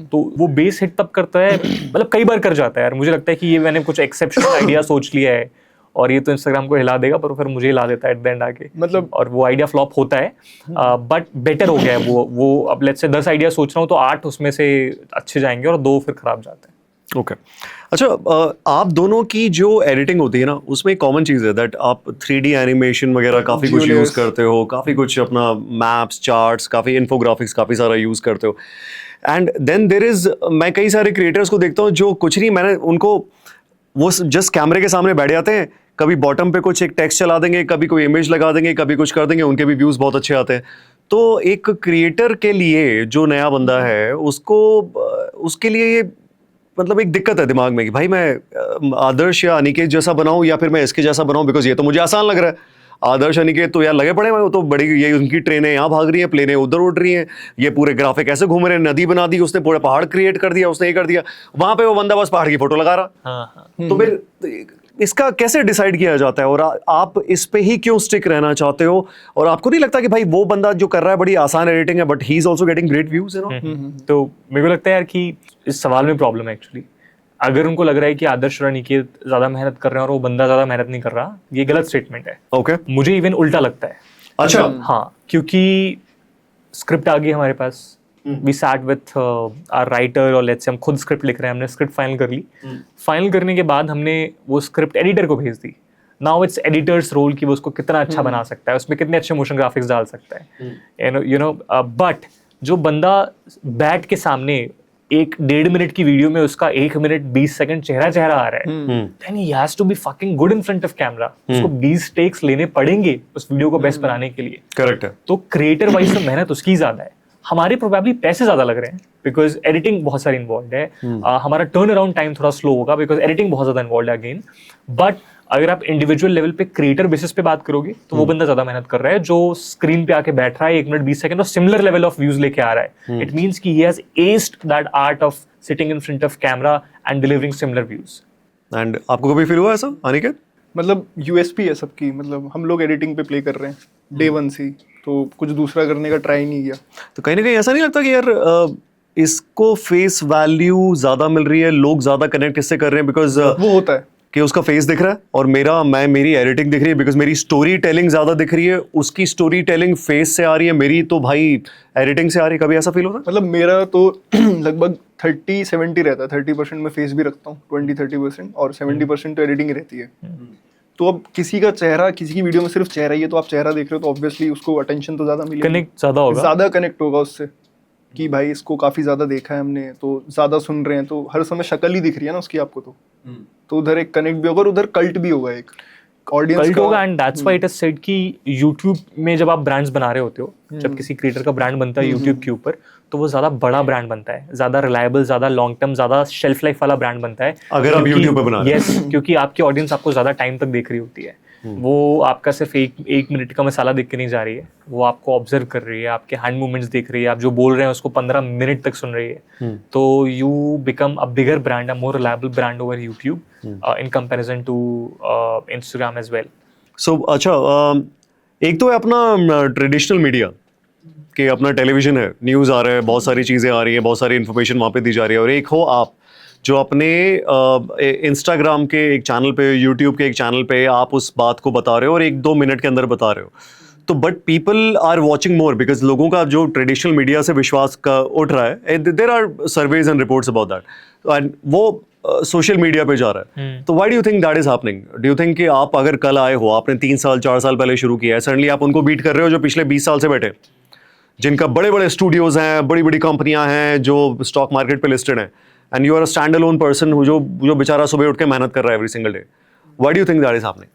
तो वो बेस हिट तब करता है, मतलब कई बार कर जाता है यार, मुझे लगता है कि ये मैंने कुछ एक्सेप्शनल आइडिया सोच लिया है और ये तो इंस्टाग्राम को हिला देगा, पर फिर मुझे हिला देता है एट द एंड आके, मतलब और वो आइडिया फ्लॉप होता है, बट बेटर हो गया है वो अब लेट्स से 10 आइडिया सोच रहा हूँ तो 8 उसमें से अच्छे जाएंगे और 2 फिर खराब जाते हैं। ओके अच्छा, आप दोनों की जो एडिटिंग होती है ना उसमें एक कॉमन चीज़ है दैट आप 3D एनिमेशन वगैरह काफ़ी कुछ Julius. यूज़ करते हो, काफ़ी कुछ अपना मैप्स चार्ट्स काफ़ी इन्फोग्राफिक्स काफ़ी सारा यूज़ करते हो, एंड देन देर इज़, मैं कई सारे क्रिएटर्स को देखता हूँ जो कुछ नहीं, मैंने उनको वो जस्ट कैमरे के सामने बैठ जाते हैं, कभी बॉटम पे कुछ एक टेक्स्ट चला देंगे, कभी कोई इमेज लगा देंगे, कभी कुछ कर देंगे, उनके भी व्यूज़ बहुत अच्छे आते हैं। तो एक क्रिएटर के लिए जो नया बंदा है उसको उसके लिए ये मतलब एक दिक्कत है दिमाग में कि भाई मैं आदर्श या अनिकेत जैसा बनाऊं या फिर मैं इसके जैसा बनाऊं, बिकॉज ये तो मुझे आसान लग रहा है। आदर्श अनिकेत तो यार लगे पड़े हैं, वो तो बड़ी ये उनकी ट्रेनें यहाँ भाग रही हैं, प्लेनें उधर उड़ रही हैं, ये पूरे ग्राफिक ऐसे घूम रहे हैं, नदी बना दी उसने, पूरा पहाड़ क्रिएट कर दिया उसने, ये कर दिया, वहां पे वो बंदा बस पहाड़ की फोटो लगा रहा। तो फिर इसका कैसे डिसाइड किया जाता है और आप इस पे ही क्यों स्टिक रहना चाहते हो, और आपको नहीं लगता कि भाई वो बंदा जो कर रहा है बड़ी आसान एडिटिंग है but he is also getting great views, you know? तो मेरे को लगता है यार कि इस सवाल में प्रॉब्लम है एक्चुअली। अगर उनको लग रहा है कि आदर्श और अनिकेत ज्यादा मेहनत कर रहे हैं और वो बंदा ज्यादा मेहनत नहीं कर रहा, ये गलत स्टेटमेंट है। ओके, मुझे इवन उल्टा लगता है। अच्छा, हाँ, क्योंकि स्क्रिप्ट आ गई हमारे पास, we sat with our writer और लेट्स से हम खुद स्क्रिप्ट लिख रहे हैं, हमने स्क्रिप्ट फाइनल कर ली। फाइनल करने के बाद हमने वो स्क्रिप्ट एडिटर को भेज दी। नाउ इट्स एडिटर्स रोल कि वो उसको कितना अच्छा बना सकता है, उसमें कितने अच्छे मोशन ग्राफिक्स डाल सकता है, यू नो। बट जो बंदा बैठ के सामने 1-1.5 मिनट की वीडियो में उसका 1 मिनट 20 सेकंड चेहरा आ रहा है, then he has to be fucking good in front of camera. उसको 20 टेक्स लेने पड़ेंगे उस वीडियो को बेस्ट बनाने के लिए। करेक्ट है। तो क्रिएटर वाइज तो मेहनत उसकी ज्यादा है, हमारे प्रोबेबली पैसे ज्यादा लग रहे हैं बिकॉज एडिटिंग बहुत सारी इन्वॉल्व है। हमारा टर्न अराउंड टाइम थोड़ा स्लो होगा बिकॉज एडिटिंग बहुत ज्यादा इन्वॉल्व है अगेन। बट अगर आप इंडिविजुअल लेवल पे क्रिएटर बेसिस पे बात करोगे तो वो बंदा ज्यादा मेहनत कर रहा है जो स्क्रीन पे आके बैठ रहा है 1 मिनट 20 सेकंड और सिमिलर लेवल ऑफ व्यूज लेके आ रहा है। इट मींस कि he has aced that art of sitting in front of camera and delivering similar views. एंड आपको कभी फील हुआ ऐसा अनिकेत? मतलब यूएसपी है सबकी, मतलब हम लोग एडिटिंग पे प्ले कर रहे हैं डे 1 से, तो कुछ दूसरा करने का ट्राई नहीं किया। तो कहीं ना कहीं ऐसा नहीं लगता कि यार इसको फेस वैल्यू ज्यादा मिल रही है, लोग ज्यादा कनेक्ट इससे कर रहे हैं बिकॉज वो होता है कि उसका फेस दिख रहा है और मेरी एडिटिंग दिख रही है, बिकॉज मेरी स्टोरी टेलिंग ज्यादा दिख रही है, उसकी स्टोरी टेलिंग फेस से आ रही है, मेरी तो भाई एडिटिंग से आ रही है। कभी ऐसा फील होता है? मतलब मेरा तो लगभग 30-70 रहता है, 30% मैं फेस भी रखता हूँ, 20-30% और 70% तो एडिटिंग ही रहती है। तो अब किसी का चेहरा, किसी की वीडियो में सिर्फ चेहरा ही है, तो आप चेहरा देख रहे हो तो ऑब्वियसली उसको अटेंशन तो ज्यादा मिलेगा, कनेक्ट ज्यादा होगा, ज्यादा कनेक्ट होगा उससे कि भाई इसको काफी ज्यादा देखा है हमने, तो ज्यादा सुन रहे हैं, तो हर समय शक्ल ही दिख रही है ना उसकी आपको, तो उधर एक कनेक्ट भी होगा और उधर कल्ट भी होगा, एक ऑडियंस कल्ट होगा। And that's why it is said कि YouTube में जब आप ब्रांड्स बना रहे होते हो, जब किसी क्रिएटर का ब्रांड बनता है YouTube के ऊपर, तो वो ज्यादा बड़ा ब्रांड बनता है, ज्यादा रिलायबल, ज्यादा लॉन्ग टर्म, ज्यादा शेल्फ लाइफ वाला ब्रांड बनता है अगर आप YouTube पे बना रहे हैं। यस, क्योंकि आपकी ऑडियंस आपको ज्यादा टाइम तक देख रही होती है, वो आपका सिर्फ एक मिनट का मसाला देख के नहीं जा रही है, वो आपको ऑब्जर्व कर रही है, आपके हैंड मूवमेंट्स देख रही है, आप जो बोल रहे हैं उसको 15 मिनट तक सुन रही है। तो you become a bigger brand, a more reliable brand over YouTube in comparison to Instagram as well. So अच्छा, एक तो है अपना ट्रेडिशनल मीडिया कि अपना टेलीविजन है, न्यूज़ आ रहा है, बहुत सारी चीज़ें आ रही हैं, बहुत सारी इन्फॉर्मेशन वहाँ पे दी जा रही है, और एक हो आप जो अपने इंस्टाग्राम के एक चैनल पे, यूट्यूब के एक चैनल पे आप उस बात को बता रहे हो और 1-2 मिनट के अंदर बता रहे हो। तो but people are watching more because लोगों का जो ट्रेडिशनल मीडिया से विश्वास का उठ रहा है, there are surveys and reports about that, and वो सोशल मीडिया पे जा रहा है। तो why do you think that is happening? Do you think कि आप अगर कल आए हो, आपने 3 साल 4 साल पहले शुरू किया है, सडनली आप उनको बीट कर रहे हो जो पिछले 20 साल से बैठे, जिनका बड़े बड़े स्टूडियोज हैं, बड़ी बड़ी कंपनियां हैं, जो स्टॉक मार्केट पे लिस्टेड हैं, and you are a stand alone person जो बेचारा सुबह उठ के मेहनत कर रहा है every single day, why do you think that is happening?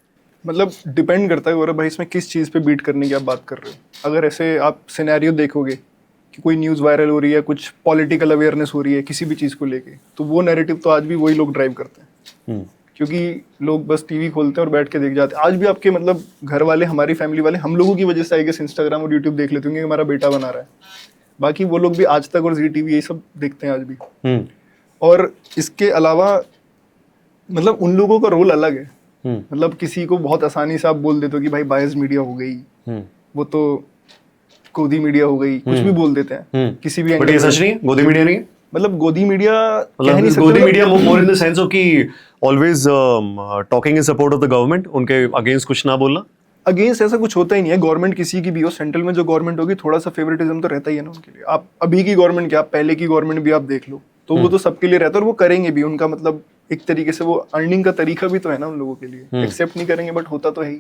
मतलब डिपेंड करता है गौरव भाई इसमें किस चीज़ पे बीट करने की आप बात कर रहे हो। अगर ऐसे आप सिनेरियो देखोगे कि कोई न्यूज़ वायरल हो रही है, कुछ पॉलिटिकल अवेयरनेस हो रही है किसी भी चीज़ को लेके, तो वो नैरेटिव तो आज भी वही लोग ड्राइव करते हैं। क्योंकि लोग बस टीवी खोलते हैं और बैठ के देख जाते हैं। आज भी आपके मतलब घर वाले, हमारी फैमिली वाले, हम लोगों की वजह से आई गेस इंस्टाग्राम और यूट्यूब देख लेते होंगे कि हमारा बेटा बना रहा है। बाकी वो लोग भी आज तक और जी टीवी यही सब देखते हैं आज भी। और इसके अलावा मतलब उन लोगों का रोल अलग है। मतलब किसी को बहुत आसानी से आप बोल देते हो कि भाई बायस मीडिया हो गई, वो तो गोदी मीडिया हो गई, कुछ भी बोल देते हैं किसी भी बट ये सच नहीं है, गोदी मीडिया नहीं है। मतलब गोदी मीडिया कह नहीं सकते। Godi media more in the sense of कि always talking in support of the government, उनके अगेंस्ट कुछ ना बोलना। अगेंस्ट ऐसा कुछ होता ही नहीं है। गवर्नमेंट किसी की भी हो, सेंट्रल में जो गवर्नमेंट होगी थोड़ा सा फेवरेटिज्म तो रहता ही है ना उनके लिए। आप अभी की गवर्नमेंट क्या, पहले की गवर्नमेंट भी आप देख लो, तो वो तो सबके लिए रहता है और वो करेंगे भी। उनका मतलब एक तरीके से वो अर्निंग का तरीका भी तो है ना उन लोगों के लिए। एक्सेप्ट नहीं करेंगे बट होता तो है ही,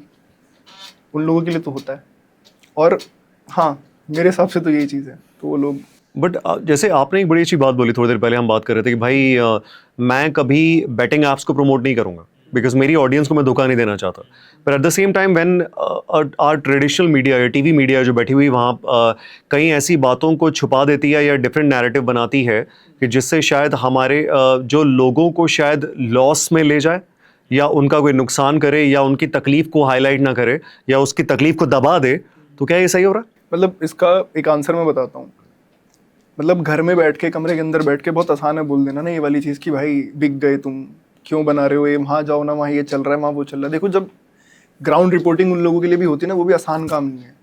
उन लोगों के लिए तो होता है। और हाँ, मेरे हिसाब से तो यही चीज़ है। तो वो लोग बट जैसे आपने एक बड़ी अच्छी बात बोली, थोड़ी देर पहले हम बात कर रहे थे कि भाई मैं कभी बेटिंग ऐप्स को प्रमोट नहीं करूंगा बिकॉज मेरी ऑडियंस को मैं धोखा नहीं देना चाहता। पर at the same time when our traditional media या टीवी मीडिया जो बैठी हुई वहाँ कई ऐसी बातों को छुपा देती है या डिफरेंट नैरेटिव बनाती है कि जिससे शायद हमारे जो लोगों को शायद लॉस में ले जाए या उनका कोई नुकसान करे या उनकी तकलीफ को हाईलाइट ना करे या उसकी तकलीफ को दबा दे, तो क्या ये सही हो रहा है? मतलब इसका एक आंसर मैं बताता हूँ। मतलब घर में बैठ के, कमरे के अंदर बैठ के बहुत आसान है बोल देना ना ये वाली चीज़ कि भाई बिक गए तुम, क्यों बना रहे हो ये, वहाँ जाओ ना, वहाँ ये चल रहा है, वहाँ वो चल रहा है। देखो जब ग्राउंड रिपोर्टिंग उन लोगों के लिए भी होती है ना, वो भी आसान काम नहीं है।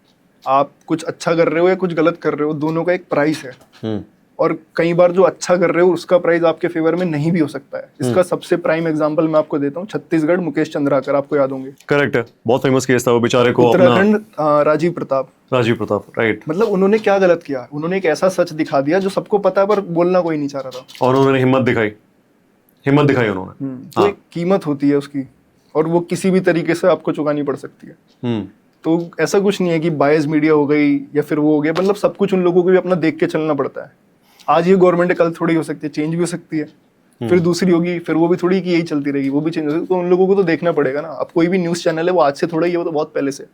आप कुछ अच्छा कर रहे हो या कुछ गलत कर रहे हो, दोनों का एक प्राइस है। और कई बार जो अच्छा कर रहे हो उसका प्राइस आपके फेवर में नहीं भी हो सकता है। इसका सबसे प्राइम एग्जांपल मैं आपको देता हूँ, छत्तीसगढ़, मुकेश चंद्राकर, आपको याद होंगे। करेक्ट है, बहुत फेमस केस था वो बेचारे को। उत्तराखंड राजीव प्रताप, राइट। मतलब उन्होंने क्या गलत किया? उन्होंने एक ऐसा सच दिखा दिया जो सबको पता है पर बोलना कोई नहीं चाह रहा था, और उन्होंने हिम्मत दिखाई उन्होंने। तो एक कीमत होती है उसकी, और वो किसी भी तरीके से आपको चुकानी पड़ सकती है। तो ऐसा कुछ नहीं है कि बायस मीडिया हो गई या फिर वो हो गया। मतलब सब कुछ उन लोगों को भी अपना देख के चलना पड़ता है। आज ये गवर्नमेंट है, कल थोड़ी हो सकती है, चेंज भी हो सकती है, फिर दूसरी होगी, फिर वो भी थोड़ी कि यही चलती रहेगी, वो भी चेंज हो सकती है। तो उन लोगों को तो देखना पड़ेगा ना। अब कोई भी न्यूज़ चैनल है वो आज से थोड़ा ही है, वो तो बहुत पहले से।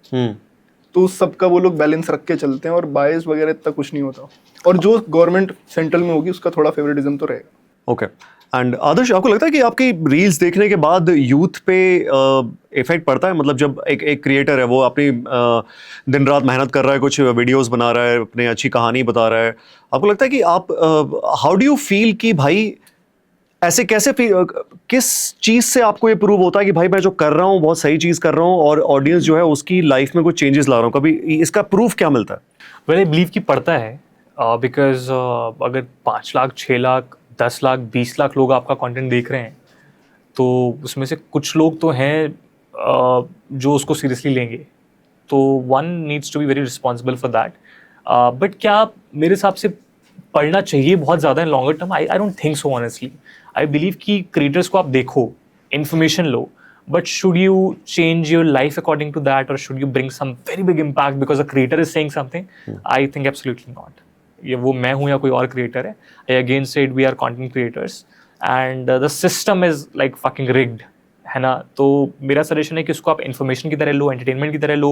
तो उस सबका वो लोग बैलेंस रख के चलते हैं और बायस वगैरह इतना कुछ नहीं होता। और जो गवर्नमेंट सेंट्रल में होगी उसका थोड़ा फेवरेटिज्म तो रहेगा। ओके। एंड आदर्श, आपको लगता है कि आपकी रील्स देखने के बाद यूथ पे इफेक्ट पड़ता है? मतलब जब एक क्रिएटर है, वो अपनी दिन रात मेहनत कर रहा है, कुछ वीडियोस बना रहा है, अपनी अच्छी कहानी बता रहा है, आपको लगता है कि आप हाउ डू यू फील कि भाई ऐसे कैसे किस चीज से आपको ये प्रूव होता है कि भाई मैं जो कर रहा हूँ बहुत सही चीज कर रहा हूँ और ऑडियंस जो है उसकी लाइफ में कुछ चेंजेस ला रहा हूँ? कभी इसका प्रूफ क्या मिलता है? वेल आई बिलीव कि पड़ता है, बिकॉज अगर 5 लाख, 6 लाख, 10 लाख, 20 लाख लोग आपका कंटेंट देख रहे हैं तो उसमें से कुछ लोग तो हैं जो उसको सीरियसली लेंगे। तो one needs to be very responsible for that. But क्या मेरे हिसाब से पढ़ना चाहिए बहुत ज़्यादा in longer term? I don't think so honestly. I believe कि क्रिएटर्स को आप देखो, इन्फॉर्मेशन लो, but should you change your life according to that, or should you bring some very big impact because a creator is saying something? I think absolutely not. ये वो मैं हूँ या कोई और क्रिएटर है, I again said we are content creators and the system is like fucking rigged, है ना? तो मेरा सजेशन है कि उसको आप इन्फॉर्मेशन की तरह लो, एंटरटेनमेंट की तरह लो,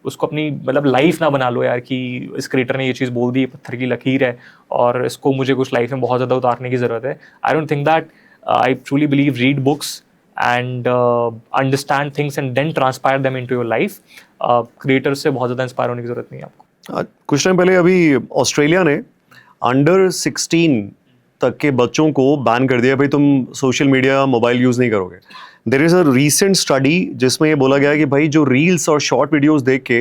उसको अपनी मतलब लाइफ ना बना लो यार कि इस क्रिएटर ने ये चीज़ बोल दी, पत्थर की लकीर है और इसको मुझे कुछ लाइफ में बहुत ज़्यादा उतारने की ज़रूरत है। I don't think that. I truly believe read books and understand things and then transpire them into your life. Creators से बहुत ज़्यादा इंस्पायर होने की ज़रूरत नहीं है आपको। कुछ टाइम पहले अभी ऑस्ट्रेलिया ने अंडर 16 तक के बच्चों को बैन कर दिया, भाई तुम सोशल मीडिया, मोबाइल यूज़ नहीं करोगे। There is a recent study जिसमें ये बोला गया है कि भाई जो रील्स और शॉर्ट वीडियोस देख के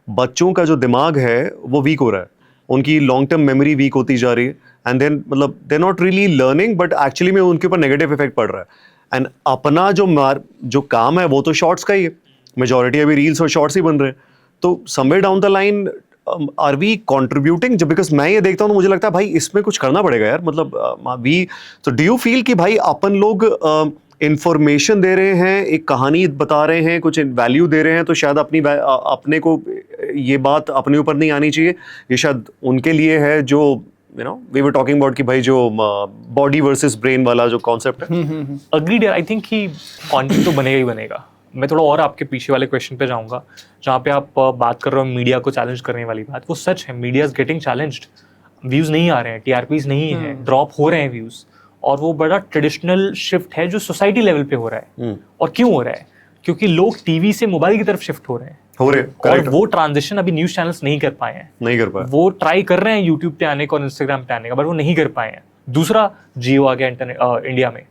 बच्चों का जो दिमाग है वो वीक हो रहा है, उनकी लॉन्ग टर्म मेमोरी वीक होती जा रही है, एंड देन मतलब they not really learning but actually में उनके ऊपर नेगेटिव इफेक्ट पड़ रहा है। एंड अपना जो काम है वो तो शॉर्ट्स का ही है, मेजॉरिटी अभी रील्स और शॉर्ट्स ही बन रहे हैं। तो somewhere down the line are we contributing? जब बिकॉज मैं ये देखता हूँ तो मुझे लगता है भाई इसमें कुछ करना पड़ेगा यार। मतलब वी तो डू यू फील कि भाई अपन लोग इंफॉर्मेशन दे रहे हैं, एक कहानी बता रहे हैं, कुछ वैल्यू दे रहे हैं, तो शायद अपने को ये बात अपने ऊपर नहीं आनी चाहिए, ये शायद उनके लिए है जो you know we were talking about कि भाई जो बॉडी वर्सेस ब्रेन वाला जो कॉन्सेप्ट है. अग्रीड आई थिंक कि कंटेंट तो बनेगा ही बनेगा. मैं थोड़ा और आपके पीछे वाले क्वेश्चन पे जाऊंगा जहाँ पे आप बात कर रहे हो मीडिया को चैलेंज करने वाली बात. वो सच है, media is getting challenged. Views नहीं आ रहे हैं, टीआरपीज नहीं है, ड्रॉप हो रहे हैं व्यूज. और वो बड़ा ट्रेडिशनल शिफ्ट है जो सोसाइटी लेवल पे हो रहा है. और क्यों हो रहा है? क्योंकि लोग टीवी से मोबाइल की तरफ शिफ्ट हो रहे हैं. और वो ट्रांजिशन अभी न्यूज चैनल्स नहीं कर पाए हैं. नहीं कर पाए. वो ट्राई कर रहे हैं यूट्यूब पे आने का और इंस्टाग्राम पे आने का, बट वो नहीं कर पाए हैं. दूसरा, जियो आ गया इंटरनेट इंडिया में.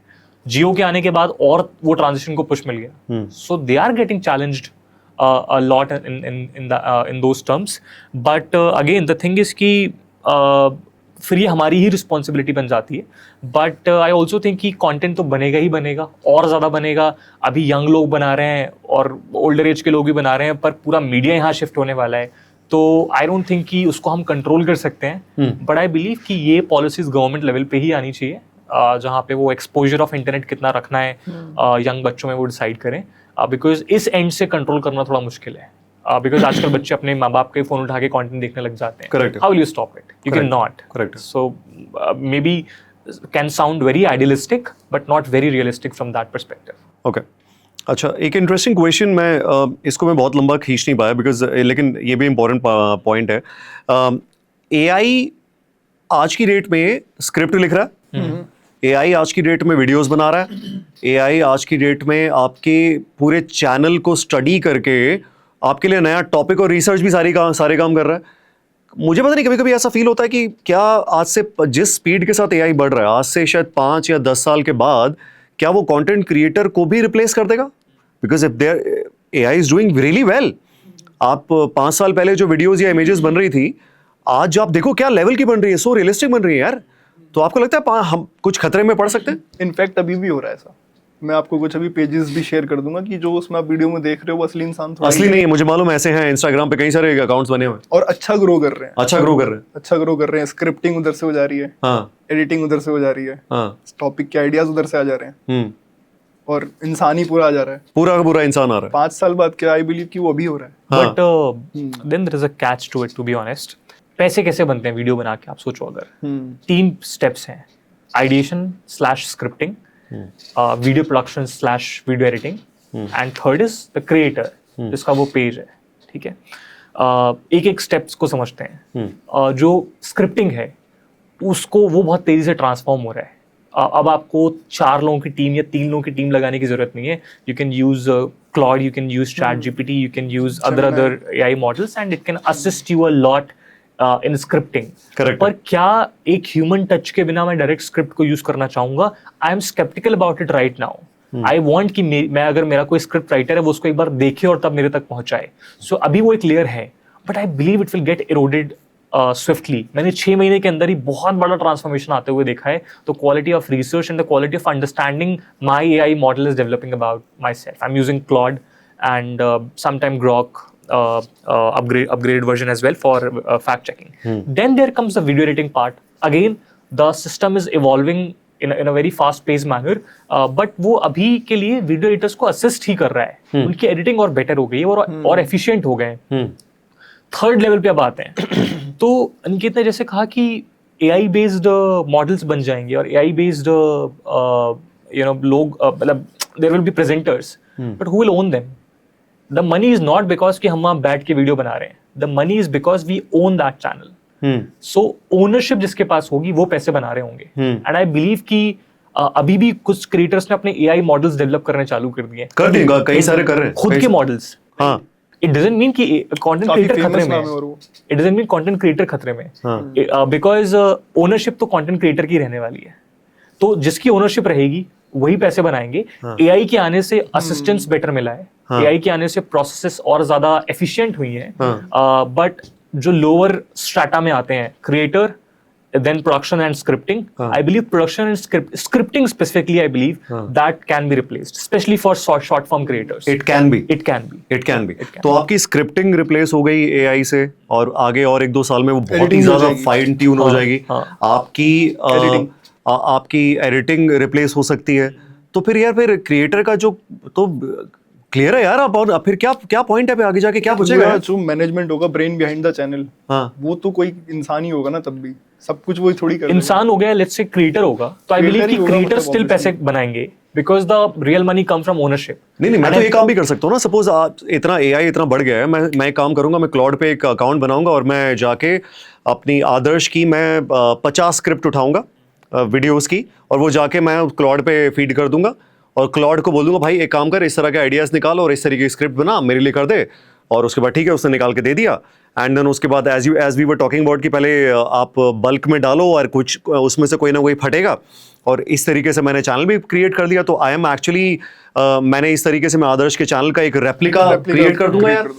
जियो के आने के बाद और वो ट्रांजिशन को पुश मिल गया. So they are getting challenged a lot in those terms. But again the thing is कि फिर ये हमारी ही रिस्पॉन्सिबिलिटी बन जाती है. बट आई ऑल्सो थिंक कि कंटेंट तो बनेगा ही बनेगा और ज़्यादा बनेगा. अभी यंग लोग बना रहे हैं और ओल्डर एज के लोग भी बना रहे हैं, पर पूरा मीडिया यहाँ शिफ्ट होने वाला है. तो आई डोंट थिंक कि उसको हम कंट्रोल कर सकते हैं. बट आई बिलीव कि ये पॉलिसीज गवर्नमेंट लेवल पे ही आनी चाहिए, जहाँ पे वो एक्सपोजर ऑफ इंटरनेट कितना रखना है यंग बच्चों में वो डिसाइड करें. बिकॉज इस एंड से कंट्रोल करना थोड़ा मुश्किल है. बिकॉज आजकल बच्चे अपने माँ बाप के फोन उठा के कंटेंट देखने लग जाते हैं. Correct. How will you stop it? You can not. Correct. So may be can sound very idealistic but not very realistic from that perspective. Okay. अच्छा, एक इंटरेस्टिंग क्वेश्चन. मैं इसको मैं बहुत लंबा खींच नहीं पाया बिकॉज लेकिन ये भी इम्पोर्टेंट पॉइंट है. एआई आज की डेट में स्क्रिप्ट लिख रहा है. एआई आज की डेट में वीडियोस बना रहा है. एआई आज की डेट में आपके पूरे चैनल को स्टडी करके आपके लिए नया टॉपिक और रिसर्च भी सारे काम कर रहा है. मुझे पता नहीं, कभी कभी ऐसा फील होता है कि क्या आज से जिस स्पीड के साथ एआई बढ़ रहा है, आज से शायद 5 या 10 साल के बाद क्या वो कंटेंट क्रिएटर को भी रिप्लेस कर देगा? Because if there AI is doing really well. आप 5 साल पहले जो वीडियोज या इमेजेस बन रही थी, आज आप देखो क्या लेवल की बन रही है, सो रियलिस्टिक बन रही है यार. तो आपको लगता है हम कुछ खतरे में पड़ सकते हैं? इनफैक्ट अभी भी हो रहा है ऐसा. मैं आपको कुछ अभी पेजेस भी शेयर कर दूंगा कि जो उसमें आप वीडियो में देख रहे हो वो असली इंसान थोड़ा असली नहीं है. मुझे मालूम ऐसे हैं इंस्टाग्राम पे कई सारे अकाउंट्स बने हुए हैं और अच्छा ग्रो कर रहे हैं. अच्छा ग्रो कर रहे हैं. स्क्रिप्टिंग उधर से हो जा रही है. हाँ. एडिटिंग उधर से हो जा रही है. हाँ. टॉपिक के आइडियाज उधर से आ जा रहे हैं. और इंसान ही पूरा आ जा रहा है. पूरा का पूरा इंसान आ रहा है. 5 साल बाद क्या आई बिलीव कि वो अभी हो रहा है. But then there is a catch to it, to be honest. पैसे कैसे बनते हैं वीडियो बना के? आप सोचो, अगर 3 स्टेप्स हैं: ideation / scripting, video production / video editing, and third is the creator जिसका वो पेज है. ठीक है, एक एक स्टेप्स को समझते हैं. जो स्क्रिप्टिंग है उसको वो बहुत तेजी से ट्रांसफॉर्म हो रहा है. अब आपको 4 लोगों की टीम या 3 लोगों की टीम लगाने की जरूरत नहीं है. You can use Claude, you can use ChatGPT, you can use other AI models, and it can assist you a lot in scripting. Correct. पर क्या एक ह्यूमन टच के बिना मैं डायरेक्ट स्क्रिप्ट को यूज करना चाहूंगा? I am sceptical about it right now. I want कि मैं अगर मेरा कोई स्क्रिप्ट राइटर है वो उसको एक बार देखे और तब मेरे तक पहुंचाए. सो अभी वो एक लेयर है, but I believe it will get eroded swiftly. मैंने 6 महीने के अंदर ही बहुत बड़ा ट्रांसफॉर्मेशन आते हुए देखा है. तो quality of research and the quality of understanding my AI model is developing about my self. I am using Claude and sometime Grok upgraded version as well for fact checking. Then there comes the video editing part. Again, the system is evolving in a very fast paced manner, but वो अभी के लिए वीडियो एडिटर्स को असिस्ट ही कर रहा है. उनकी एडिटिंग और बेटर हो गई है और एफिशिएंट हो गए. थर्ड लेवल पे अब आते हैं. तो अंकित ने जैसे कहा कि AI बेस्ड मॉडल्स बन जाएंगे और AI बेस्ड लोग, मतलब there will be presenters, but who will own them? The money is not because कि हम वहाँ बैठ के वीडियो बना रहे हैं. The money is because we own that channel. So ownership जिसके पास होगी वो पैसे बना रहे होंगे. And I believe कि अभी भी कुछ क्रिएटर्स ने अपने AI मॉडल्स डेवलप करने चालू कर दिए. कर देंगे, कई सारे कर रहे हैं खुद के मॉडल्स. हाँ. It doesn't mean कि कंटेंट क्रिएटर खतरे में है. It doesn't mean content creator खतरे में. Because ownership तो कंटेंट क्रिएटर की रहने वाली है. तो जिसकी ओनरशिप रहेगी वही पैसे बनाएंगे. AI के आने से असिस्टेंस बेटर मिला है. AI के आने से प्रोसेसेस और ज्यादा एफिशिएंट हुई हैं. बट जो लोअर स्ट्रेटा में आते हैं, creator, then production and scripting, I believe production and scripting specifically, I believe that can be replaced, especially for short form creators. It can be. It can be. It can be. तो आपकी स्क्रिप्टिंग रिप्लेस हो गई AI से और आगे और 1-2 साल में वो बहुत ही ज्यादा फाइन ट्यून हो जाएगी. आपकी एडिटिंग रिप्लेस हो सकती है. तो फिर यार क्रिएटर का जो तो क्लियर है यार. अब और फिर क्या पॉइंट है पे आगे जाके क्या पूछेगा? जो मैनेजमेंट होगा, ब्रेन बिहाइंड द चैनल, वो तो कोई इंसान ही होगा ना. तब भी सब कुछ वही थोड़ी कर इंसान हो गया, लेट्स से क्रिएटर होगा, तो आई बिलीव कि क्रिएटर स्टिल पैसे बनाएंगे because the real money come from ownership. नहीं, मैं तो ये काम भी कर सकता हूँ ना। सपोज इतना एआई इतना बढ़ गया है, मैं एक काम करूंगा, मैं क्लॉड पे एक अकाउंट बनाऊंगा और मैं जाके अपनी आदर्श की मैं 50 स्क्रिप्ट उठाऊंगा वीडियोस की, और वो जाके मैं क्लॉड पे फीड कर दूंगा और क्लॉड को बोल दूंगा भाई एक काम कर, इस तरह के आइडियाज निकाल और इस तरीके की स्क्रिप्ट बना मेरे लिए कर दे, और उसके बाद ठीक है उसने निकाल के दे दिया। एंड देन उसके बाद as we were talking about कि पहले आप बल्क में डालो और कुछ उसमें से कोई ना कोई फटेगा, और इस तरीके से मैंने चैनल भी क्रिएट कर दिया। तो आई एम एक्चुअली मैंने इस तरीके से मैं आदर्श के चैनल का एक रेप्लिका क्रिएट कर दूंगा यार,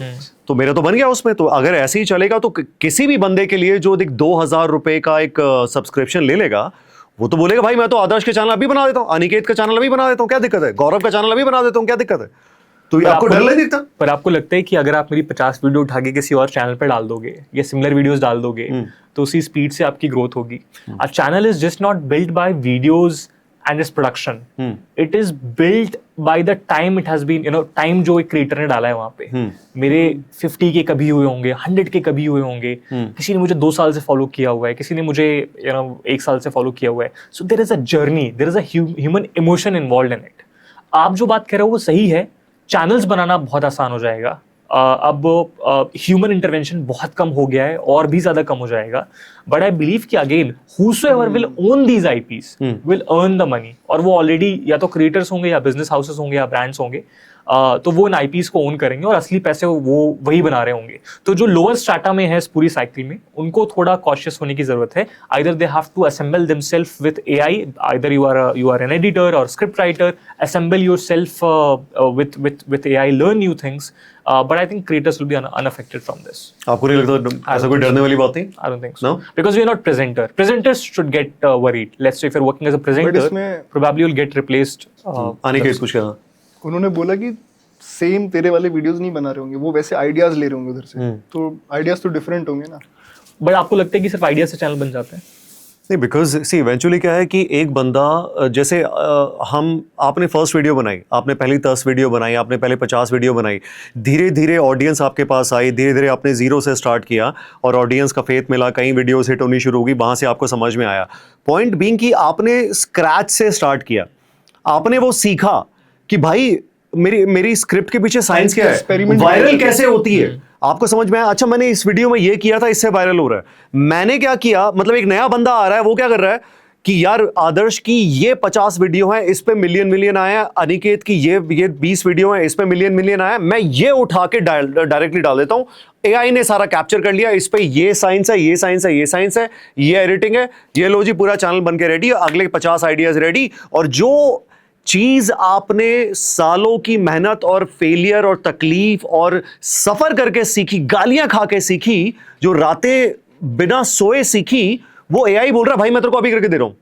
तो मेरा तो बन गया उसमें। तो अगर ऐसे ही चलेगा तो किसी भी बंदे के लिए जो 2,000 रुपए का एक सब्सक्रिप्शन ले लेगा, वो तो बोलेगा भाई मैं तो आदर्श के चैनल अभी बना देता हूँ, अनिकेत का चैनल अभी बना देता हूँ, क्या दिक्कत है, गौरव का चैनल अभी बना देता हूँ, क्या दिक्कत है। तो ये आपको डर नहीं दिखता? पर आपको लगता है कि अगर आप मेरी 50 वीडियो उठा के किसी और चैनल पे डाल दोगे या सिमिलर वीडियोस डाल दोगे तो उसी स्पीड से आपकी ग्रोथ होगी? A channel is just not built by videos and it's production, it is built by the time it has been, time जो एक क्रिएटर ने डाला है वहां पे। मेरे 50 के कभी हुए होंगे, 100 के कभी हुए होंगे, किसी ने मुझे 2 साल से फॉलो किया हुआ है, किसी ने मुझे 1 साल से फॉलो किया हुआ है। So there is a journey, there is a human emotion involved in it. आप जो बात कर रहे हो वो सही है, चैनल्स बनाना बहुत आसान हो जाएगा। अब ह्यूमन इंटरवेंशन बहुत कम हो गया है और भी ज्यादा कम हो जाएगा, बट आई बिलीव कि again whosoever will own these IPs will earn the money, और वो ऑलरेडी या तो क्रिएटर्स होंगे या बिजनेस हाउसेस होंगे या ब्रांड्स होंगे, तो वो इन IPs को ओन करेंगे और असली पैसे वो वही बना रहे होंगे। तो जो लोअर स्ट्राटा में है इस पूरी साइकिल में, उनको थोड़ा कॉशियस होने की जरूरत है। Either they have to assemble themselves with AI, either you are an editor और script writer, assemble yourself with AI, learn new things, but I think creators will be unaffected from this. आपको नहीं लगता ऐसा कोई डरने वाली बात नहीं? I don't think so. No? Because we are not presenter. Presenters should get worried. Let's say if you're working as a presenter, probably you'll get replaced. Aniket कुछ कहना? उन्होंने बोला कि सेम तेरे वाले वीडियोस नहीं बना रहे होंगे, वो वैसे आइडियाज ले रहे होंगे उधर से, तो आइडियाज तो डिफरेंट होंगे ना। बट आपको लगता है कि सिर्फ आइडिया से चैनल बन जाता है? नहीं, बिकॉज सी इवेंचुअली क्या है कि एक बंदा जैसे आपने फर्स्ट वीडियो बनाई, आपने पहली 10 वीडियो बनाई, आपने पहले 50 वीडियो बनाई, धीरे धीरे ऑडियंस आपके पास आई, धीरे धीरे आपने जीरो से स्टार्ट किया और ऑडियंस का फेथ मिला, कई वीडियोस हिट होनी शुरू होगी, वहाँ से आपको समझ में आया। पॉइंट बीइंग कि आपने स्क्रैच से स्टार्ट किया, आपने वो सीखा कि भाई मेरी स्क्रिप्ट के पीछे साइंस क्या है, वायरल कैसे होती है, आपको समझ में आया। अच्छा मैंने इस वीडियो में ये किया था, इससे वायरल हो रहा है। मैंने क्या किया, मतलब एक नया बंदा आ रहा है, वो क्या कर रहा है कि यार आदर्श की ये 50 वीडियो है, इस पे मिलियन आया, अनिकेत की ये 20 वीडियो है, इस पे मिलियन आया, मैं ये उठा के डायरेक्टली डाल देता हूँ, एआई ने सारा कैप्चर कर लिया, इस पे ये साइंस है, ये साइंस है, ये साइंस है, ये एडिटिंग है, ये लो जी पूरा चैनल बन के रेडी, अगले 50 आइडियाज रेडी। और जो चीज आपने सालों की मेहनत और फेलियर और तकलीफ और सफर करके सीखी, गालियां खा के सीखी, जो रातें बिना सोए सीखी, वो एआई बोल रहा है भाई मैं तेरे को अभी करके दे रहा हूं,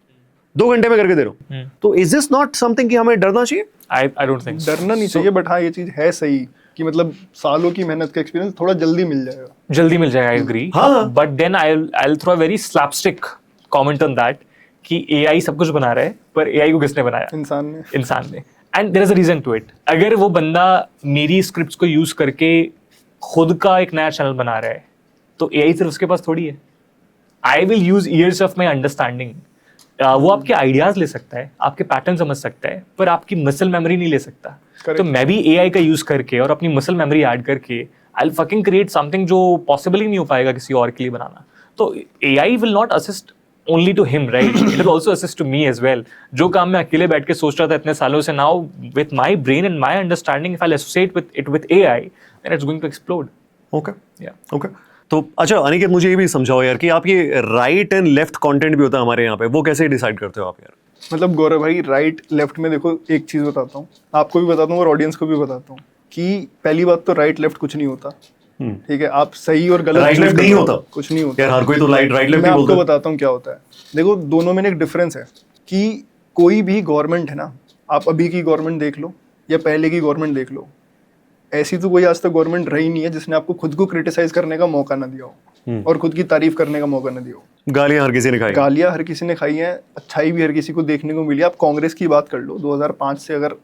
2 घंटे में करके दे रहा हूं। तो इज दिस नॉट समथिंग कि हमें डरना चाहिए? आई डोंट थिंक डरना नहीं चाहिए, बट हाँ ये चीज है सही कि मतलब सालों की मेहनत का एक्सपीरियंस थोड़ा जल्दी मिल जाएगा। I agree, but then I will throw a very slapstick comment on that कि AI सब कुछ बना रहा है, पर AI को किसने बनाया? इंसान ने। And there is a reason to it. अगर वो बंदा मेरी स्क्रिप्ट्स को यूज करके खुद का एक नया चैनल बना रहा है, तो AI सिर्फ उसके पास थोड़ी है। I will use years of my understanding. वो आपके आइडियाज ले सकता है, आपके पैटर्न समझ सकता है, पर आपकी मसल मेमोरी नहीं ले सकता। तो मैं भी AI का यूज करके और अपनी मसल मेमोरी ऐड करके I will fucking create something जो पॉसिबल ही नहीं हो पाएगा किसी और के लिए बनाना। तो AI will not assist only to him, right? It will also assist to me as well. जो काम मैं अकेले बैठ के सोच रहा था इतने सालों से, now with my brain and my understanding, if I'll associate with AI, then it's going to explode. Okay. Yeah. Okay. तो अच्छा अनिकेत मुझे ये भी समझाओ यार कि आप ये राइट एंड लेफ्ट कंटेंट भी होता है हमारे यहाँ पे, वो कैसे डिसाइड करते हो आप यार? मतलब गौरव भाई राइट लेफ्ट में देखो, एक चीज बताता हूँ, आपको भी बताता हूँ और ऑडियंस को भी बताता हूँ कि पहली बात तो राइट लेफ्ट कुछ नहीं होता, ठीक है? आप सही और गलत राइट लेफ्ट नहीं होता, कुछ नहीं होता यार, हर कोई तो राइट लेफ्ट मैं आपको बताता हूँ क्या होता है। देखो दोनों में एक डिफरेंस है कि कोई भी गवर्नमेंट है ना, आप अभी की गवर्नमेंट देख लो या पहले की गवर्नमेंट देख लो, ऐसी तो कोई आज तक गवर्नमेंट रही नहीं है जिसने आपको खुद को क्रिटिसाइज करने का मौका ना दिया हो और खुद की तारीफ करने का मौका ना दिया हो। गालियां हर किसी ने खाई है, अच्छाई भी हर किसी को देखने को मिली। आप कांग्रेस की बात कर लो, 2005 से अगर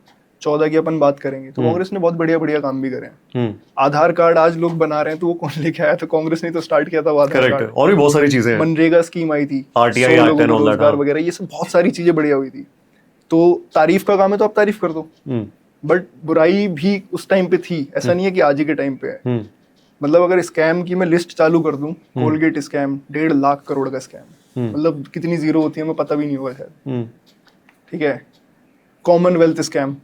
14 की अपन बात करेंगे तो कांग्रेस ने बहुत बढ़िया बढ़िया काम भी करे हैं। आधार कार्ड आज लोग बना रहे हैं तो वो कौन लेके आया था? कांग्रेस ने तो स्टार्ट किया था वो आधार करेक्ट, कार्ड। और भी बहुत सारी चीजें हैं, मनरेगा स्कीम आई थी, RTI 100 लोगों Act and को all that, रोजगार हाँ। वगैरह, ये सब बहुत सारी चीजें बढ़िया हुई थी। तो तारीफ का काम है तो आप तारीफ कर दो, बट बुराई भी उस टाइम पे थी, ऐसा नहीं है कि आज ही के टाइम पे है। मतलब अगर स्कैम की मैं लिस्ट चालू कर दूं, कोलगेट स्कैम 1.5 लाख करोड़ का स्कैम, मतलब कितनी जीरो होती है हमें पता भी नहीं होगा शायद, ठीक है। कॉमनवेल्थ स्कैम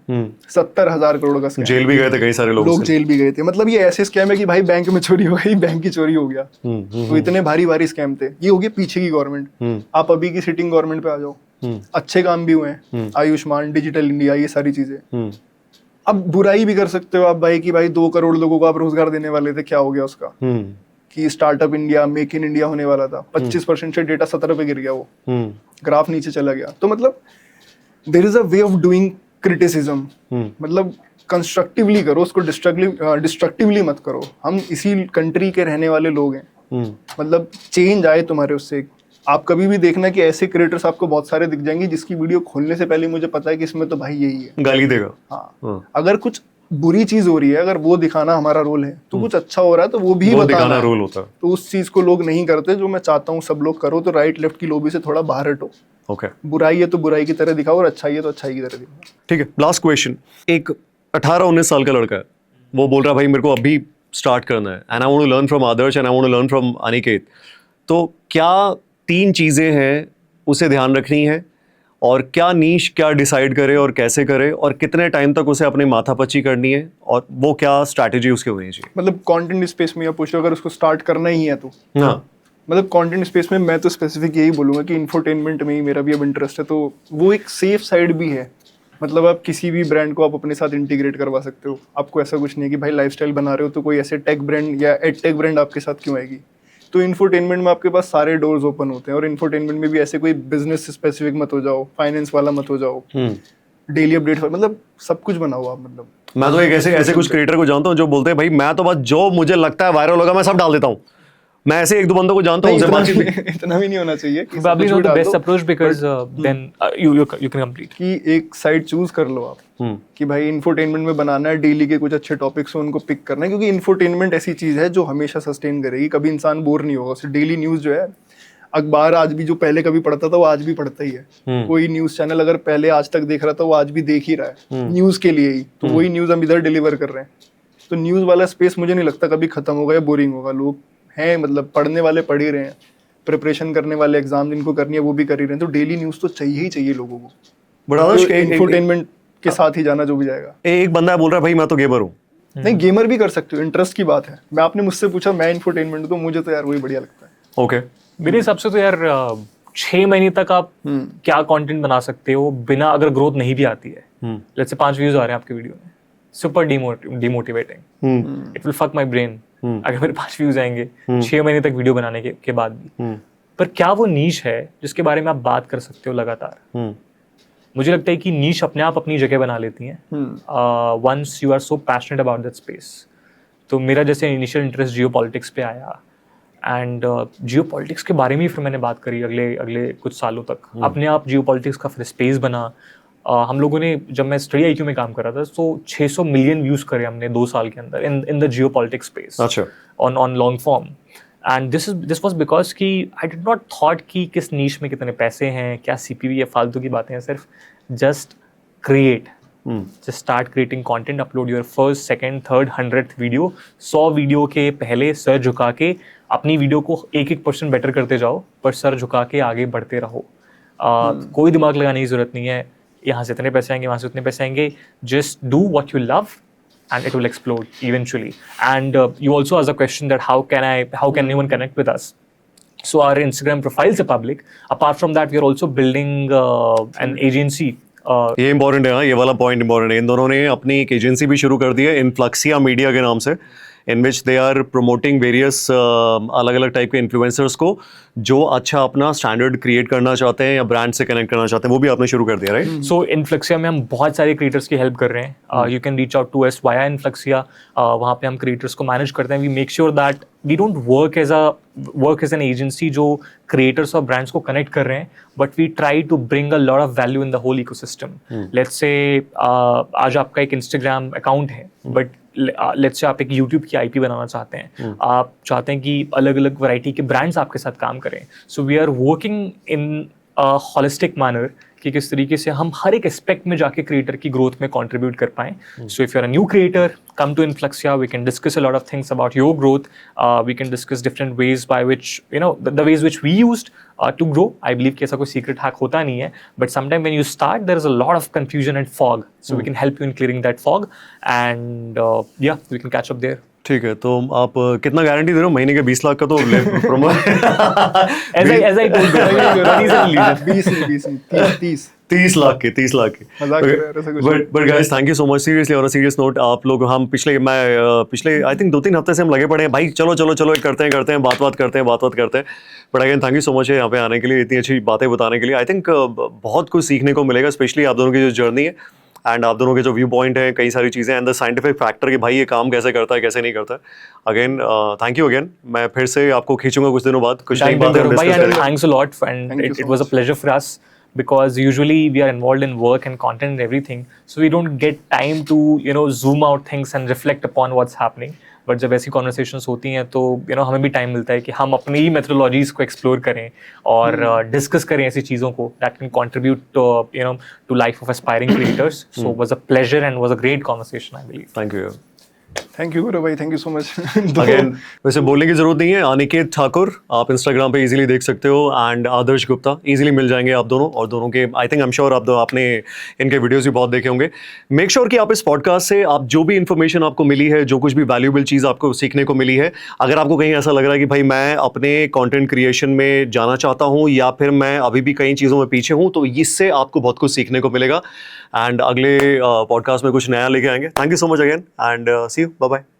70,000 करोड़ का स्कैम, जेल भी गए थे कई सारे लोग जेल भी गए थे। मतलब ये ऐसे स्कैम है कि भाई बैंक में चोरी हो गई, बैंक की चोरी हो गया, तो इतने भारी भारी स्कैम थे। ये हो गया पीछे की गवर्नमेंट। आप अभी की सिटिंग गवर्नमेंट पे आ जाओ, अच्छे काम भी हुए हैं, आयुष्मान, डिजिटल इंडिया, ये सारी चीजें। अब बुराई भी कर सकते हो आप भाई कि भाई 2 करोड़ लोगों को आप रोजगार देने वाले थे, क्या हो गया उसका? कि startup India, make in India होने वाला था, 25% से डेटा 17 पे गिर गया, वो ग्राफ नीचे चला गया। तो मतलब there is a way of doing criticism, मतलब कंस्ट्रक्टिवली करो उसको, डिस्ट्रक्टिवली मत करो। हम इसी कंट्री के रहने वाले लोग हैं, मतलब चेंज आए तुम्हारे उससे। आप कभी भी देखना कि ऐसे क्रिएटर्स आपको बहुत सारे दिख जाएंगे जिसकी वीडियो खोलने से पहले मुझे पता है कि इसमें तो भाई यही है, गाली देगा। हाँ, अगर कुछ बुरी चीज हो रही है, अगर वो दिखाना हमारा रोल है, तो कुछ अच्छा हो रहा है तो वो भी बताना रोल होता है। तो उस चीज को लोग नहीं करते, जो मैं चाहता हूँ सब लोग करो। तो राइट लेफ्ट की लॉबी से थोड़ा बाहर हटो। ओके, बुराई है तो बुराई की तरह दिखाओ, और अच्छाई है तो अच्छाई की तरह दिखाओ। ठीक है। लास्ट क्वेश्चन, एक 18-19 साल का लड़का है, वो बोल रहा है भाई मेरे को अभी स्टार्ट करना है, and I want to learn from Adarsh and I want to learn from Aniket. तो क्या 3 चीजें हैं उसे ध्यान रखनी है, और क्या नीश क्या डिसाइड करे और कैसे करे, और कितने टाइम तक उसे अपनी माथापच्ची करनी है, और वो क्या स्ट्रैटेजी उसके होनी चाहिए? मतलब कंटेंट स्पेस में या पूछो, अगर उसको स्टार्ट करना ही है तो हाँ, मतलब कंटेंट स्पेस में मैं तो स्पेसिफिक यही बोलूंगा कि इंफोटेनमेंट में ही मेरा भी अब इंटरेस्ट है, तो वो एक सेफ साइड भी है। मतलब आप किसी भी ब्रांड को आप अपने साथ इंटीग्रेट करवा सकते हो। आपको ऐसा कुछ नहीं है कि भाई लाइफस्टाइल बना रहे हो तो कोई ऐसे टेक ब्रांड या एड टेक ब्रांड आपके साथ क्यों आएगी। तो इंफोटेनमेंट में आपके पास सारे डोर्स ओपन होते हैं, और इंफोटेनमेंट में भी ऐसे कोई बिजनेस स्पेसिफिक मत हो जाओ, फाइनेंस वाला मत हो जाओ, डेली अपडेट, मतलब सब कुछ बनाओ आप। मतलब मैं तो एक ऐसे कुछ क्रिएटर को जानता हूँ जो बोलते हैं भाई मैं तो बस जो मुझे लगता है वायरल होगा मैं सब डाल देता हूँ। मैं ऐसे 1-2 बंदों को जानता हूँ, इतना भी नहीं होना चाहिए। Probably not the best approach because then you can complete. कि एक साइड चूज कर लो आप कि भाई इंफोटेनमेंट में बनाना है, डेली के कुछ अच्छे टॉपिक्स हो उनको पिक करना है, क्योंकि इंफोटेनमेंट ऐसी चीज है जो हमेशा सस्टेन करेगी, कभी इंसान बोर नहीं होगा उससे। डेली न्यूज जो है, अखबार आज भी जो पहले कभी पढ़ता था वो आज भी पढ़ता ही है। कोई न्यूज चैनल अगर पहले आज तक देख रहा था वो आज भी देख ही रहा है न्यूज के लिए ही, तो वही न्यूज हम इधर डिलीवर कर रहे हैं। तो न्यूज वाला स्पेस मुझे नहीं लगता कभी खत्म होगा या बोरिंग होगा। लोग हैं, मतलब पढ़ने वाले पढ़ ही रहे हैं, प्रिपरेशन करने वाले एग्जाम जिनको करनी है वो भी कर ही रहे हैं, तो डेली न्यूज तो चाहिए ही चाहिए लोगों को। बड़ा इंफोटेनमेंट के साथ ही जाना जो भी जाएगा। एक बंदा बोल रहा है भाई मैं तो गेमर हूँ। नहीं, गेमर भी कर सकते हो, इंटरेस्ट की बात है। मैं आपने मुझसे पूछा मैं इंफोटेनमेंट, तो मुझे तो यार वही बढ़िया लगता है। ओके, मेरे हिसाब से तो यार 6 महीने तक आप क्या कंटेंट बना सकते हो बिना, अगर ग्रोथ नहीं भी आती है, लेट्स से 5 व्यूज आ रहे हैं आपके वीडियो में, super demotivating, it will fuck my brain अगर मेरे 5 व्यूज आएंगे 6 महीने तक वीडियो बनाने के बाद भी। पर क्या वो नीश है जिसके बारे में आप बात कर सकते हो लगातार? मुझे लगता है कि नीश अपने आप अपनी जगह बना लेती हैं once you are so passionate about that space. तो मेरा जैसे इनिशियल इंटरेस्ट जियो पॉलिटिक्स पे आया, एंड जियो पॉलिटिक्स के बारे में ही फिर मैंने बात करी अगले कुछ सालों तक। अपने आप जियो पॉलिटिक्स का फिर स्पेस बना। हम लोगों ने, जब मैं स्टडी IQ में काम कर रहा था, तो 600 मिलियन व्यूज करे हमने 2 साल के अंदर in the Jio politics space on long form. And this was because कि आई डिड नॉट थॉट कि किस नीश में कितने पैसे हैं, क्या CPV है, फालतू की बातें हैं। सिर्फ just create, just start creating content, upload your first, second, third, 100th video. 100 video के पहले सर झुका के अपनी वीडियो को 1% बेटर करते जाओ, पर सर झुका के आगे बढ़ते रहो। कोई दिमाग लगाने की जरूरत नहीं है, यहाँ से इतने पैसे आएंगे, वहाँ से उतने पैसे आएंगे। Just do what you love and it will explode eventually. And you also asked a question that how can anyone connect with us? So our Instagram profiles are public. Apart from that, we are also building an agency. ये इंपॉर्टेंट है, हाँ, ये वाला पॉइंट इंपॉर्टेंट है। इन दोनों ने अपनी एक एजेंसी भी शुरू कर दी है, इनफ्लक्सिया मीडिया के नाम से। इन विच दे आर प्रमोटिंग वेरियस अलग अलग टाइप के इन्फ्लुएंसर्स को जो अच्छा अपना स्टैंडर्ड क्रिएट करना चाहते हैं या ब्रांड से कनेक्ट करना चाहते हैं, वो भी आपने शुरू कर दिया, राइट? सो इनफ्लक्सिया में हम बहुत सारे क्रिएटर्स की हेल्प कर रहे हैं. You can reach out to us via Influxia. वहाँ पे हम क्रिएटर्स को मैनेज करते हैं. We make sure that we don't work as an agency जो क्रिएटर्स और ब्रांड्स को कनेक्ट कर रहे हैं, but we try to bring a lot of value in the whole ecosystem. Let's say आज आपका एक इंस्टाग्राम अकाउंट है, बट लेट्स से आप एक यूट्यूब की आईपी बनाना चाहते हैं. आप चाहते हैं कि अलग अलग वैरायटी के ब्रांड्स आपके साथ काम करें. So we are working in holistic manner कि किस तरीके से हम हर एक एस्पेक्ट में जाके क्रिएटर की ग्रोथ में कंट्रीब्यूट कर पाएं. So if you are a new creator, come to Influxia. We can discuss a lot of things about your growth. We can discuss different ways by which, the ways which we used to grow. I believe कि ऐसा कोई secret hack होता नहीं है, but sometimes when you start, there is a lot of confusion and fog. So we can help you in clearing that fog, and yeah, we can catch up there. ठीक है, तो आप कितना गारंटी दे रहे हो? महीने के 20 लाख का तो promo as I told you, 30 lakh के 30 लाख के. मजाक कर रहे हैं, ऐसा कुछ but guys, thank you so much. Seriously, on a serious note, आप लोग, हम पिछले आई थिंक 2-3 हफ्ते से हम लगे पड़े हैं भाई, चलो करते हैं बात करते हैं. But again thank you so much यहाँ पे आने के लिए, इतनी अच्छी बातें बताने के लिए. आई थिंक बहुत कुछ सीखने को मिलेगा, स्पेशली आप दोनों की जो जर्नी है एंड आप दोनों के जो व्यू पॉइंट है, कई सारी चीज़ें एंड द साइंटिफिक फैक्टर कि भाई ये काम कैसे करता है, कैसे नहीं करता है. Again thank you again. मैं फिर से आपको खींचूंगा कुछ दिनों बाद, कुछ नई बातें डिस्कस करेंगे. Thanks a lot, and it was a pleasure for us, because usually we are involved in work and content and everything, so we don't get time to zoom out things and reflect upon what's happening. But जब ऐसी कॉन्वर्सेशंस होती हैं तो हमें भी टाइम मिलता है कि हम अपनी ही मेथोडोलॉजीज को एक्सप्लोर करें और डिस्कस करें ऐसी चीज़ों को that can contribute to life of aspiring creators. So was a pleasure and was a great conversation, I believe. Thank you Guru भाई, thank you so much. Again वैसे बोलने की जरूरत नहीं है. अनिकेत ठाकुर आप इंस्टाग्राम पे इजीली देख सकते हो, एंड आदर्श गुप्ता इजीली मिल जाएंगे आप दोनों. और दोनों के I think, I am sure आपने इनके वीडियोस भी बहुत देखे होंगे. मेक श्योर कि आप इस पॉडकास्ट से आप जो भी इन्फॉर्मेशन आपको मिली है, जो कुछ भी वैल्यूएबल चीज़ आपको सीखने को मिली है, अगर आपको कहीं ऐसा लग रहा है कि भाई मैं अपने कॉन्टेंट क्रिएशन में जाना चाहता हूँ या फिर मैं अभी भी कई चीज़ों में पीछे हूँ, तो इससे आपको बहुत कुछ सीखने को मिलेगा. एंड अगले पॉडकास्ट में कुछ नया लेके आएंगे. Thank you so much again, and see you, bye bye.